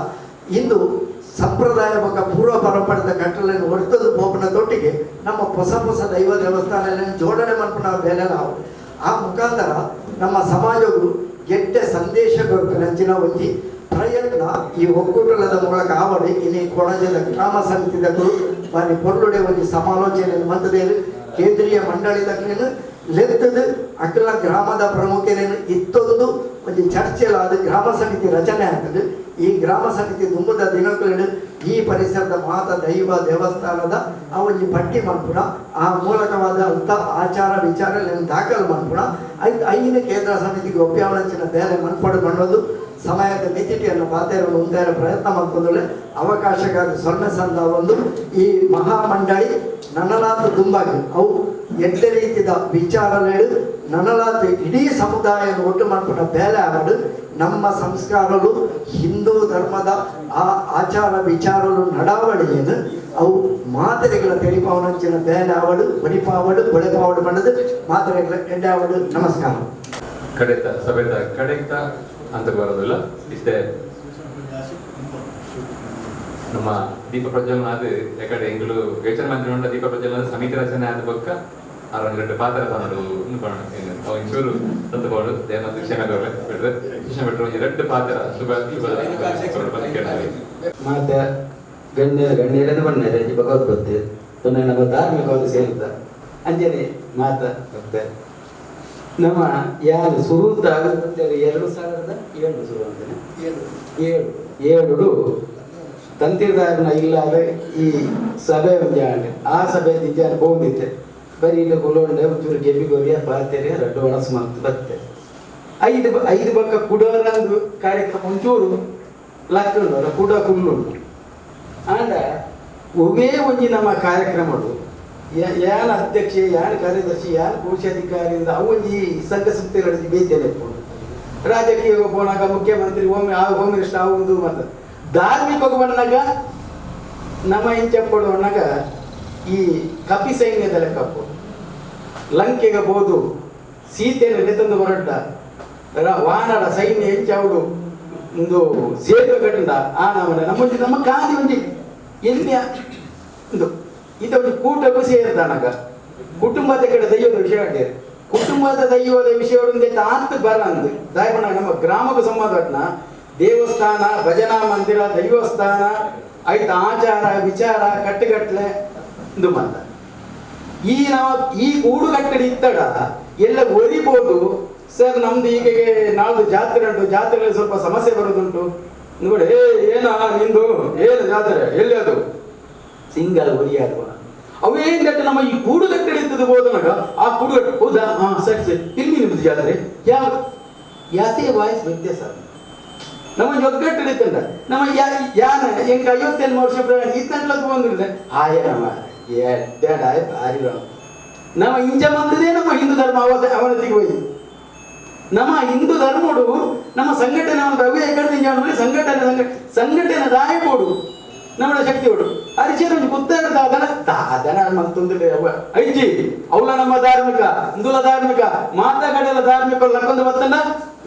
ಇಂದು ಸಂಪ್ರದಾಯ ಬಗ್ಗೆ ಪೂರ್ವ ಪರಂಪರೆದ ಕಟ್ಟಲೆಯನ್ನು ಹೊರತದ್ದು ಬೋಪನ ತೊಟ್ಟಿಗೆ ನಮ್ಮ ಹೊಸ ದೈವ ದೇವಸ್ಥಾನ ಜೋಡಣೆ ಮಾಡ್ಕೊಂಡ ಬೇರೆ ಆವಡು ಆ ಮುಖಾಂತರ ನಮ್ಮ ಸಮಾಜವು ಗೆಡ್ಡೆ ಸಂದೇಶ ನಂಚಿನ ಒಂಜಿ ಪ್ರಯತ್ನ ಈ ಒಕ್ಕೂಟಲದ ಮೂಲಕ ಆವಡಿ ಇಲ್ಲಿ ಕೊಣಜದ ಗ್ರಾಮ ಸಮಿತಿದಗಳು ಬಾರಿ ಪೊರ್ಲುಡೆ ಒಂದು ಸಮಾಲೋಚನೆ ಮಂತದೇನು ಕೇಂದ್ರೀಯ ಮಂಡಳಿದಕ್ಕೇನು ಲೆತ್ತದು ಅಕ್ಕಲ ಗ್ರಾಮದ ಪ್ರಮುಖರೇನು ಇತ್ತೊಂದು ಒಂದು ಚರ್ಚೆಲಾದ ಗ್ರಾಮ ಸಮಿತಿ ರಚನೆ ಆಗ್ತದೆ ಈ ಗ್ರಾಮ ಸಮಿತಿ ತುಂಬದ ದಿನಗಳು ಈ ಪರಿಸರದ ಮಾತ ದೈವ ದೇವಸ್ಥಾನದ ಆ ಒಂದು ಪಟ್ಟಿ ಮಾಡ್ಬಿಡ ಆ ಮೂಲಕವಾದ ಅಂತ ಆಚಾರ ವಿಚಾರಗಳನ್ನು ದಾಖಲು ಮಾಡ್ಬಿಡ ಐನ ಕೇಂದ್ರ ಸಮಿತಿಗೆ ಒಪ್ಪಿನ ಬೇರೆ ಮನ್ಪಡು ಮಾಡೋದು ಸಮಯದ ಮಿತಿಟಿಯನ್ನು ಪಾತೆಯನ್ನು ಮುಂದೆ ಪ್ರಯತ್ನ ಮಾಡ್ಕೊಂಡಳೆ ಅವಕಾಶಕ್ಕಾಗಿ ಸೊನ್ನೆ ಸಂದ ಒಂದು ಈ ಮಹಾಮಂಡಳಿ ನನಲಾದ ದುಂಬಾಗಿ ಅವು ಎಡ್ಡೆ ರೀತಿಯ ವಿಚಾರಗಳು ನನಲಾದ ಇಡೀ ಸಮುದಾಯವನ್ನು ಒಟ್ಟು ಮಾಡ್ಕೊಂಡ ಬೇಲೆ ಆವಡು ನಮ್ಮ ಸಂಸ್ಕಾರಗಳು ಹಿಂದೂ ಧರ್ಮದ ಆ ಆಚಾರ ವಿಚಾರಗಳು ನಡಾವಳಿಯನ್ನು ಅವು ಮಾದರಿಗಳ ತೆರಿಪಾವನಂಚಿನ ಬೇಲೆ ಆವಡು ಬಡಿಪಾವಡು ಬಳೆಪಾವಡು ಬಂದದು ಮಾದರಿಗಳ ಎಡ್ಡೆ ಆವಡು ನಮಸ್ಕಾರ ಕಡೆತ ಸಭೆದ ಕಡೆತ ಅಂತ ಬರೋದಿಲ್ಲ ಇಷ್ಟೇ ನಮ್ಮ ದೀಪ ಪ್ರಜ್ವಲನ ಅದು ಯಾಕಡೆ ಎಂಗ್ಳು ಯೋಚನೆ ಮಂತ್ರಿ ಉಂಟ ದೀಪ ಪ್ರಜ್ವಲನ ಸಮಿತಿ ರಚನೆ ಆದ ಪಕ್ಕ ಅರಂಗಟ್ಟು ಪಾತ್ರ ತನಡು ಅವ ಇಂಚೂರು ತಂದುಕೊಂಡು ದೇವ ಶಿಕ್ಷಣ ಬಿಡ್ರೆ ಶಿಕ್ಷಣ ಬಿಟ್ಟರು ಎರಡು ಪಾತ್ರ ಶುಭ ಮತ್ತೆ ಗಣ್ಯರನ್ನು ಬಣ್ಣರೆ ಈ ಭಗವದ್ಗೀತೆ ಪುನಃ ನಮ್ಮ ಧಾರ್ಮಿಕವಾದ ಸೇರಿದ ಅಂಜನೆ ಮಾತ ಮತ್ತೆ ನಮ್ಮ ಯಾರು ಸುರುದ 2007 ಶುರು ಅಂತೇನೆ 7 ತಂತಿರ್ದಾರನ ಇಲ್ಲದ ಈ ಸಭೆ ಒಂಜಾಂಡೆ ಆ ಸಭೆ ನಿಜಾನ ಹೋಗಿದ್ದೆ ಬರೀ ಇಲ್ಲಿ ಗುಲೋಂಡೆ ಒಂಚೂರು ಗೆಬ್ಬಿಗೋರಿ ಬಾತೇರಿ ರಡ್ಡು ಒಣಸು ಮಂತ್ ಬತ್ತೆ ಐದು ಬಕ್ಕ ಕುಡೋರಂದು ಕಾರ್ಯಕ್ರಮ ಒಂಚೂರು ಲಕ್ಕುಂಡು ಕುಡ ಕುಲ್ಲುಂಡು ಆಂಡ ಒವೇ ಒಂಜಿ ನಮ್ಮ ಕಾರ್ಯಕ್ರಮಗಳು ಯಾನ ಅಧ್ಯಕ್ಷ ಯಾನ ಕಾರ್ಯದರ್ಶಿ ಯಾನ ಕೋಶಾಧಿಕಾರಿಯಿಂದ ಅವೊಂಜಿ ಸಂಘ ಸಂಸ್ಥೆಗಳ ಬೇತೇನೆ ರಾಜಕೀಯ ಹೋಗೋಣಾಗ ಮುಖ್ಯಮಂತ್ರಿ ಹೋಮ್ ಮಿನಿಸ್ಟರ್ ಒಂದು ಮತ್ತು ಧಾರ್ಮಿಕ ಬಂದಾಗ ನಮ್ಮ ಇಂಚಪ್ಪಡುವನಾಗ ಈ ಕಪಿ ಸೈನ್ಯದ ಲೆಕ್ಕಪ್ಪು ಲಂಕೆಗೆ ಬೋದು ಸೀತೆಯನ್ನು ನೆತ್ತಂದು ಹೊರಟ ವಾನರ ಸೈನ್ಯ ಹೆಚ್ಚಾವುಡು ಒಂದು ಸೇತುವೆ ಕಟ್ಟಿಂದ ಆ ನಮ್ಮ ಕಾದಿ ಒಂಜಿ ಎಲ್ಲಿ ಒಂದು ಇದೊಂದು ಕೂಟಕ್ಕೂ ಸೇರಿದಾನಾಗ ಕುಟುಂಬದ ಕಡೆ ದೈವದ ವಿಷಯ ಅಡ್ಡೇರಿ ಕುಟುಂಬದ ದೈವದ ವಿಷಯದೊಂದೇ ತಾಂತ ಬರಂದು ದಾಯಪಣ ನಮ್ಮ ಗ್ರಾಮಕ್ಕೆ ಸಂಬಂಧಪಟ್ಟನ ದೇವಸ್ಥಾನ ಭಜನಾ ಮಂದಿರ ದೈವಸ್ಥಾನ ಆಯ್ತು ಆಚಾರ ವಿಚಾರ ಕಟ್ಟುಗಟ್ಟಲೆ ಇದು ಬಂದ ಈ ಕೂಡುಗಟ್ಟಡಿ ಇತ್ತಡ ಎಲ್ಲ ಒರಿಬೋದು ಸರ್ ನಮ್ದು ಈಗ ನಾಳ್ದು ಜಾತ್ರೆ ಉಂಟು ಜಾತ್ರೆಯಲ್ಲಿ ಸ್ವಲ್ಪ ಸಮಸ್ಯೆ ಬರೋದುಂಟು ನೋಡಿ ಏನ ನಿಂದು ಏನು ಜಾತ್ರೆ ಎಲ್ಲಿ ಅದು ಸಿಂಗಲ್ ಒರಿಯಾಡುವ ಅವೇನ್ ಗಟ್ಟ ನಮ್ಮ ಈ ಕೂಡುಗಟ್ಟಡಿ ಇದ್ದದ್ದು ಹೋದನಾಗ ಆ ಕೂಡುಗಟ್ಟು ಹೌದಾ ಸರಿ ಸರಿ ಇಲ್ಲಿ ನಿಮ್ದು ಜಾತ್ರೆ ಯಾವ ಯಾತೆ ವಾಯ್ಸ್ ವ್ಯತ್ಯಾಸ ನಮ್ಮ ಒಗ್ಗಟ್ಟು ಇತ್ತಂಡ ನಮ್ಮ ಯಾನ ಎಂಕ 58 ವರ್ಷ ಪ್ರಾಣಿ ಇತ್ತಂಟ್ಲದ್ದು ಬಂದಿಲ್ಲ ಆಯ ನಮ್ಮ ಭಾರಿ ನಮ್ಮ ಇಂಜ ಬಂದದೇ ನಮ್ಮ ಹಿಂದೂ ಧರ್ಮ ಅವನತಿಗೆ ಹೋಗಿ ನಮ್ಮ ಹಿಂದೂ ಧರ್ಮಡು ನಮ್ಮ ಸಂಘಟನೆ ರವಿ ಹೆಗ್ಗಡೆ ಸಂಘಟನೆ ದಾಯಬೋಡು ನಮ್ಮ ಶಕ್ತಿ ಹೊಡು ಹರಿಶೇರ ಗೊತ್ತಾಗದ ಅದನ ಮಂತೊಂದು ಐಜಿ ಅವಳ ನಮ್ಮ ಧಾರ್ಮಿಕ ಹಿಂದುಲ ಧಾರ್ಮಿಕ ಮಾತಾ ಕಡೆಯ ಧಾರ್ಮಿಕ ಲಕ್ಕೊಂದು ಬತ್ತನ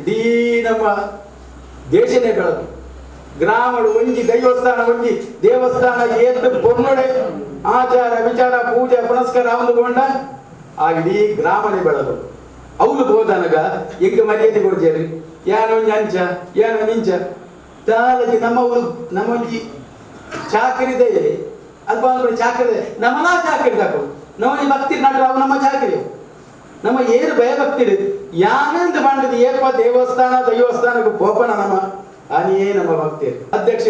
ಇಡೀ ನಮ್ಮ ದೇಶನೇ ಬೆಳಕು ಗ್ರಾಮಡು ಒಂಜಿ ದೈವಸ್ಥಾನ ಒಂಜಿ ದೇವಸ್ಥಾನ ಏತ್ ಪೊನ್ನೊಡೆ ಆಚಾರ ವಿಚಾರ ಪೂಜೆ ಪುನಸ್ಕಾರ ಹೊಂದುಕೊಂಡ ಆ ಇಡೀ ಗ್ರಾಮನೇ ಬೆಳಕು ಅವಳು ಹೋದನಗ ಎಂಗ ಮರ್ಯಾದೆ ಕೊಡ್ತೇರಿ ಏನೊಂದು ಅಂಚ ಏನೋ ನಿಂಚ ತಾಲಜಿ ನಮ್ಮ ಒಂಜಿ ಚಾಕರಿದೆ ಅಲ್ಪ ಚಾಕರಿದೆ ನಮ್ಮನ ಚಾಕರಿ ತಕೊ ನಮ್ಮ ಭಕ್ತಿ ನಟ ಅವು ನಮ್ಮ ಚಾಕರಿ ನಮ್ಮ ಏನು ಭಯ ಭಕ್ತಿ ಯಾನಂತ ಮಾಡಿದ ಏಪ ದೇವಸ್ಥಾನಕ್ಕೆ ಪೋಪನ ನಮ್ಮ ಅನಿಯೇ ನಮ್ಮ ಭಕ್ತಿ ಅಧ್ಯಕ್ಷ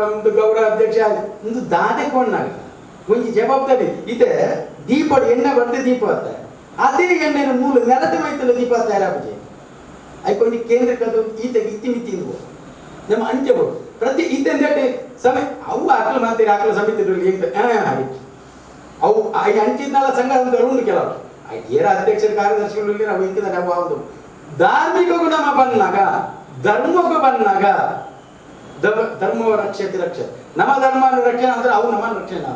ಒಂದು ಗೌರವ ಅಧ್ಯಕ್ಷ ಒಂದು ದಾದೆ ಕೊಂಡಾಗ ಒಂಜಿ ಜವಾಬ್ದಾರಿ ಇದೆ ದೀಪ ಎಣ್ಣೆ ಬರ್ತದೆ ದೀಪ ಅಂತ ಅದೇ ಎಣ್ಣೆನ ಮೂಲ ನೆಲದ ಮೈತಲ್ಲ ದೀಪ ತಯಾರಾಪಜೆ ಐಕೊಂಡಿ ಕೇಂದ್ರಕ್ಕದು ಈತೆಗೆ ಇತ್ತಿ ಮಿತಿ ನಮ್ಮ ಅಂಚೆಗಳು ಪ್ರತಿ ಇದ್ದಂತೆ ಸಮಯ ಅವು ಆಕಲು ಮಾಡ್ತೀರಿ ಆಕಲ ಸಮಿತಿಯಲ್ಲಿ ಅವು ಅಂಚಿದ್ನಲ್ಲ ಸಂಘ ಅಂತ ಉಂಟು ಕೆಲವು ಏರ ಅಧ್ಯಕ್ಷರ ಕಾರ್ಯದರ್ಶಿಗಳಲ್ಲಿ ನಾವು ಇಂಕಿದ ನಾವು ಹೌದು ಧಾರ್ಮಿಕಗೂ ನಮ್ಮ ಬಂದಾಗ ಧರ್ಮಕ್ಕೂ ಬಂದಾಗ ಧರ್ಮ ರಕ್ಷತೆ ನಮ್ಮ ಧರ್ಮ ರಕ್ಷಣೆ ಅಂದ್ರೆ ಅವು ನಮ್ಮ ರಕ್ಷಣೆ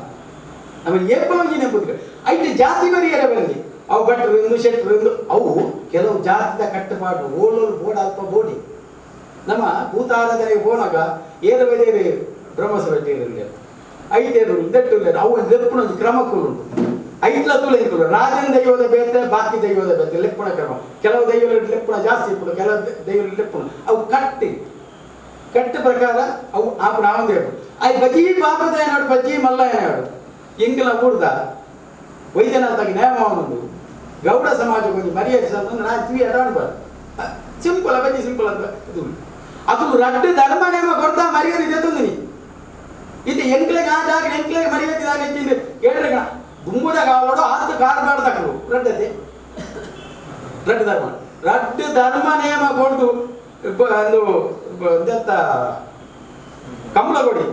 ನಮಗೆ ಏಪಲೊಂಜಿ ನೆಂಬುದು ಐದು ಜಾತಿ ಬರಿಯರ ಬಂದಿ ಅವು ಭಟ್ರು ಎಂದು ಶೆಟ್ರು ಎಂದು ಅವು ಕೆಲವು ಜಾತಿದ ಕಟ್ಟುಪಾಡು ಓಲೋಲು ಬೋಡ ಅಲ್ಪ ಬೋಡಿ ನಮ್ಮ ಭೂತಾರಾಧನೆಗೆ ಹೋನಾಗ ಏರು ಬೇರೆ ಬ್ರಹ್ಮಸಭೆಯಲ್ಲಿ ಐದೇರು ದೆಟ್ಟು ಅವು ಲೆಪ್ಪುಣ ಕ್ರಮಕ್ಕೂ ಉಂಟು ಐಟ್ಲ ತುಳಿದ್ರು ರಾಜನ ದೈವದ ಬೇತೆ ಬಾಕಿ ದೈವದ ಬೇತೆ ಲೆಪ್ಪುಣ ಕ್ರಮ ಕೆಲವು ದೈವ ಲೆಪ್ಪುಣ ಜಾಸ್ತಿ ಇಪ್ಪಡು ಕೆಲವು ದೈವ ಲೆಪ್ಪುಣ ಅವು ಕಟ್ಟು ಪ್ರಕಾರ ಅವು ಆಪುಣ ಅವಂದೇ ಅವು ಬಜ್ಜಿ ಪಾಪದ ಏನಾಡು ಬಜ್ಜಿ ಮಲ್ಲ ಏನಾಡು ಎಂಗಿಲ ಕೂಡ್ದ ವೈದ್ಯನಾಥಾಗಿ ನ್ಯಾಯಮಾವನೊಂದು ಗೌಡ ಸಮಾಜ ಒಂದು ಮರ್ಯಾದೆ ಅಂತಂದ್ರೆ ನಾ ಟಿವಿ ಅಡಾಡ್ಬಾರ್ದು ಸಿಂಪಲ್ ಬಜ್ಜಿ ಸಿಂಪಲ್ ಅಂತ ಅದು ರಡ್ಡು ಧರ್ಮ ನೇಮ ಕೊಡ್ತಾ ಮರ್ಯಾದೆ ಇದೆ ತಂದಿನಿ ಇದು ಎಂಕ್ಲೆಗೆ ಆದಾಗ ಎಂಕ್ಲೆಗೆ ಮರ್ಯಾದೆ ಇದಾಗ ಹೆಚ್ಚಿಂದು ಕೇಳ್ರೆ ದುಂಬುದಾಗ ಅವಳೋಡು ಆತು ಕಾರ್ಬಾರ್ದಾಕಲು ರಡ್ಡತೆ ರಡ್ಡು ಧರ್ಮ ನೇಮ ಕೊಡ್ದು ಒಂದು ಕಂಬಳ ಕೊಡಿ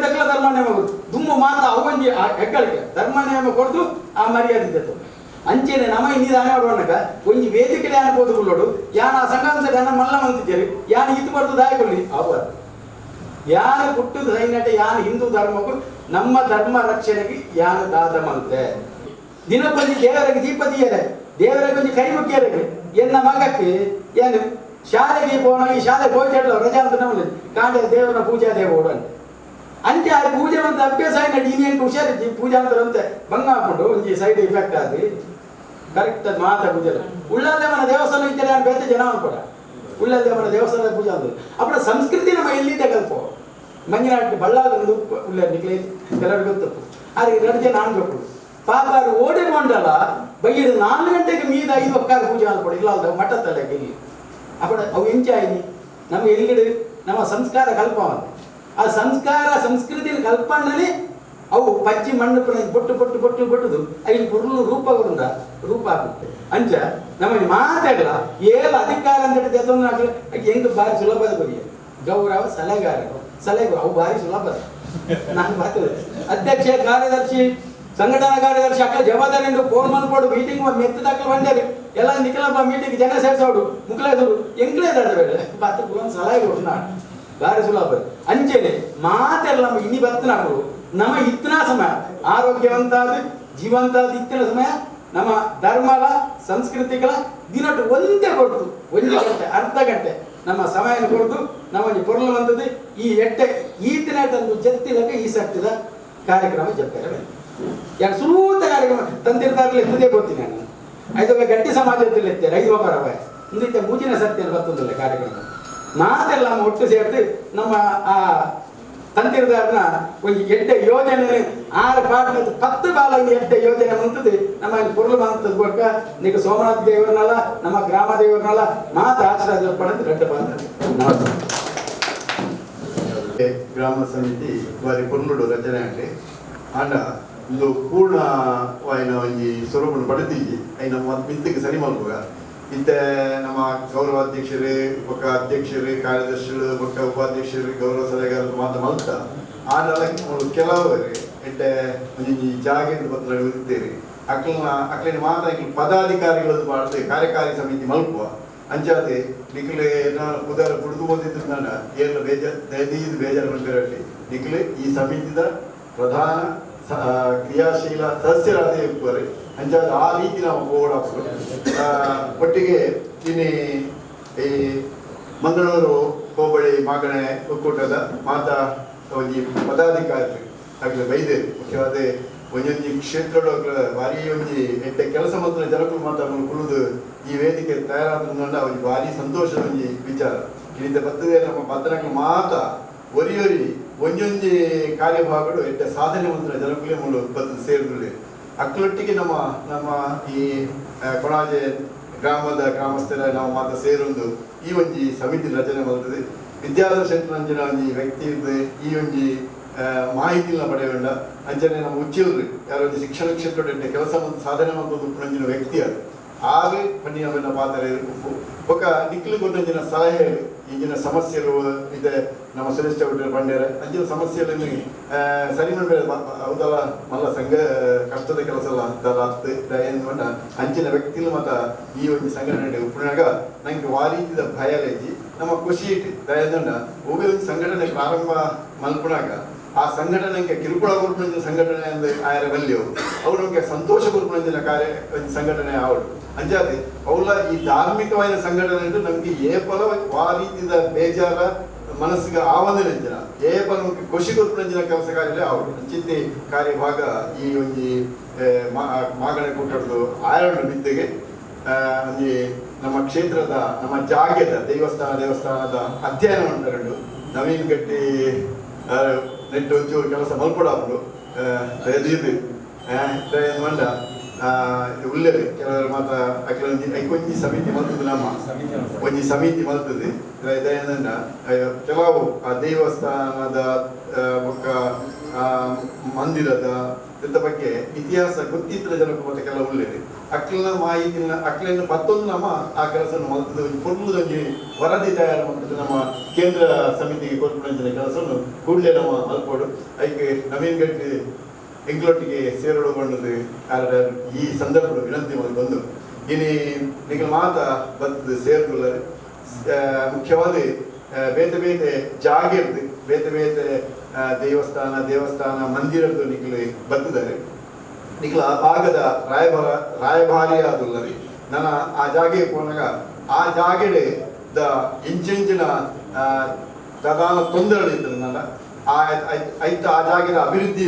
ತಕ್ಕಲ ಧರ್ಮ ನೇಮ ಕೊಡ್ತು ದುಮ್ಮು ಮಾತ ಅವಂಜಿ ಹೆಗ್ಗಳಿಗೆ ಧರ್ಮ ನೇಮ ಕೊಡ್ದು ಆ ಮರ್ಯಾದೆ ಇದ್ದತ್ತು ಅಂಚೆನೆ ನಮ್ಮ ಇನ್ನಿದ ಆಡೋಣಕ ಒಂಜಿ ವೇದಿಕೆ ಅನ್ಬೋದು ಬಿಡೋಡು ಯಾನ ಸಂಘಾಂಶ ಜನ ಮಲ್ಲ ಮಂತಿದ್ದೀರಿ ಯಾನ ಇದು ಬರ್ದು ದಾಯಕೊಳ್ಳಿ ಅವರು ಯಾನ ಹುಟ್ಟುದು ಸೈನ್ಯಟ ಯಾನ ಹಿಂದೂ ಧರ್ಮಕ್ಕೂ ನಮ್ಮ ಧರ್ಮ ರಕ್ಷಣೆಗೆ ಯಾನ ದಾದಮಂತೆ ದಿನಕ್ಕೊಂದು ದೇವರಿಗೆ ದೀಪದಿಯರೆ ದೇವರಿಗೆ ಒಂದು ಕೈ ಮುಖ್ಯರಿಗೆ ಎನ್ನ ಮಗಕ್ಕೆ ಏನು ಶಾಲೆಗೆ ಪೋಣ ಈ ಶಾಲೆ ಹೋಯ್ತಲ್ಲ ರಜಾ ಅಂತ ನಾವು ಕಾಂಡ ದೇವರ ಪೂಜಾ ದೇವ ಓಡಂತೆ ಅಂಚೆ ಆ ಪೂಜೆ ಅಂತ ಅಭ್ಯಾಸ ಆಯ್ತು ಇನ್ನೇನು ಹುಷಾರಿದ್ದಿ ಪೂಜಾ ಅಂತಾರಂತೆ ಭಂಗ ಹಾಕೊಂಡು ಒಂದು ಸೈಡ್ ಇಫೆಕ್ಟ್ ಆಗಿ ಕರೆಕ್ಟ್ ಅದು ಮಾತಾ ಪೂಜೆ ಉಳ್ಳಾದೇವನ ದೇವಸ್ಥಾನ ಇದ್ದಾರೆ ನಾನು ಬೇರೆ ಜನ ಅನ್ಕೊಡ ಉಳ್ಳಾದೇವನ ದೇವಸ್ಥಾನದ ಪೂಜೆ ಅಂದ್ರೆ ಅಪ್ಪಡ ಸಂಸ್ಕೃತಿ ನಮ್ಮ ಎಲ್ಲಿದೆ ಕಲ್ಪ ಮಂಜನಾಟಿ ಬಳ್ಳಾದೊಂದು ಉಳ್ಳ ನಿಕ್ಲೆ ಕೆಲವರಿಗೆ ಗೊತ್ತು ಆದರೆ 2 ಜನ ಅನ್ಬೇಕು ಪಾಪ ಅವರು ಓಡಿಕೊಂಡಲ್ಲ ಬೈಯ್ಯದು 4 ಗಂಟೆಗೆ ಮೀದ 5 ಒಕ್ಕಾರ ಪೂಜೆ ಅನ್ಕೊಡಿ ಇಲ್ಲ ಅಲ್ದ ಮಠ ತಲೆಗೆ ಇಲ್ಲಿ ಅಪ್ಪಡ ಅವು ಎಂಚಾಯಿ ನಮ್ಮ ಎಲ್ಲಿಗಡೆ ನಮ್ಮ ಸಂಸ್ಕಾರ ಕಲ್ಪವನ್ನು ಆ ಸಂಸ್ಕಾರ ಸಂಸ್ಕೃತಿಯ ಕಲ್ಪನೆ ಅವು ಪಚ್ಚಿ ಮಣ್ಣು ಬೊಟ್ಟುದು ಐದು ಪುರ್ಲು ರೂಪ ಆಗುತ್ತೆ ಅಂಚ ನಮಗೆ ಮಾತಾಡಲ್ಲ ಏಲ ಅಧಿಕಾರ ಅಂತ ಹೆಂಗ್ ಬಾರಿ ಸುಲಭದ ಬರಿಯ ಗೌರವ ಸಲಹೆಗಾರ ಅವು ಬಾರಿ ಸುಲಭದ ನಾನು ಬರ್ತದೆ ಅಧ್ಯಕ್ಷ ಕಾರ್ಯದರ್ಶಿ ಸಂಘಟನಾ ಕಾರ್ಯದರ್ಶಿ ಅಕ್ಕ ಜವಾಬ್ದಾರಿ ಫೋನ್ ಮಾಡ್ಕೊಡು ಮೀಟಿಂಗ್ ಮೆತ್ತದಾಕಲು ಬಂದಾರೆ ಎಲ್ಲ ನಿಖಲಪ್ಪ ಮೀಟಿಂಗ್ ಜನ ಸೇರಿಸೋಡು ಮುಕ್ಲೇದೋಡು ಎಂಕ್ಲೇದಾಡ ಬೇಡ ಬಾತ್ ಸಲಹೆ ಕೊಡು ನಾನು ಬಾರಿ ಸುಲಭ ಅಂಚೆನೆ ಮಾತೆಲ್ಲ ನಮ್ಮ ಇನಿ ಬರ್ತನಾಗು ನಮ್ಮ ಇತ್ತಿನ ಸಮಯ ಆರೋಗ್ಯವಂತಾದ ಜೀವಂತಾದ ಇತ್ತಿನ ಸಮಯ ನಮ್ಮ ಧರ್ಮಗಳ ಸಂಸ್ಕೃತಿಗಳ ದಿನಟ್ಟು ಒಂದೇ ಕೊಡ್ತು 1 ಗಂಟೆ ಅರ್ಧ ಗಂಟೆ ನಮ್ಮ ಸಮಯ ಕೊಡ್ತು ನಮ್ಮ ಪೊರ್ಲು ಬಂದದ್ದು ಈ ಎಟ್ಟೆ ಈತಿನ ತಂದು ಜತ್ತಿಲಕ ಈ ಸಟ್ಟಿದ ಕಾರ್ಯಕ್ರಮ ಜಪ್ತಾರೆ ಯಾಕೆ ಸುರೂತ ಕಾರ್ಯಕ್ರಮ ತಂದಿರ್ತಾರಲ್ಲ ಎತ್ತದೇ ಗೊತ್ತೀನಿ ನಾನು 5 ಗಂಟೆ ಸಮಾಜದಲ್ಲಿ ಎತ್ತೇನೆ 5 ಒಬ್ಬರವ ಮುಂದಿತ್ತ ಮೂಜಿನ ಸತ್ಯನ ಬರ್ತದಲ್ಲ ಕಾರ್ಯಕ್ರಮ ಮಾತೆಲ್ಲ ನಮ್ಮ ಒಟ್ಟು ಸೇರ್ತು ನಮ್ಮ ಆ ತಂತಿರದಾರನ ಒಂದು 8 ಯೋಜನೆ 6 ಪಾಠ 10 ಬಾಲ 8 ಯೋಜನೆ ಅಂತದ್ದು ನಮ್ಮ ಪುರ್ಲು ಅಂತದ್ದು ಕೊಟ್ಟ ನೀವು ಸೋಮನಾಥ ದೇವರನ್ನಲ್ಲ ನಮ್ಮ ಗ್ರಾಮ ದೇವರನ್ನಲ್ಲ ಮಾತು ಆಶೀರ್ವಾದ ಪಡೆದು ಗಡ್ಡ ಬಂದ ಗ್ರಾಮ ಸಮಿತಿ ಬಾರಿ ಪುರ್ನುಡು ರಚನೆ ಆಗಲಿ ಆಂಡ ಇದು ಪೂರ್ಣವಾಯಿನ ಒಂದು ಸ್ವರೂಪವನ್ನು ಪಡೆದಿದ್ದಿ ಐ ನಮ್ಮ ಮಿಂತಿಗೆ ಸರಿ ಮಾಡ್ಬೋಗ ಇಂತೆ ನಮ್ಮ ಗೌರವ ಅಧ್ಯಕ್ಷರು ಪಕ್ಕ ಅಧ್ಯಕ್ಷರು ಕಾರ್ಯದರ್ಶಿಗಳು ಪಕ್ಕ ಉಪಾಧ್ಯಕ್ಷರು ಗೌರವ ಸಲಹೆಗಾರರು ಮಲ್ತಾ ಆಡಲ್ಲ ಕೆಲವರು ಎಡ್ಡೆ ಒಂದು ಜಾಗದ ಪತ್ರ ಇರ್ತೀರಿ ಅಕ್ಲಿನ ಮಾತಾಗಿ ಪದಾಧಿಕಾರಿಗಳದ್ದು ಮಾಡ್ತೇವೆ ಕಾರ್ಯಕಾರಿ ಸಮಿತಿ ಮಲ್ಪುವ ಅಂಚಾದೆ ನಿಖಿಲೆ ಉದಾರ ಕುಡಿದು ಓದಿದ್ರು ನಾನು ಏಳು ಬೇಜಾರು ಬಂದಿರಲಿ ನಿಖಿಲೆ ಈ ಸಮಿತಿದ ಪ್ರಧಾನ ಕ್ರಿಯಾಶೀಲ ಸದಸ್ಯರಾದ ಇರ್ತಾರೆ ಅಂಚಾದ ಆ ರೀತಿ ನಾವು ಹೋರಾಡಬಹುದು. ಒಟ್ಟಿಗೆ ಇನ್ನಿ ಈ ಮಂಗಳೂರು ಹೋಬಳಿ ಮಾಗಣೆ ಒಕ್ಕೂಟದ ಮಾತಾ ಒಂಜಿ ಪದಾಧಿಕಾರಿ ಆಗ್ಲಿ ಬೈದೇರು ಮುಖ್ಯವಾದ ಒಂದೊಂದು ಕ್ಷೇತ್ರದೊಳಗ ಭಾರಿ ಒಂಜಿ ಎಡ್ಡೆ ಕೆಲಸ ಮಾತ್ರ ಜನಗಳು ಮಾತಾಡಲು ಕುಳಿದು ಈ ವೇದಿಕೆ ತಯಾರಾದ ಒಂದು ಭಾರಿ ಸಂತೋಷದ ಒಂಜಿ ವಿಚಾರ. ಇಲ್ಲಿಂದ ಬರ್ತದೆ ನಮ್ಮ ಪತ್ರಗಳು ಮಾತ ಒರಿಯೊರಿ ಒಂದೊಂದು ಕಾರ್ಯಭಾಗಗಳು ಎಡ್ಡೆ ಸಾಧನೆ ಮಂತ್ರ ಜನಗಳೇ ಮೂಲ ಬರ್ತದೆ ಸೇರಿದ್ರೆ ಅಕ್ಕಳೊಟ್ಟಿಗೆ ನಮ್ಮ ನಮ್ಮ ಈ ಕೊಣಾಜೆ ಗ್ರಾಮದ ಗ್ರಾಮಸ್ಥರ ನಾವು ಮಾತ್ರ ಸೇರೊಂದು ಈ ಒಂಜಿ ಸಮಿತಿ ರಚನೆ ಮಾಡ್ತದೆ. ವಿದ್ಯಾಧರ ನಂಜಿನ ಒಂಜಿ ವ್ಯಕ್ತಿ ಇರ್ತದೆ ಈ ಒಂಜಿ ಮಾಹಿತಿನ ಪಡೆಯೋಣ ಅಂಚನೆ ನಮ್ಮ ಉಚ್ಚಿಲ್ರಿ ಯಾರೋ ಒಂದು ಶಿಕ್ಷಣ ಕ್ಷೇತ್ರದ ಕೆಲಸ ಮತ್ತು ಸಾಧನೆ ಮಾಡೋದು ನಂಜಿನ ವ್ಯಕ್ತಿ ಅದು ಆಗ ಪಣ್ಣಿನ ಪಾತ್ರ ఒక ನಿಕ್ಲಿ ಕೊಟ್ಟಂಜಿನ ಸಲಹೆ ಇಂಜಿನ ಸಮಸ್ಯೆಗಳು ಇದೆ ನಮ್ಮ ಸುರೇಶ್ ಚೌಟ್ರಿ ಬಂಡೇರೆ ಅಂಚಿನ ಸಮಸ್ಯೆಗಳನ್ನು ಸರಿ ಮಾಡಬೇಕು ಹೌದಲ್ಲ ಮಲ್ಲ ಸಂಘ ಕಷ್ಟದ ಕೆಲಸ ಎಲ್ಲ ಏನು ಮಾಡ ಅಂಚಿನ ವ್ಯಕ್ತಿಗಳು ಮತ್ತು ಈ ಒಂದು ಸಂಘಟನೆ ಉಪ್ಪಿನಾಗ ನಂಗೆ ವಾರೀತಿದ ಭಯಲೇಜಿ ನಮ್ಮ ಖುಷಿ ಇಟ್ಟು ದಯದಂಡ ಒಬ್ಬ ಒಂದು ಸಂಘಟನೆ ಪ್ರಾರಂಭ ಮಲ್ಪನಾಗ ಆ ಸಂಘಟನೆಗೆ ಕಿರುಕುಳ ಕೊಡ್ಪಂಚಿನ ಸಂಘಟನೆ ಅಂದ್ರೆ ಆಯರ ಬಲ್ಲಿಯವು ಅವ್ರು ನಮಗೆ ಸಂತೋಷ ಕೊಡ್ಪಂಚಿನ ಕಾರ್ಯ ಸಂಘಟನೆ ಅವಳು ಅಂಜಾದೆ ಅವಳ ಈ ಧಾರ್ಮಿಕವಾದ ಸಂಘಟನೆ ಅಂದ್ರೆ ನಮ್ಗೆ ಏಪಲ ಆ ರೀತಿಯ ಬೇಜಾರ ಮನಸ್ಸಿಗೆ ಆವಂದನೆ ಅಂಜನ ಏಪಲ ನಮ್ಗೆ ಖುಷಿ ಕೊಡ್ಪಂಚಿನ ಕೆಲಸ ಕಾರ್ಯ ಅವಳು ಅಂಚಿತಿ ಕಾರ್ಯಭಾಗ ಈ ಒಂದು ಮಾಗಣೆ ಕೂಟದ್ದು ಆಯರಣ ಬಿದ್ದೆಗೆ ಒಂಜಿ ನಮ್ಮ ಕ್ಷೇತ್ರದ ನಮ್ಮ ಜಾಗ್ಯದ ದೇವಸ್ಥಾನದ ಅಧ್ಯಯನ ಉಂಟು ನವೀನ್ ಗಟ್ಟಿ ನೆಟ್ಟು ಒಂಚೂರು ಕೆಲಸ ಮಲ್ಪಡಾಪಡು ಇದು ಮಂಡ ಉಳ್ಳೇರಿ ಕೆಲವರು ಮಾತ್ರ ಒಂಜಿ ಸಮಿತಿ ಮಲ್ತದೆ ನಮ್ಮ ಒಂಜಿ ಸಮಿತಿ ಮಲ್ತದೆ ದಯದಿಂದ ಕೆಲವು ಆ ದೇವಸ್ಥಾನದ ಮಂದಿರದ ಇದ್ರ ಬಗ್ಗೆ ಇತಿಹಾಸ ಗೊತ್ತಿದ್ರ ಜನಕ್ಕೆ ಮತ್ತೆ ಕೆಲವು ಉಳ್ಳೇರಿ ಅಕ್ಲಿನ ಮಾಹಿತಿನ ಅಕ್ಲಿನ ಮತ್ತೊಂದು ನಮ್ಮ ಆ ಕೆಲಸವನ್ನು ಮಲ್ತದೆ ಕೊಡ್ಲುದಂಜಿ ವರದಿ ತಯಾರು ಮಾಡ್ತದೆ ನಮ್ಮ ಕೇಂದ್ರ ಸಮಿತಿಗೆ ಕೊಟ್ಬಿಡ ಕೆಲಸವನ್ನು ಕೂಡಲೇ ನಮ್ಮ ಮಲ್ಪೋಡು ಅದಕ್ಕೆ ನವೀನ್ ಗಟ್ಟಿ ಎಂಗ್ಲೊಟ್ಟಿಗೆ ಸೇರೊಳಗೊಂಡது ಈ ಸಂದರ್ಭ ವಿನಂತಿ ಮಾಡಿ ಬಂದು ಇನಿ ನಿಖಿಲ್ ಮಾತ ಬರ್ತದೆ ಸೇರ್ದುಳ್ಳರು ಮುಖ್ಯವಾದ ಬೇತೆ ಬೇತೆ ಜಾಗಿರ್ದು ಬೇತೆ ಬೇತೆ ದೇವಸ್ಥಾನ ಮಂದಿರದ್ದು ನಿಖಿಲ್ ಬರ್ತದಾರೆ ನಿಖಿಲ್ ಆ ಭಾಗದ ರಾಯಭಾರಿ ಆದುಳ್ಳರಿ ನನ್ನ ಆ ಜಾಗೆಗೆ ಹೋದಾಗ ಆ ಜಾಗೆಡೆ ಇಂಚಿನ ಪ್ರಧಾನ ತೊಂದರೆ ಇರ್ತದೆ ನನ್ನ ಐತ ಆ ಜಾಗದ ಅಭಿವೃದ್ಧಿ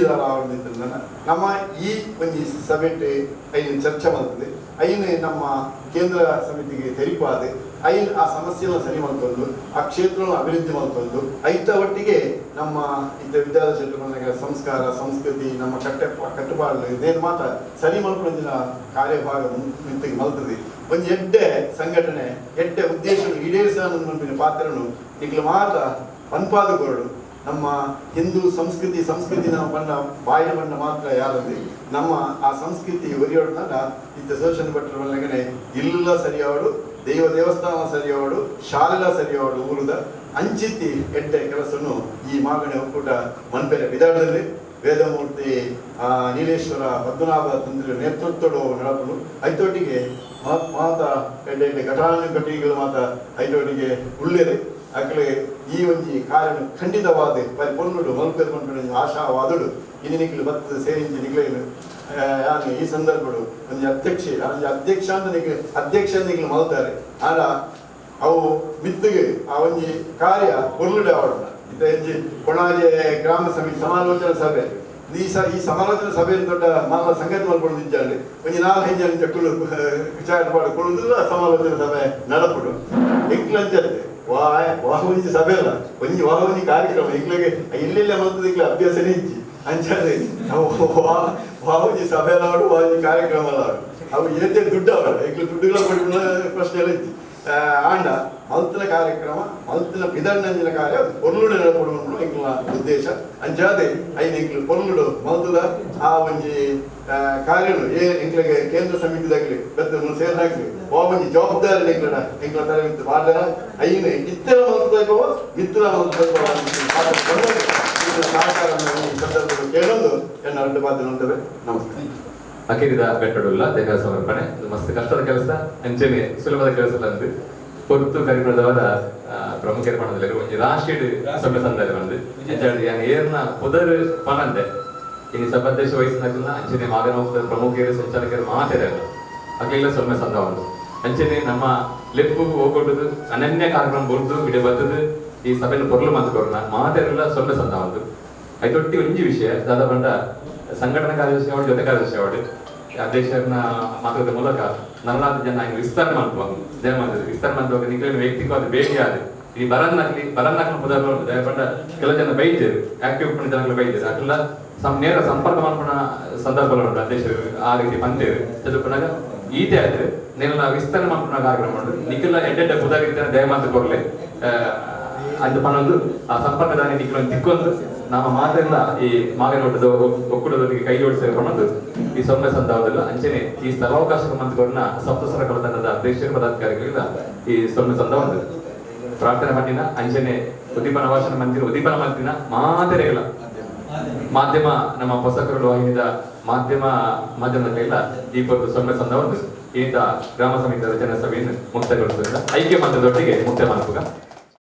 ನಮ್ಮ ಈ ಒಂದು ಸಭೆಟ್ ಐನ ಚರ್ಚೆ ಮಾಡ್ತದೆ ಐನ ನಮ್ಮ ಕೇಂದ್ರ ಸಮಿತಿಗೆ ತೆರಿಪಾದೆ ಐನ್ ಆ ಸಮಸ್ಯೆನ ಸರಿ ಮಾಡ್ಕೊಂಡು ಆ ಕ್ಷೇತ್ರವನ್ನು ಅಭಿವೃದ್ಧಿ ಮಾಡ್ಕೊಂಡು ಐತ ಒಟ್ಟಿಗೆ ನಮ್ಮ ಇದ್ದ ವಿದ್ಯಾರ್ಥಿ ಕ್ಷೇತ್ರ ಸಂಸ್ಕಾರ ಸಂಸ್ಕೃತಿ ನಮ್ಮ ಕಟ್ಟುಪಾಡು ಇದೇನು ಮಾತ್ರ ಸರಿ ಮಾಡ್ಕೊಂಡಿನ ಕಾರ್ಯಭಾಗ ನಿಂತಿಗೆ ಮಲ್ತದೆ ಒಂದು ಎಡ್ಡೆ ಸಂಘಟನೆ ಎಡ್ಡೆ ಉದ್ದೇಶ ಈಡೇರಿಸ ಪಾತ್ರನು ಈಗಲೂ ಮಾತ್ರ ಪನ್ಪಾದಗೊರಡು ನಮ್ಮ ಹಿಂದೂ ಸಂಸ್ಕೃತಿ ನಾವು ಬಣ್ಣ ಬಾಯಿನ ಬಣ್ಣ ಮಾತ್ರ ಯಾರದೆ ನಮ್ಮ ಆ ಸಂಸ್ಕೃತಿ ಒರಿಯೋಡ್ನಾಗ ಇದ್ದ ಸೋಷನ್ ಭಟ್ರ ಒಳಗಡೆ ಇಲ್ಲ ಸರಿಯಾವಡು ದೇವಸ್ಥಾನ ಸರಿಯಾವಡು ಶಾಲೆಲ ಸರಿಯಾವಡು ಊರುದ ಅಂಚಿತಿ ಎಡ್ಡೆ ಕೆಲಸವನ್ನು ಈ ಮಾಗಣೆ ಒಕ್ಕೂಟ ಮನ್ಪೆರೆ ವಿಧಾನದಲ್ಲಿ ವೇದಮೂರ್ತಿ ನೀಲೇಶ್ವರ ಪದ್ಮನಾಭ ತಂತ್ರ ನೇತೃತ್ವಡು ನಡಪಲು ಐತೊಟ್ಟಿಗೆ ಮಾತ ಎಡ್ಡೆ ಘಟಾನುಘಟಿಗಳು ಮಾತ ಐತೊಟ್ಟಿಗೆ ಉಳ್ಳೇರೆ ಅಕ್ಕಳೆ ಈ ಒಂಜಿ ಕಾರ್ಯ ಖಂಡಿತವಾದ ಪರಿಪೂರ್ಣಡು ಮಲ್ಪೇರ್ಕೊಂಡು ಆಶಾವಾದಡು ಇನ್ನಿನಿಕ್ಲು ಬರ್ತದೆ ಸೇರಿಂಚಿ ನಿಗ್ಲೇನು ಯಾರು ಈ ಸಂದರ್ಭಗಳು ಒಂದು ಅಧ್ಯಕ್ಷ ಅಂತ ನಿಗ್ಲು ಮಲ್ತಾರೆ ಆಗ ಅವು ಮಿತ್ತಿಗೆ ಆ ಒಂಜಿ ಕಾರ್ಯ ಪೊರ್ಲುಡೆ ಆವಡನ ಇತ್ತ ಕೊಣಾಜೆ ಗ್ರಾಮ ಸಮಿತಿ ಸಮಾಲೋಚನಾ ಸಭೆ ಈ ಸಮಾಲೋಚನಾ ಸಭೆ ದೊಡ್ಡ ಮಾಲ ಸಂಗತಿ ಮಲ್ಕೊಂಡು ನಿಂಚಾಡಿ ಒಂಜಿ 4-5 ಜನ ಚಕ್ಕಲು ವಿಚಾರ ಮಾಡಿಕೊಳ್ಳುವುದಿಲ್ಲ ಸಮಾಲೋಚನಾ ಸಭೆ ನಡಪಡು ಎಂಕ್ಲಂಚತ್ತೆ ವಾಹವಂಜಿ ಸಭೆ ಅಲ್ಲ ಒಂಜಿ ವಾಹವಂಜಿ ಕಾರ್ಯಕ್ರಮ ಈಗಲೇ ಇಲ್ಲೆಲ್ಲ ಮಲ್ತದ ಈಗಲೇ ಅಭ್ಯಾಸನೇ ಇಚ್ಚಿ ಅಂಚಾದ್ರೆ ವಾಹವಂಜಿ ಸಭೆ ಅಲ್ಲಾಡು ವಾಹವಂಜಿ ಕಾರ್ಯಕ್ರಮ ಅಲ್ಲಾಡು ಅವು ಏತೆ ದುಡ್ಡು ಅವಳು ಈಗಲೇ ದುಡ್ಡುಗಳ ಪಡಿಗಳ ಪ್ರಶ್ನೆ ಎಲ್ಲ ಇಚ್ಚಿ ಆಂಡ ಮಲ್ತಿನ ಕಾರ್ಯಕ್ರಮ ಮಲ್ತಿನ ವಿಧಾನಂಜಿನ ಕಾರ್ಯ ಪೊರ್ಲುಡು ನೆನಪಡುವ ಎಂಕ್ಲ ಉದ್ದೇಶ ಅಂಚಾದೆ ಐದು ಎಂಕ್ಲು ಪೊರ್ಲುಡು ಮಲ್ತದ ಆ ಒಂಜಿ ಕಾರ್ಯನು ಎಂಕ್ಲಿಗೆ ಕೇಂದ್ರ ಸಮಿತಿದಾಗಲಿ ಬೆತ್ತ ಸೇರ್ನಾಗ್ಲಿ ಒಂಜಿ ಜವಾಬ್ದಾರಿ ಎಂಕ್ಲ ತರವಿತ್ತು ಬಾರ್ದರ ಐನ ಇತ್ತರ ಮಲ್ತದಾಗೋ ಮಿತ್ರ ಮಲ್ತದಾಗೋ ಸಹಕಾರ ಈ ಸಂದರ್ಭದಲ್ಲಿ ಕೇಳೊಂದು ಎನ್ನ ಎರಡು ಮಾತು ನೋಡ್ತೇವೆ. ನಮಸ್ಕಾರ. ಅಖಿರಿದ ಬೆಟ್ಟಡುಲ್ಲ ದೇಹ ಸಮರ್ಪಣೆ ಮಸ್ತ್ ಕಷ್ಟದ ಕೆಲಸ ಅಂಚೆನೆ ಸುಲಭದ ಕೆಲಸ ತಂದು ಪೊರ್ತು ಕರಿಪುರದವರ ಪ್ರಮುಖರ ಪಣದಲ್ಲಿ ಒಂದು ರಾಷ್ಟ್ರೀಯ ಸಭೆ ಸಂದರ್ಭ ಬಂದು ಏರ್ನ ಪುದರ್ ಪಣಂದೆ ಇನ್ನು ಸಭಾಧ್ಯಕ್ಷ ವಹಿಸಿದಾಗಲ್ಲ ಅಂಚನೆ ಮಾಗನ ಪ್ರಮುಖರು ಸಂಚಾಲಕರು ಮಾತಾಡಲ್ಲ ಅಕ್ಲೆಲ್ಲ ಸೊಮ್ಮೆ ಸಂದ ಉಂಟು ಅಂಚನೆ ನಮ್ಮ ಲೆಪ್ಪು ಹೋಗ್ಕೊಟ್ಟದು ಅನನ್ಯ ಕಾರ್ಯಕ್ರಮ ಬರುದು ಬಿಡ ಬರ್ತದು ಈ ಸಭೆಯನ್ನು ಪೊರ್ಲು ಮಾತುಕೊರೋಣ ಮಾತಾಡಲ್ಲ ಸೊಮ್ಮೆ ಸಂದ ಉಂಟು ಐತೊಟ್ಟಿ ಒಂಜಿ ವಿಷಯ ದಾದ ಬಂಡ ಸಂಘಟನಾ ಕಾರ್ಯದರ್ಶಿ ಅವಳು ಜೊತೆ ಕಾರ್ಯದರ್ಶಿ ಅವಳು ಅಧ್ಯಕ್ಷರನ್ನ ಮಾತಾಡೋದ ಮೂಲಕ ನಲ್ಲಾರು ಜನ ವಿಸ್ತರಣೆ ಮಾಡುವ ವಿಸ್ತರಣೆ ಮಾಡುವಾಗ ನಿಖಿಲಿನ ವ್ಯಕ್ತಿಗತ ಭೇಟಿ ಆದ ಈ ಬರನ್ನಾಕ್ಲಿ ಪದಾರ್ಥ ದಯಪಂಡ ಕೆಲವು ಜನ ಬೈತೇರು ಆಕ್ಟಿವ್ ಪಣ ಜನಗಳು ಬೈತೇರು ಅಕ್ಕೆಲ್ಲ ನೇರ ಸಂಪರ್ಕ ಮಾಡ್ಕೊಂಡ ಸಂದರ್ಭಗಳು ಉಂಟು ಅಧ್ಯಕ್ಷರು ಆ ರೀತಿ ಬಂತೇವೆ ಚದುಪನಾಗ ಈತೆ ಆದ್ರೆ ನೆಲ್ಲ ವಿಸ್ತರಣೆ ಮಾಡ್ಕೊಂಡ ಕಾರ್ಯಕ್ರಮ ಮಾಡುದು ನಿಖಿಲ ಎಡ್ಡೆಡ್ಡ ಪುದಾರಿತ ದಯಮಾತ ಕೊರ್ಲೆ ಅದು ಪಣೊಂದು ಆ ಸಂಪರ್ಕದಾನಿ ನಿಖಿಲನ್ನು ತಿಕ್ಕೊಂದು ನಮ್ಮ ಮಾತೆಲ್ಲ ಈ ಮಾಗನೋಟದ ಒಕ್ಕೂಟದವರಿಗೆ ಕೈ ಜೋಡಿಸಿ ಪಣೊಂದು ಈ ಸೊಮ್ಮೆ ಸಂದರ್ಭದಲ್ಲ ಅಂಚನೆ ಈ ಸ್ಥಳಾವಕಾಶ ಮಂತ್ರಿಗಳನ್ನ ಸಪ್ತಸರಕಲ ತಂಡದ ಅಧ್ಯಕ್ಷರು ಪದಾಧಿಕಾರಿಗಳಿಂದ ಈ ಸೊಮ್ಮೆ ಸಂದರ್ಭ ಪ್ರಾರ್ಥನೆ ಮಾಡಿನ ಅಂಚನೆ ಉದ್ದೀಪನ ಭಾಷಣ ಮಂತ್ರಿ ಉದ್ದೀಪನ ಮಂತ್ರಿನ ಮಾತೆರೆಗಳ ಮಾಧ್ಯಮ ನಮ್ಮ ಪೋಷಕರು ವಾಹಿನಿದ ಮಾಧ್ಯಮದಲ್ಲೆಲ್ಲ ಈ ಒಂದು ಸೊಮ್ಮೆ ಸಂದರ್ಭ ಇಂಥ ಗ್ರಾಮ ಸಮಿತಿ ರಚನಾ ಸಭೆಯನ್ನು ಮುಕ್ತಾಯಗೊಳಿಸುವುದರಿಂದ ಐಕ್ಯ ಮಂತ್ರದೊಟ್ಟಿಗೆ ಮುಕ್ತಾಯ ಮಾಡುವಾಗ